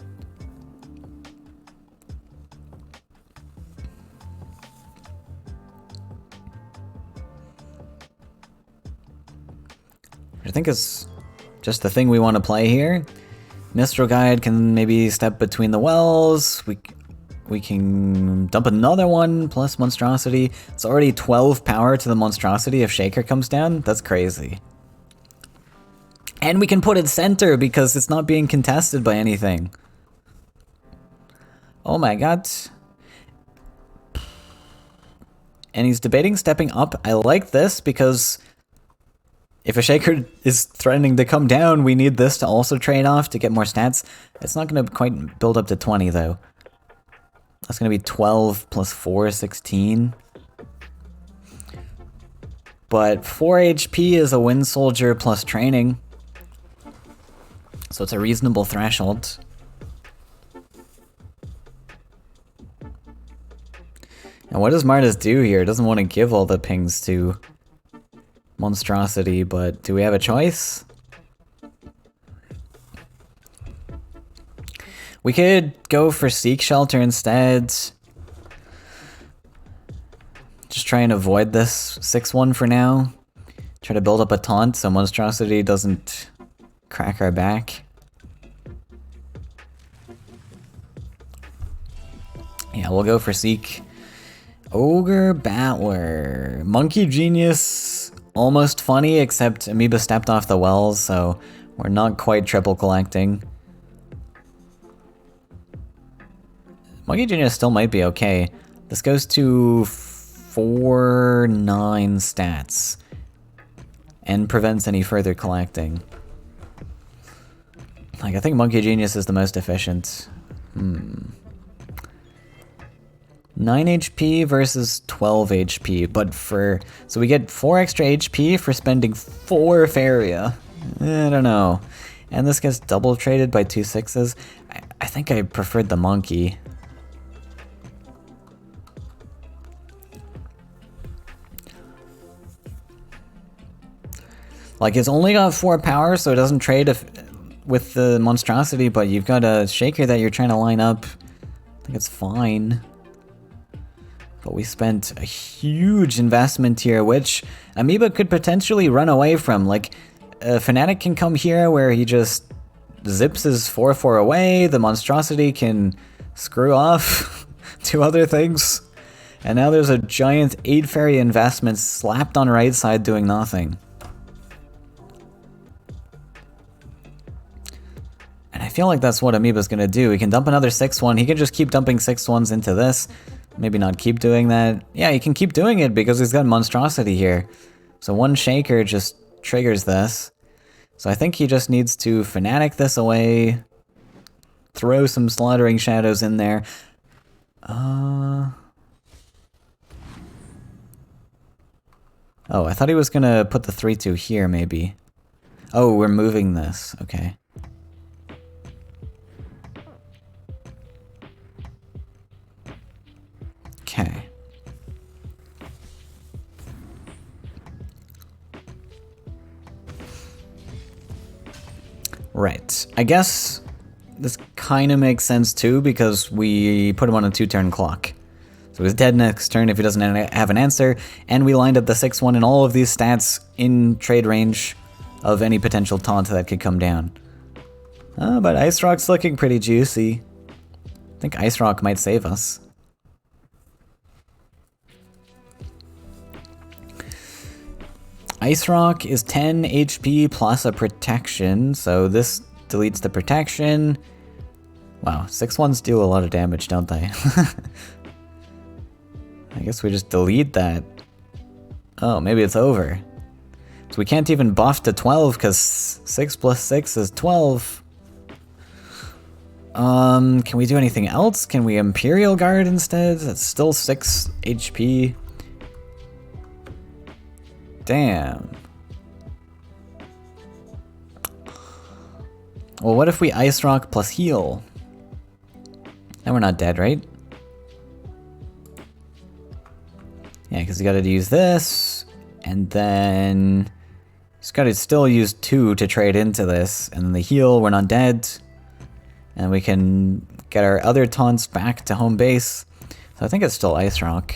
I think it's just the thing we want to play here. Mistral Guide can maybe step between the wells. We can dump another one plus Monstrosity. It's already 12 power to the Monstrosity if Shaker comes down. That's crazy. And we can put it center because it's not being contested by anything. Oh my god. And he's debating stepping up. I like this because if a Shaker is threatening to come down, we need this to also trade off to get more stats. It's not going to quite build up to 20 though. That's going to be 12 plus 4, 16. But 4 HP is a Wind Soldier plus training. So it's a reasonable threshold. And what does Martis do here? Doesn't want to give all the pings to Monstrosity, but do we have a choice? We could go for Seek Shelter instead. Just try and avoid this 6-1 for now. Try to build up a taunt so Monstrosity doesn't crack our back. Yeah, we'll go for Seek. Ogre Battler. Monkey Genius, almost funny, except Amoeba stepped off the wells, so we're not quite triple collecting. Monkey Genius still might be okay. This goes to 4-9 stats and prevents any further collecting. Like, I think Monkey Genius is the most efficient. 9 HP versus 12 HP, but so we get 4 extra HP for spending 4 Faeria. I don't know. And this gets double traded by 2 6s. I think I preferred the monkey. Like, it's only got 4 power, so it doesn't trade with the Monstrosity, but you've got a Shaker that you're trying to line up. I think it's fine. But we spent a huge investment here, which Amoeba could potentially run away from. Like, Fnatic can come here where he just zips his 4-4 away, the Monstrosity can screw off to other things, and now there's a giant 8 Fairy investment slapped on right side doing nothing. And I feel like that's what Amoeba's gonna do. He can dump another 6-1, he can just keep dumping 6-1s into this. Maybe not keep doing that. Yeah, he can keep doing it because he's got Monstrosity here. So one Shaker just triggers this. So I think he just needs to Fnatic this away. Throw some Slaughtering Shadows in there. Oh, I thought he was gonna put the 3-2 here, maybe. Oh, we're moving this. Okay. Okay. Right. I guess this kind of makes sense too because we put him on a 2-turn clock. So he's dead next turn if he doesn't have an answer, and we lined up the 6-1 and all of these stats in trade range of any potential taunt that could come down. But Ice Rock's looking pretty juicy. I think Ice Rock might save us. Ice Rock is 10 HP plus a protection, so this deletes the protection. Wow, 6-1s do a lot of damage, don't they? I guess we just delete that. Oh, maybe it's over. So we can't even buff to 12 because 6 plus 6 is 12. Can we do anything else? Can we Imperial Guard instead? That's still 6 HP. Damn. Well, what if we Ice Rock plus heal? Then we're not dead, right? Yeah, because you gotta use this, and then... Just gotta still use 2 to trade into this, and then the heal, we're not dead. And we can get our other taunts back to home base. So I think it's still Ice Rock.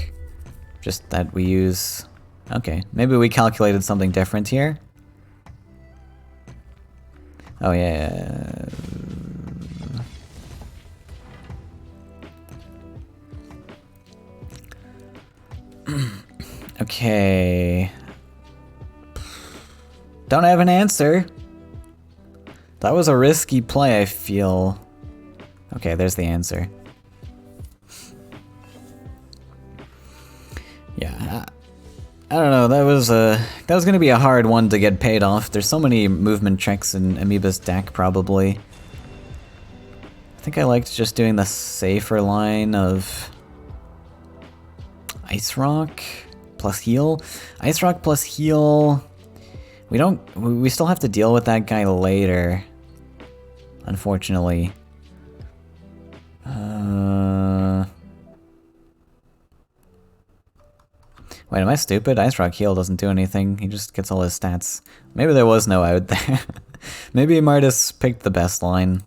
Just that we use... Okay, maybe we calculated something different here. Oh yeah. Okay. Don't have an answer. That was a risky play, I feel. Okay, there's the answer. Yeah, I don't know. That was gonna be a hard one to get paid off. There's so many movement tricks in Amoeba's deck, probably. I think I liked just doing the safer line of Ice Rock plus heal. Ice Rock plus heal. We still have to deal with that guy later. Unfortunately. Wait, am I stupid? Ice Rock heal doesn't do anything. He just gets all his stats. Maybe there was no out there. Maybe Martis picked the best line.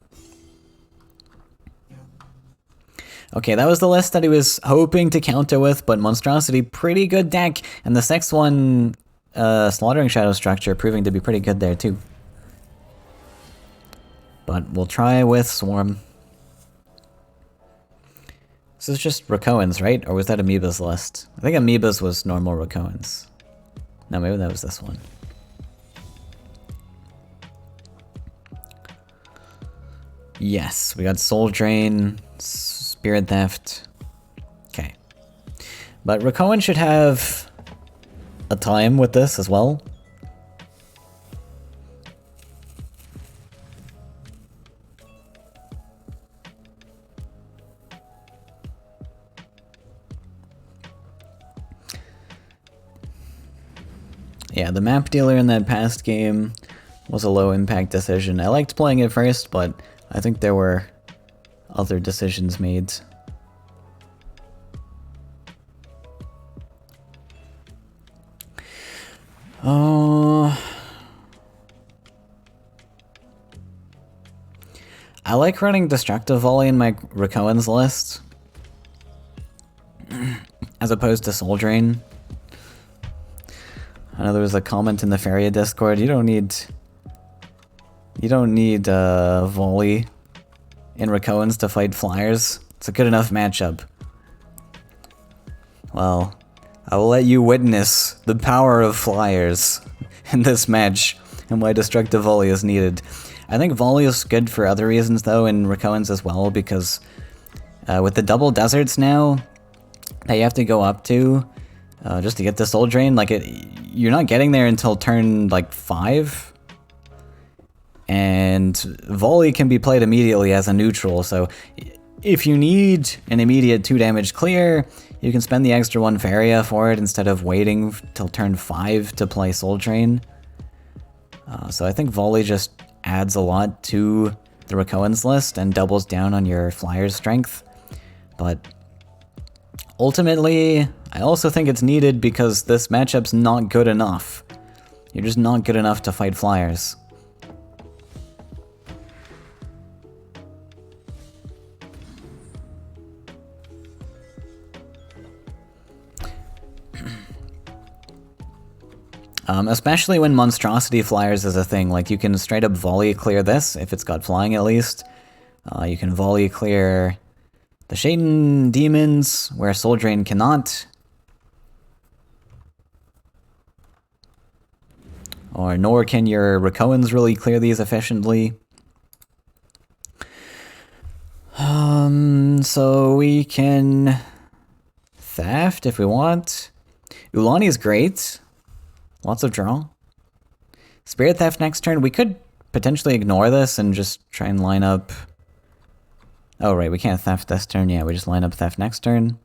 Okay, that was the list that he was hoping to counter with, but Monstrosity, pretty good deck. And this next one, Slaughtering Shadow Structure, proving to be pretty good there too. But we'll try with Swarm. This is just Rakoans, right? Or was that Amoeba's list? I think Amoeba's was normal Rakoans. No, maybe that was this one. Yes, we got Soul Drain, Spirit Theft. Okay. But Rakoan should have a time with this as well. Yeah, the map dealer in that past game was a low impact decision. I liked playing it first, but I think there were other decisions made. I like running Destructive Volley in my Rakoans list, as opposed to Soul Drain. I know there was a comment in the Faeria Discord, you don't need Volley in Rakoans to fight Flyers. It's a good enough matchup. Well, I will let you witness the power of Flyers in this match and why Destructive Volley is needed. I think Volley is good for other reasons though in Rakoans as well, because with the double deserts now that you have to go up to just to get the Soul Drain, like you're not getting there until turn like 5. And Volley can be played immediately as a neutral, so if you need an immediate 2 damage clear, you can spend the extra 1 Faeria for it instead of waiting till turn 5 to play Soul Drain. So I think Volley just adds a lot to the Rakoans list and doubles down on your Flyer's strength. But ultimately, I also think it's needed because this matchup's not good enough. You're just not good enough to fight Flyers. Especially when Monstrosity Flyers is a thing, like you can straight up volley clear this, if it's got flying at least. You can volley clear the Shaden Demons, where Soul Drain cannot. Or nor can your Rakoans really clear these efficiently. So we can Theft if we want. Ulani's great. Lots of draw. Spirit Theft next turn. We could potentially ignore this and just try and line up... Oh, right, we can't Theft this turn. Yeah, we just line up Theft next turn.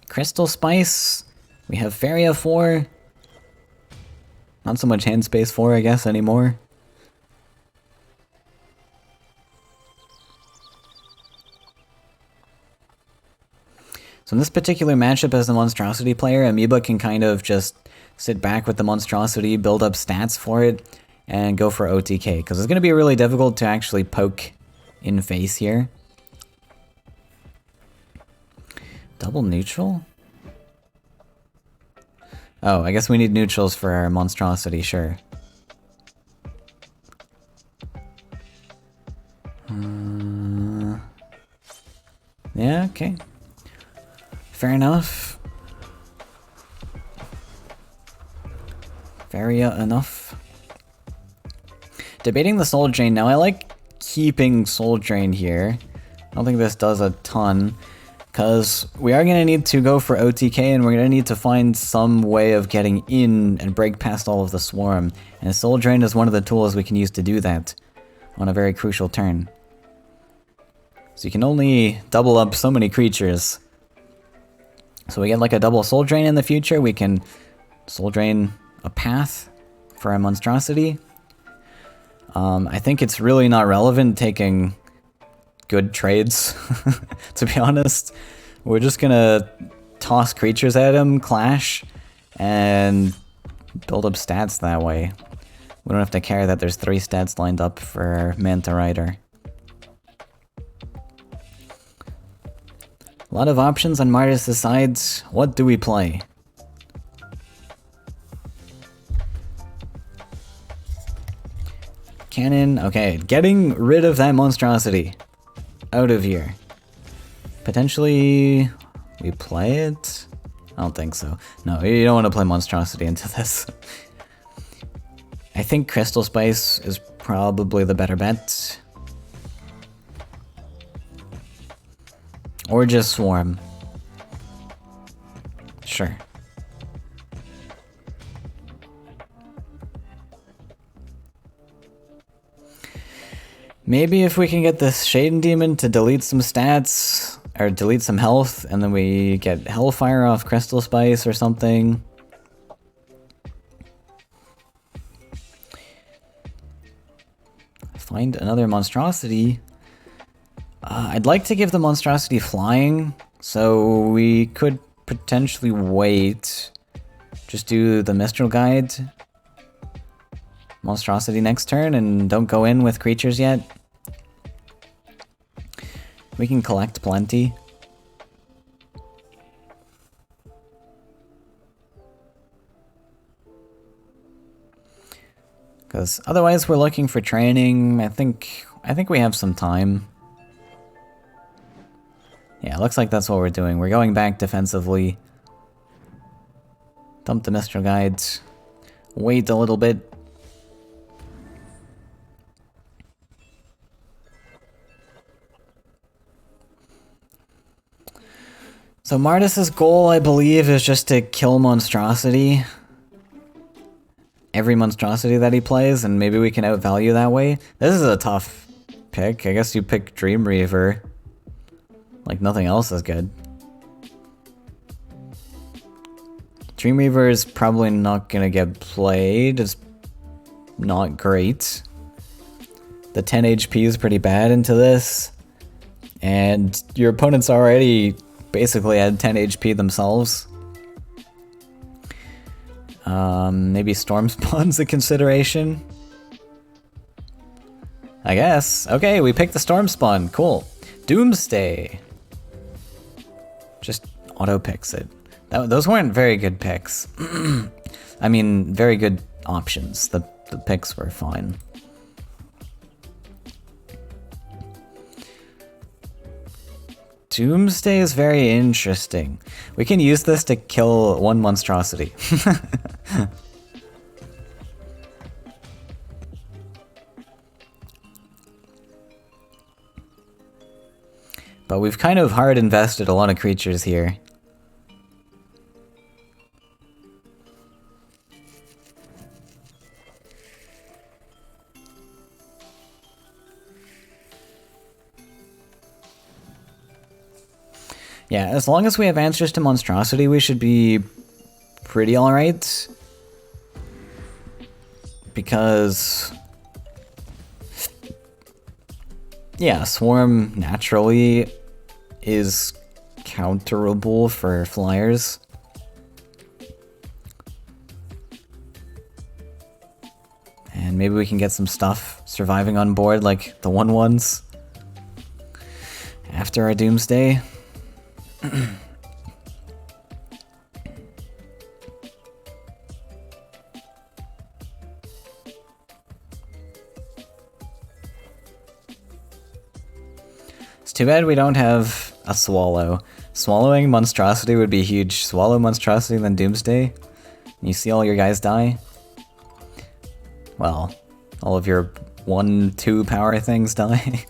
Crystal Spice. We have Faeria 4. Not so much hand space 4, I guess, anymore. So in this particular matchup as the Monstrosity player, Amoeba can kind of just sit back with the Monstrosity, build up stats for it, and go for OTK, because it's going to be really difficult to actually poke in face here. Double neutral? Oh, I guess we need neutrals for our Monstrosity, sure. Yeah, okay. Fair enough. Faeria enough. Debating the Soul Drain. Now, I like keeping Soul Drain here. I don't think this does a ton, because we are going to need to go for OTK, and we're going to need to find some way of getting in and break past all of the Swarm. And Soul Drain is one of the tools we can use to do that on a very crucial turn. So you can only double up so many creatures. So we get like a double Soul Drain in the future. We can Soul Drain a path for our Monstrosity. I think it's really not relevant taking good trades, to be honest. We're just gonna toss creatures at him, clash, and build up stats that way. We don't have to care that there's 3 stats lined up for Manta Rider. A lot of options on Martis decides, what do we play? Cannon, okay, getting rid of that Monstrosity. Out of here. Potentially, we play it? I don't think so. No, you don't want to play Monstrosity into this. I think Crystal Spice is probably the better bet. Or just Swarm. Sure. Maybe if we can get this Shaden Demon to delete some stats, or delete some health, and then we get Hellfire off Crystal Spice or something. Find another Monstrosity. I'd like to give the Monstrosity flying, so we could potentially wait. Just do the Mistral Guide. Monstrosity next turn, and don't go in with creatures yet. We can collect plenty. Because otherwise we're looking for training. I think we have some time. Yeah, looks like that's what we're doing. We're going back defensively. Dump the Mistral Guides. Wait a little bit. So Martis's goal, I believe, is just to kill Monstrosity. Every Monstrosity that he plays, and maybe we can outvalue that way. This is a tough pick. I guess you pick Dream Reaver. Like, nothing else is good. Dream Reaver is probably not gonna get played. It's not great. The 10 HP is pretty bad into this. And your opponent's already basically had 10 HP themselves. Maybe Storm Spawn's a consideration. I guess. Okay, we picked the Storm Spawn. Cool. Doomsday. Just auto picks it. Those weren't very good picks. I mean, very good options. The picks were fine. Doomsday is very interesting. We can use this to kill one Monstrosity. But we've kind of hard invested a lot of creatures here. Yeah, as long as we have answers to Monstrosity, we should be pretty alright. Because... yeah, Swarm naturally is counterable for flyers. And maybe we can get some stuff surviving on board, like the 1/1s. After our Doomsday. It's too bad we don't have a Swallow. Swallowing Monstrosity would be huge. Swallow Monstrosity, then Doomsday. You see all your guys die? Well, all of your 1-2 power things die.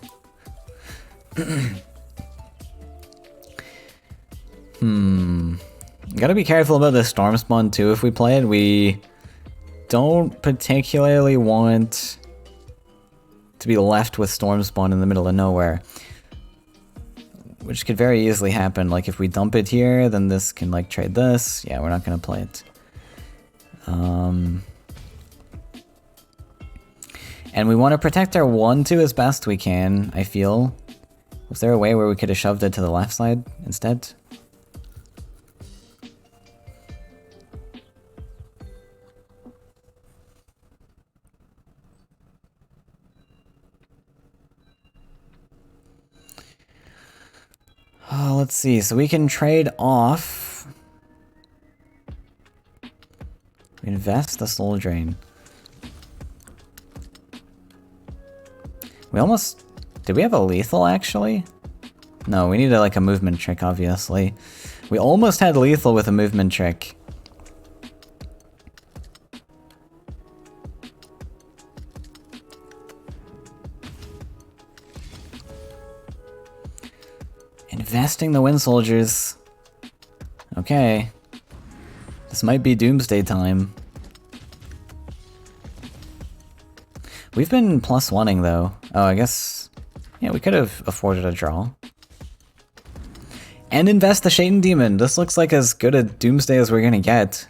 Gotta be careful about the Storm Spawn too if we play it. We don't particularly want to be left with Storm Spawn in the middle of nowhere. Which could very easily happen. Like if we dump it here, then this can like trade this. Yeah, we're not gonna play it. And we want to protect our 1-2 as best we can, I feel. Was there a way where we could have shoved it to the left side instead? Oh, let's see. So we can trade off. We invest the Soul Drain. We almost... did we have a lethal, actually? No, we needed like a movement trick, obviously. We almost had lethal with a movement trick. Investing the Wind Soldiers. Okay. This might be Doomsday time. We've been +1ing though. Oh, I guess... yeah, we could have afforded a draw. And invest the Shaitan Demon. This looks like as good a Doomsday as we're gonna get.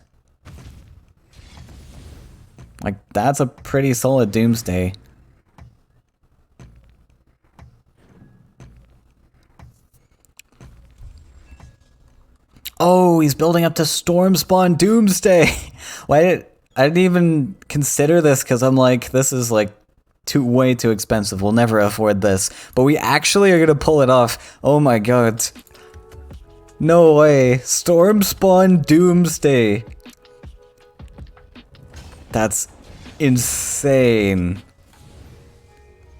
Like, that's a pretty solid Doomsday. Oh, he's building up to Storm Spawn Doomsday! I didn't even consider this because I'm like, this is like way too expensive. We'll never afford this. But we actually are gonna pull it off. Oh my god. No way. Storm Spawn Doomsday. That's insane.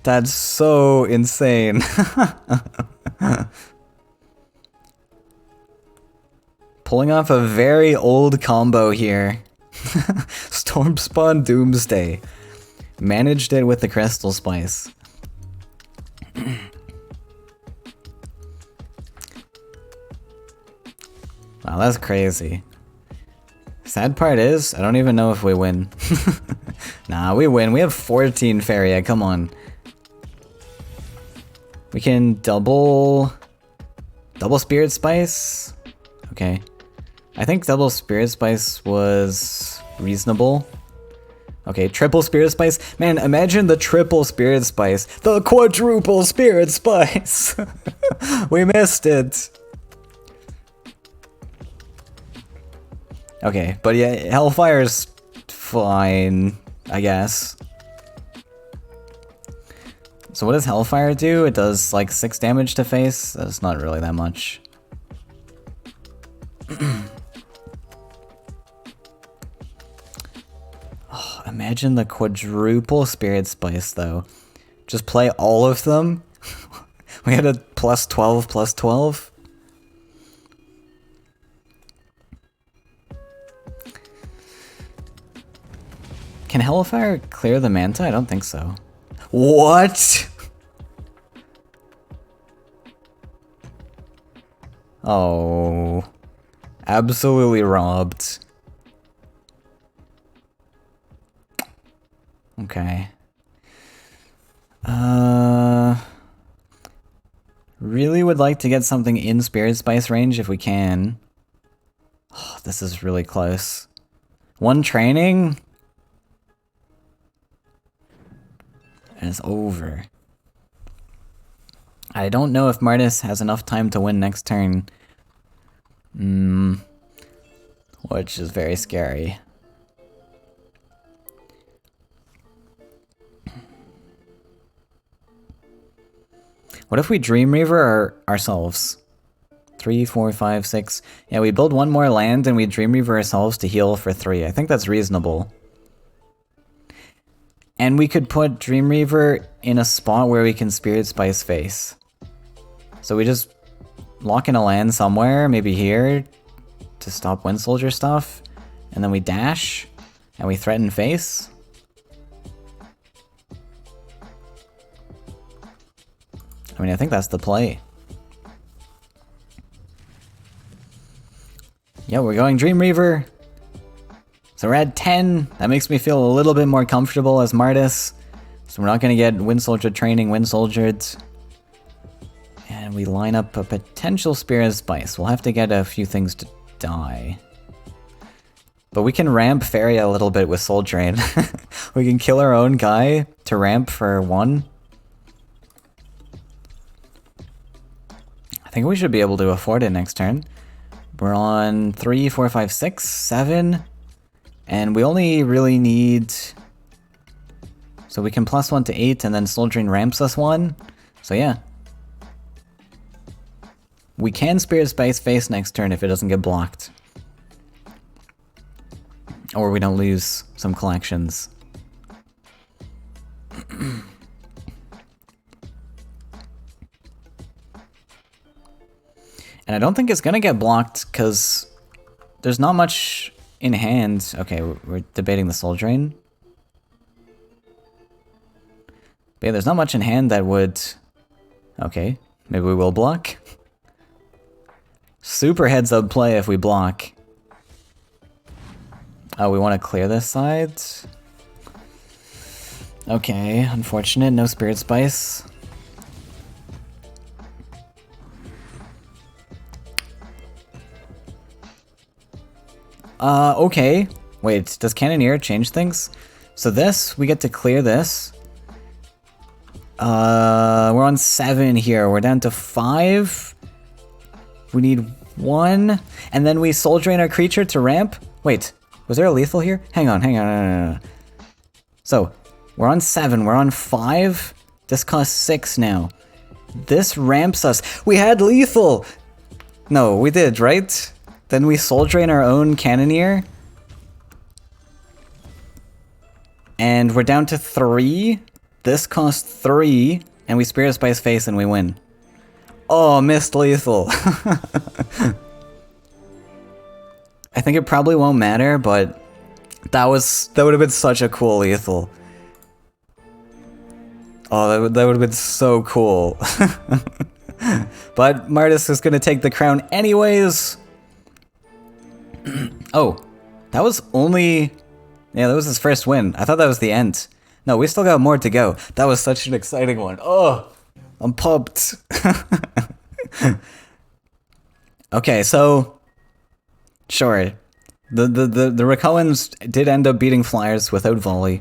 That's so insane. Pulling off a very old combo here. Storm Spawn Doomsday. Managed it with the Crystal Spice. Wow, that's crazy. Sad part is, I don't even know if we win. Nah, we win. We have 14 Faeria, come on. We can double Spirit Spice? Okay. I think double Spirit Spice was reasonable. Okay, triple Spirit Spice. Man, imagine the triple Spirit Spice. The quadruple Spirit Spice! We missed it! Okay, but yeah, Hellfire's fine, I guess. So what does Hellfire do? It does like 6 damage to face? That's not really that much. Oh, imagine the quadruple Spirit Spice though. Just play all of them? We had a +12/+12? Can Hellfire clear the Manta? I don't think so. What? Oh. Absolutely robbed. Okay. Really would like to get something in Spirit Spice range if we can. Oh, this is really close. One training? And it's over. I don't know if Martis has enough time to win next turn. Which is very scary. What if we Dream Reaver ourselves? 3, 4, 5, 6. Yeah, we build one more land and we Dream Reaver ourselves to heal for 3. I think that's reasonable. And we could put Dream Reaver in a spot where we can Spirit Spice face. So we just lock in a land somewhere, maybe here, to stop Wind Soldier stuff. And then we dash, and we threaten face. I mean, I think that's the play. Yeah, we're going Dream Reaver. So we're at 10. That makes me feel a little bit more comfortable as Martis. So we're not going to get Wind Soldier training Wind Soldiered. And we line up a potential Spirit Spice. We'll have to get a few things to die. But we can ramp Faeria a little bit with Soul Drain. We can kill our own guy to ramp for 1. I think we should be able to afford it next turn. We're on 3, 4, 5, 6, 7. And we only really need... So we can +1 to 8 and then Soul Drain ramps us 1. So yeah. We can Spirit Spice face next turn if it doesn't get blocked. Or we don't lose some collections. And I don't think it's gonna get blocked because there's not much in hand. Okay, we're debating the Soul Drain. But yeah, there's not much in hand that would... Okay, maybe we will block. Super heads up play if we block. Oh, we want to clear this side? Okay, unfortunate, no Spirit Spice. Okay. Wait, does Cannoneer change things? So this, we get to clear this. We're on 7 here. We're down to 5. We need 1. And then we Soul Drain our creature to ramp. Wait, was there a lethal here? Hang on. No. So, we're on 7. We're on 5. This costs 6 now. This ramps us. We had lethal! No, we did, right? Then we Soul Drain our own Cannoneer. And we're down to 3. This costs 3. And we Spirit Spice face and we win. Oh, missed lethal. I think it probably won't matter, but that would have been such a cool lethal. Oh, that would have been so cool. But Martis is gonna take the crown anyways. Oh, that was only... Yeah, that was his first win. I thought that was the end. No, we still got more to go. That was such an exciting one. Oh, I'm pumped. Okay, so... Sure. The Rakoans did end up beating Flyers without volley.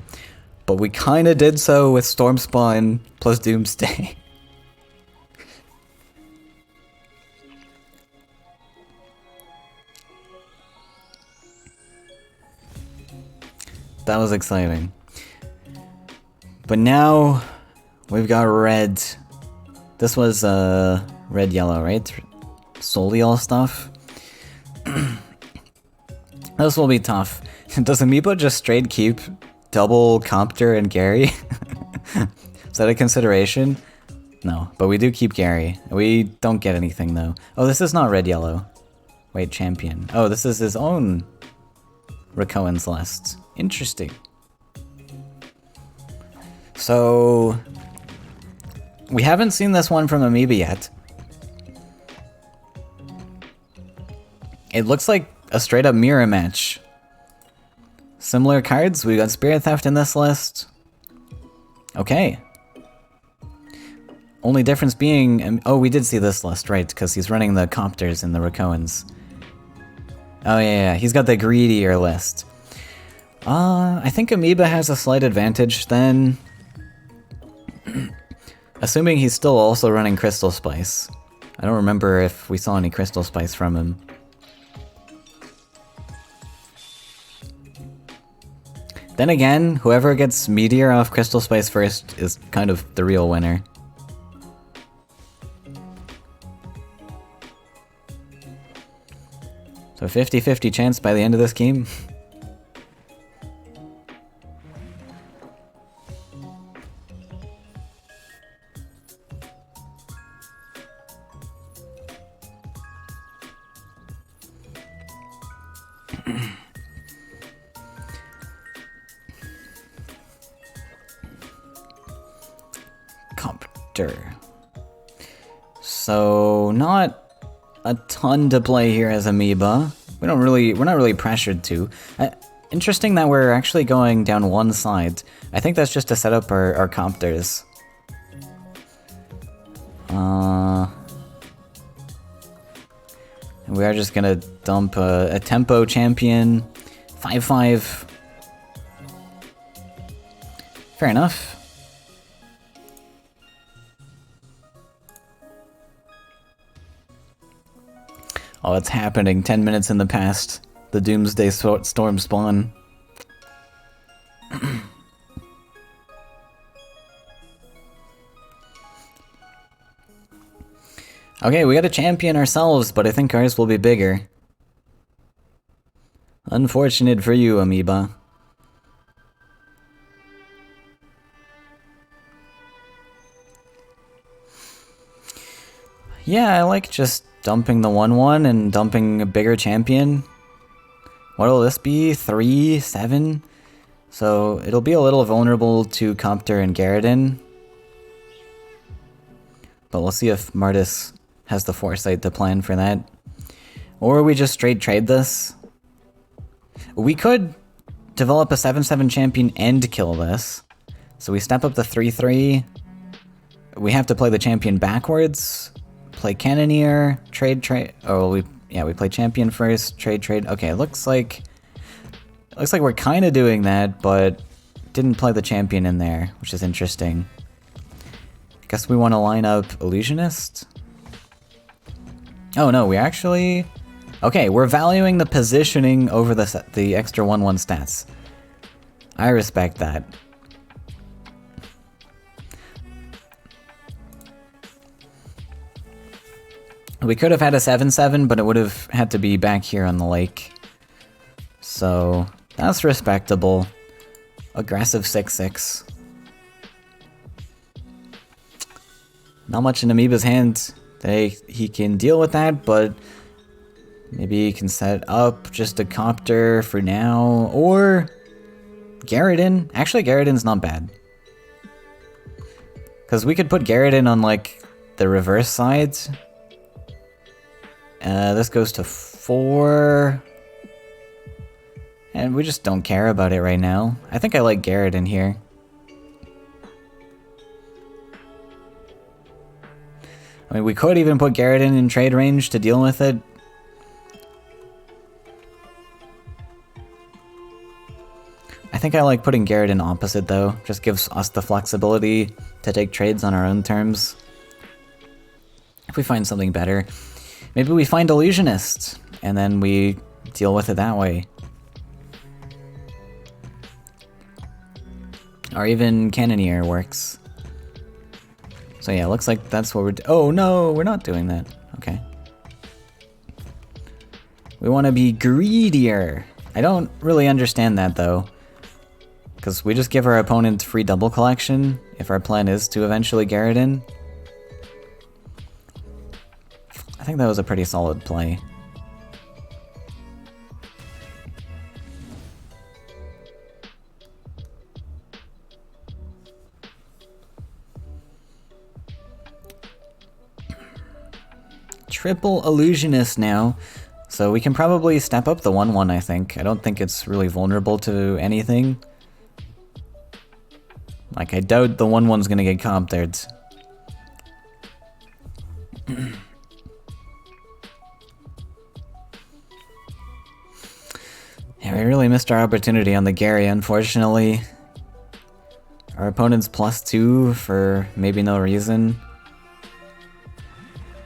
But we kinda did so with Storm Spawn plus Doomsday. That was exciting. But now we've got red. This was red-yellow, right? Solial stuff. This will be tough. Does Amiibo just straight keep double Compter and Gary? Is that a consideration? No, but we do keep Gary. We don't get anything though. Oh, this is not red-yellow. Wait, champion. Oh, this is his own Rakoan's list. Interesting. So, we haven't seen this one from Amiibo yet. It looks like a straight up mirror match. Similar cards, we got Spirit Theft in this list. Okay. Only difference being, oh, we did see this list, right? Because he's running the Copters and the Rakoans. Oh yeah, he's got the greedier list. I think Amoeba has a slight advantage then. Assuming he's still also running Crystal Spice. I don't remember if we saw any Crystal Spice from him. Then again, whoever gets Meteor off Crystal Spice first is kind of the real winner. So 50-50 chance by the end of this game. Copter. So not a ton to play here as Amoeba. We're not really pressured to. Interesting that we're actually going down one side. I think that's just to set up our copters. We are just gonna dump a tempo champion. 5-5. Fair enough. Oh, it's happening. 10 minutes in the past. The Doomsday Storm spawn. Okay, we got a champion ourselves, but I think ours will be bigger. Unfortunate for you, Amoeba. Yeah, I like just dumping the 1-1 and dumping a bigger champion. What'll this be? 3, 7? So it'll be a little vulnerable to Copter and Garridan. But we'll see if Martis has the foresight to plan for that. Or we just straight trade this. We could develop a 7-7 champion and kill this. So we step up the 3-3. We have to play the champion backwards. Play Cannoneer, trade. Oh, we play champion first, trade. Okay, looks like we're kind of doing that, but didn't play the champion in there, which is interesting. Guess we want to line up Illusionist. Oh no, we actually. Okay, we're valuing the positioning over the extra 1-1 stats. I respect that. We could have had a 7-7, but it would have had to be back here on the lake. So, that's respectable. Aggressive 6-6. Not much in Amoeba's hand that he can deal with that, but maybe he can set up just a Copter for now, or Garridan. Actually, Garridan's not bad. Because we could put Garridan on, like, the reverse side. This goes to 4. And we just don't care about it right now. I think I like Garridan here. I mean, we could even put Garridan in trade range to deal with it. I think I like putting Garridan opposite, though. Just gives us the flexibility to take trades on our own terms. If we find something better. Maybe we find Illusionist, and then we deal with it that way. Or even Cannoneer works. So yeah, looks like that's what we're oh no, we're not doing that. Okay. We want to be greedier. I don't really understand that though. Because we just give our opponent free double collection if our plan is to eventually Garridan. I think that was a pretty solid play. Triple Illusionist now, so we can probably step up the 1-1, I think. I don't think it's really vulnerable to anything. Like, I doubt the 1-1's gonna get comped. Yeah, we really missed our opportunity on the Gary, unfortunately. Our opponent's +2 for maybe no reason.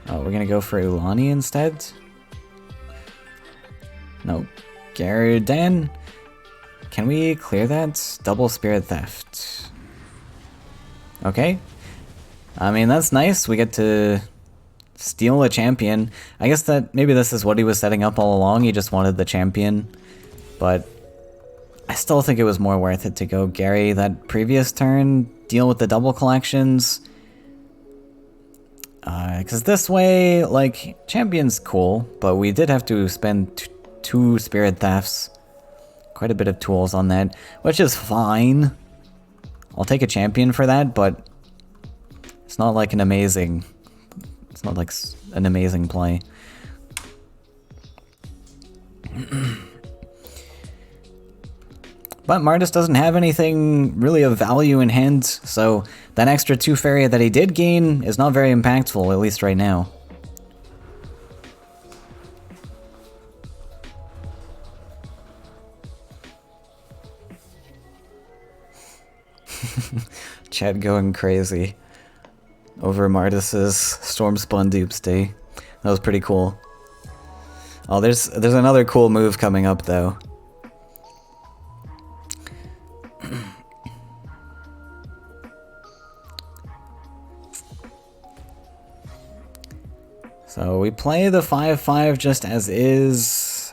Oh, we're gonna go for Ulani instead? No. Garden. Can we clear that? Double Spirit Theft. Okay. I mean, that's nice. We get to steal a champion. I guess that maybe this is what he was setting up all along. He just wanted the champion. But I still think it was more worth it to go Gary that previous turn, deal with the double collections. Because this way, like, champion's cool, but we did have to spend 2 Spirit Thefts. Quite a bit of tools on that, which is fine. I'll take a champion for that, but it's not like an amazing... It's not like an amazing play. But Martis doesn't have anything really of value in hand, so that extra 2 Faeria that he did gain is not very impactful, at least right now. Chat going crazy over Martis's Stormspawn Doomsday. That was pretty cool. Oh, there's another cool move coming up though. So we play the 5-5 just as is.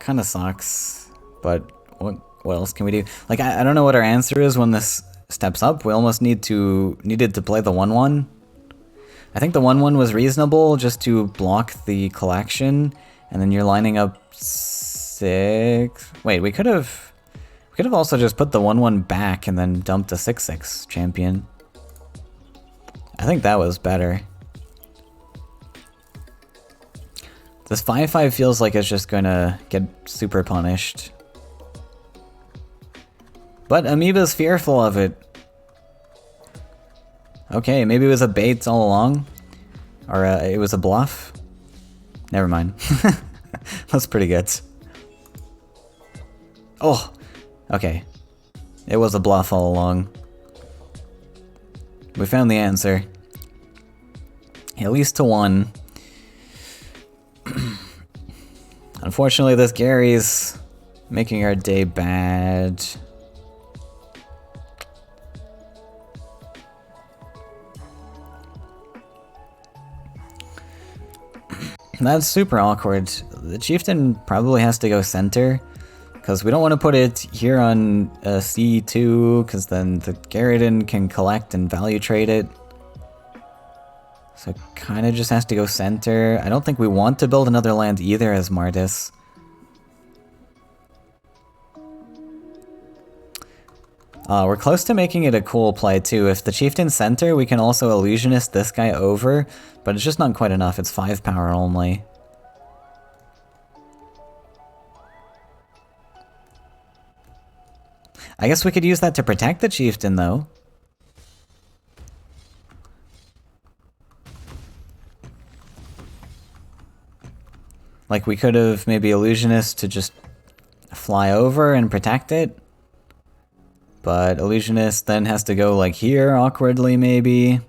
Kinda sucks, but what else can we do? Like, I don't know what our answer is when this steps up. We almost needed to play the 1-1. I think the 1-1 was reasonable just to block the collection, and then you're lining up 6. Wait, we could have also just put the 1-1 back and then dumped a 6-6 champion. I think that was better. This 5-5 feels like it's just gonna get super punished. But Amoeba's fearful of it. Okay, maybe it was a bait all along. Or it was a bluff. Never mind. That's pretty good. Oh, okay. It was a bluff all along. We found the answer. At least to 1. Unfortunately, this Gary's making our day bad. That's super awkward. The chieftain probably has to go center, because we don't want to put it here on C2, because then the Garridan can collect and value trade it. So it kind of just has to go center. I don't think we want to build another land either as Martis. We're close to making it a cool play too. If the chieftain center, we can also illusionist this guy over, but it's just not quite enough. It's 5 power only. I guess we could use that to protect the chieftain though. Like, we could have maybe illusionist to just fly over and protect it. But illusionist then has to go like here awkwardly maybe.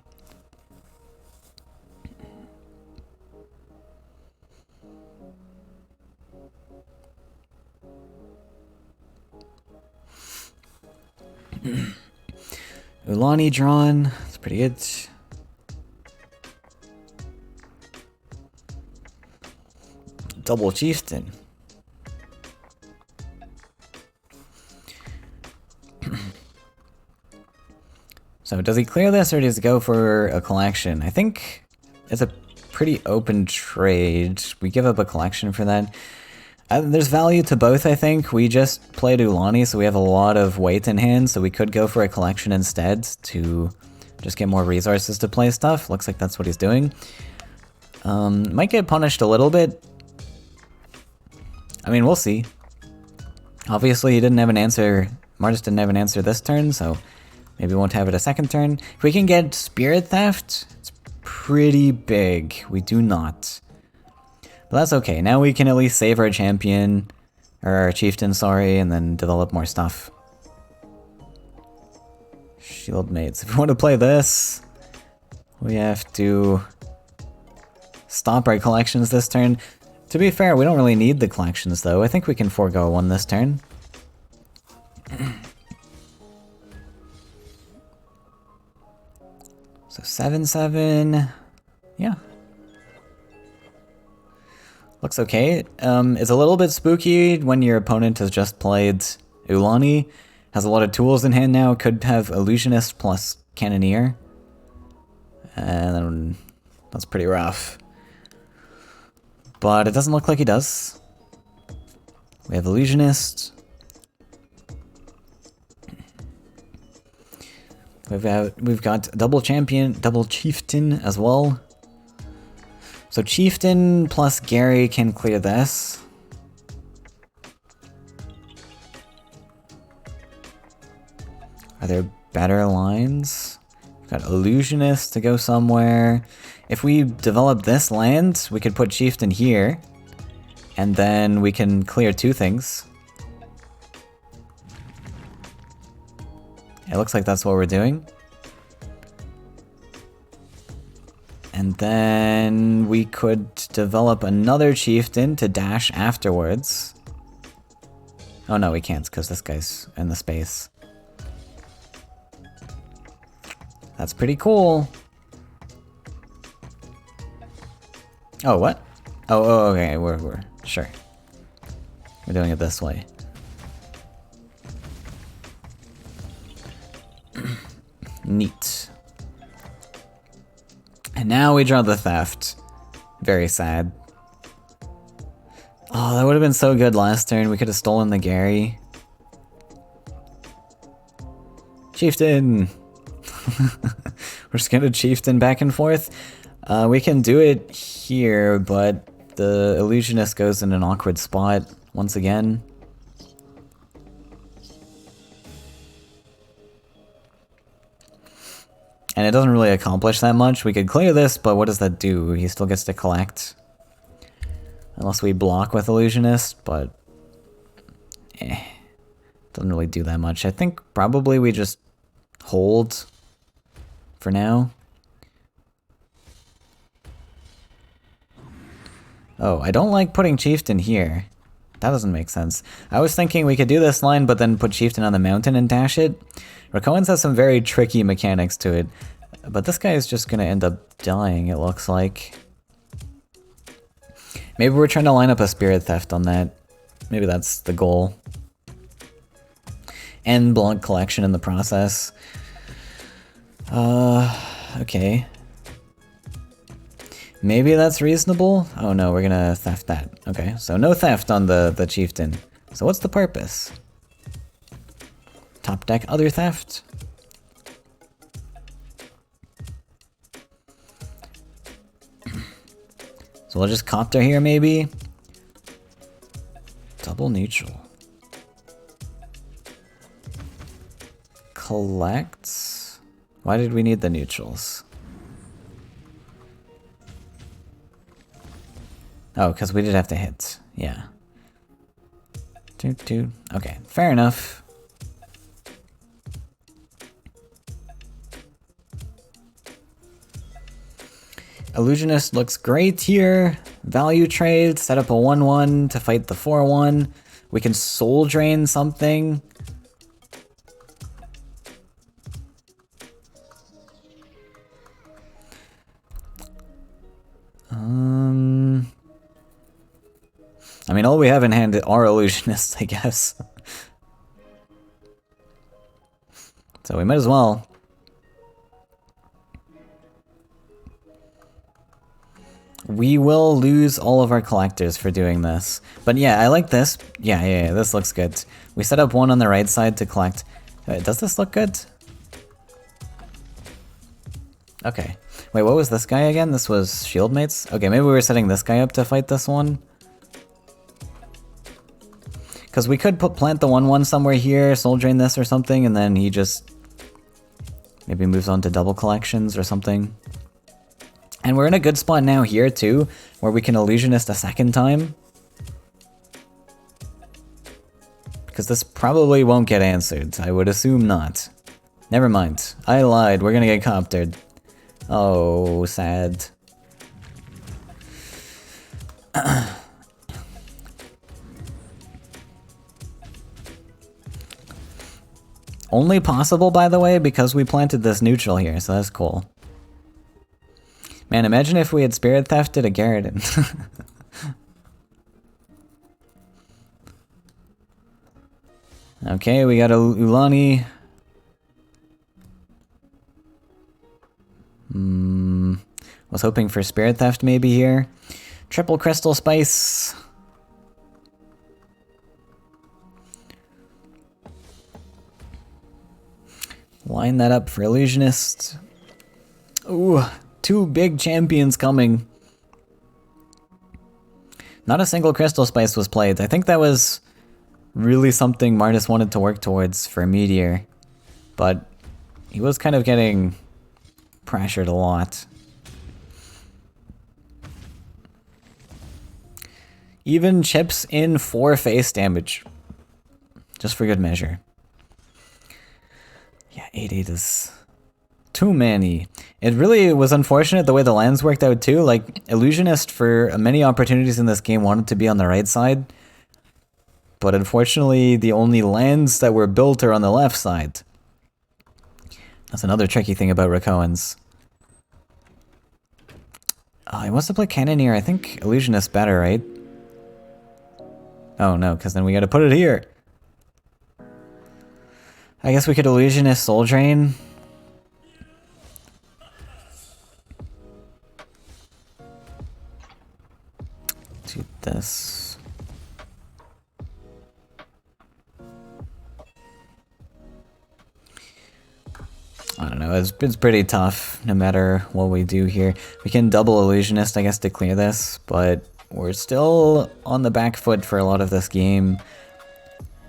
Ulani drawn. That's pretty good. Double chieftain. So does he clear this or does he go for a collection? I think it's a pretty open trade. We give up a collection for that. There's value to both, I think. We just played Ulani, so we have a lot of weight in hand, so we could go for a collection instead to just get more resources to play stuff. Looks like that's what he's doing. Might get punished a little bit. I mean, we'll see. Obviously, he didn't have an answer. Martis didn't have an answer this turn, so maybe we won't have it a second turn. If we can get Spirit Theft, it's pretty big. We do not. But that's okay. Now we can at least save our champion, or our chieftain, sorry, and then develop more stuff. Shield mates. If we want to play this, we have to stop our collections this turn. To be fair, we don't really need the collections though. I think we can forego one this turn. So 7/7, yeah. Looks okay. It's a little bit spooky when your opponent has just played Ulani. Has a lot of tools in hand now. Could have Illusionist plus Cannoneer. And that's pretty rough. But it doesn't look like he does. We have Illusionist. We've got double champion, double chieftain as well. So chieftain plus Gary can clear this. Are there better lines? We've got illusionist to go somewhere. If we develop this land, we could put chieftain here, and then we can clear two things. It looks like that's what we're doing. And then we could develop another chieftain to dash afterwards. Oh no, we can't, because this guy's in the space. That's pretty cool. Oh, what? Oh, okay, we're sure. We're doing it this way. Neat. And now we draw the theft. Very sad. Oh, that would have been so good last turn. We could have stolen the Gary. Chieftain! We're just gonna chieftain back and forth. We can do it here, but the illusionist goes in an awkward spot once again. And it doesn't really accomplish that much. We could clear this, but what does that do? He still gets to collect. Unless we block with illusionist, but doesn't really do that much. I think probably we just hold for now. Oh, I don't like putting chieftain here. That doesn't make sense. I was thinking we could do this line, but then put chieftain on the mountain and dash it. Rakoans has some very tricky mechanics to it, but this guy is just gonna end up dying, it looks like. Maybe we're trying to line up a spirit theft on that. Maybe that's the goal. And blunt collection in the process. Okay. Maybe that's reasonable? Oh no, we're gonna theft that. Okay, so no theft on the chieftain. So what's the purpose? Top deck other theft? So we'll just copter here maybe? Double neutral. Collect? Why did we need the neutrals? Oh, because we did have to hit. Yeah. Okay, fair enough. Illusionist looks great here. Value trade, set up a 1/1 to fight the 4/1. We can soul drain something. I mean, all we have in hand are illusionists, I guess. So we might as well. We will lose all of our collectors for doing this. But yeah, I like this. Yeah, this looks good. We set up one on the right side to collect. Does this look good? Okay. Wait, what was this guy again? This was shield mates? Okay, maybe we were setting this guy up to fight this one. Because we could plant the 1/1 somewhere here, soul drain this or something, and then he just maybe moves on to double collections or something. And we're in a good spot now here too, where we can illusionist a second time. Because this probably won't get answered. I would assume not. Never mind. I lied. We're gonna get coptered. Oh, sad. Only possible, by the way, because we planted this neutral here, so that's cool. Man, imagine if we had Spirit Thefted a Garridan. Okay, we got a Ulani. Was hoping for Spirit Theft maybe here. Triple Crystal Spice. Line that up for Illusionist. Ooh, 2 big champions coming. Not a single Crystal Spice was played. I think that was really something Martis wanted to work towards for Meteor. But he was kind of getting pressured a lot. Even chips in 4 face damage. Just for good measure. Yeah, 8-8 is too many. It really was unfortunate the way the lands worked out too. Like, Illusionist for many opportunities in this game wanted to be on the right side. But unfortunately, the only lands that were built are on the left side. That's another tricky thing about Rakoans. He wants to play Cannoneer. I think Illusionist's better, right? Oh no, because then we gotta put it here. I guess we could Illusionist Soul Drain. Do this. I don't know, it's pretty tough no matter what we do here. We can double Illusionist, I guess, to clear this, but we're still on the back foot for a lot of this game.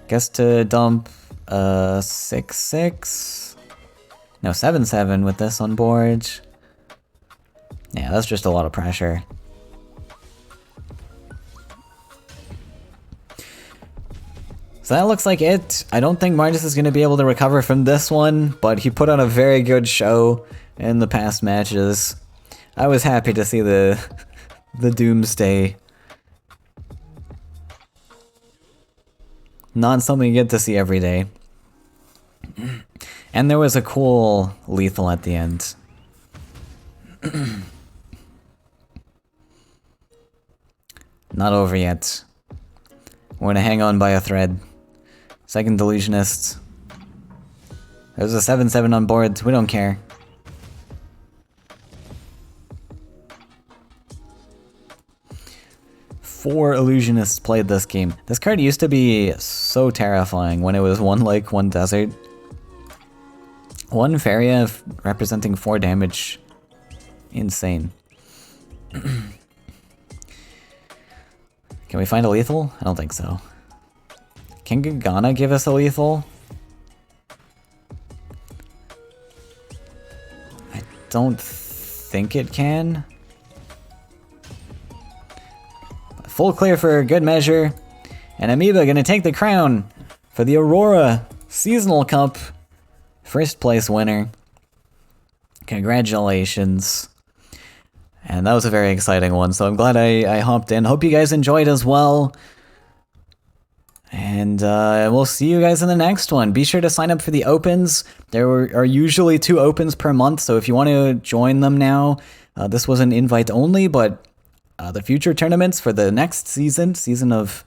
Guess to dump 6-6. No, 7-7 with this on board. Yeah, that's just a lot of pressure. So that looks like it. I don't think Martis is going to be able to recover from this one, but he put on a very good show in the past matches. I was happy to see the Doomsday. Not something you get to see every day. And there was a cool lethal at the end. Not over yet. We're gonna hang on by a thread. Second Delusionist. There's a 7-7 on board, we don't care. Four Illusionists played this game. This card used to be so terrifying when it was 1 lake, 1 desert. 1 Faeria representing 4 damage. Insane. Can we find a lethal? I don't think so. Can Gagana give us a lethal? I don't think it can. Full clear for good measure. And Amoeba gonna take the crown for the Aurora Seasonal Cup. First place winner. Congratulations. And that was a very exciting one, so I'm glad I hopped in. Hope you guys enjoyed as well. And we'll see you guys in the next one. Be sure to sign up for the opens. There are usually 2 opens per month, so if you want to join them now, this was an invite only, but the future tournaments for the next season of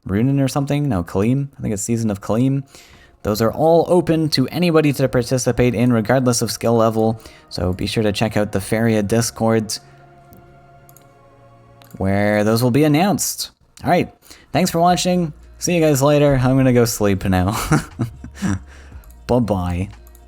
Runin or something, no, Kaleem, I think it's Season of Kaleem, those are all open to anybody to participate in, regardless of skill level, so be sure to check out the Faeria Discord, where those will be announced. Alright, thanks for watching. See you guys later. I'm gonna go sleep now. Bye-bye.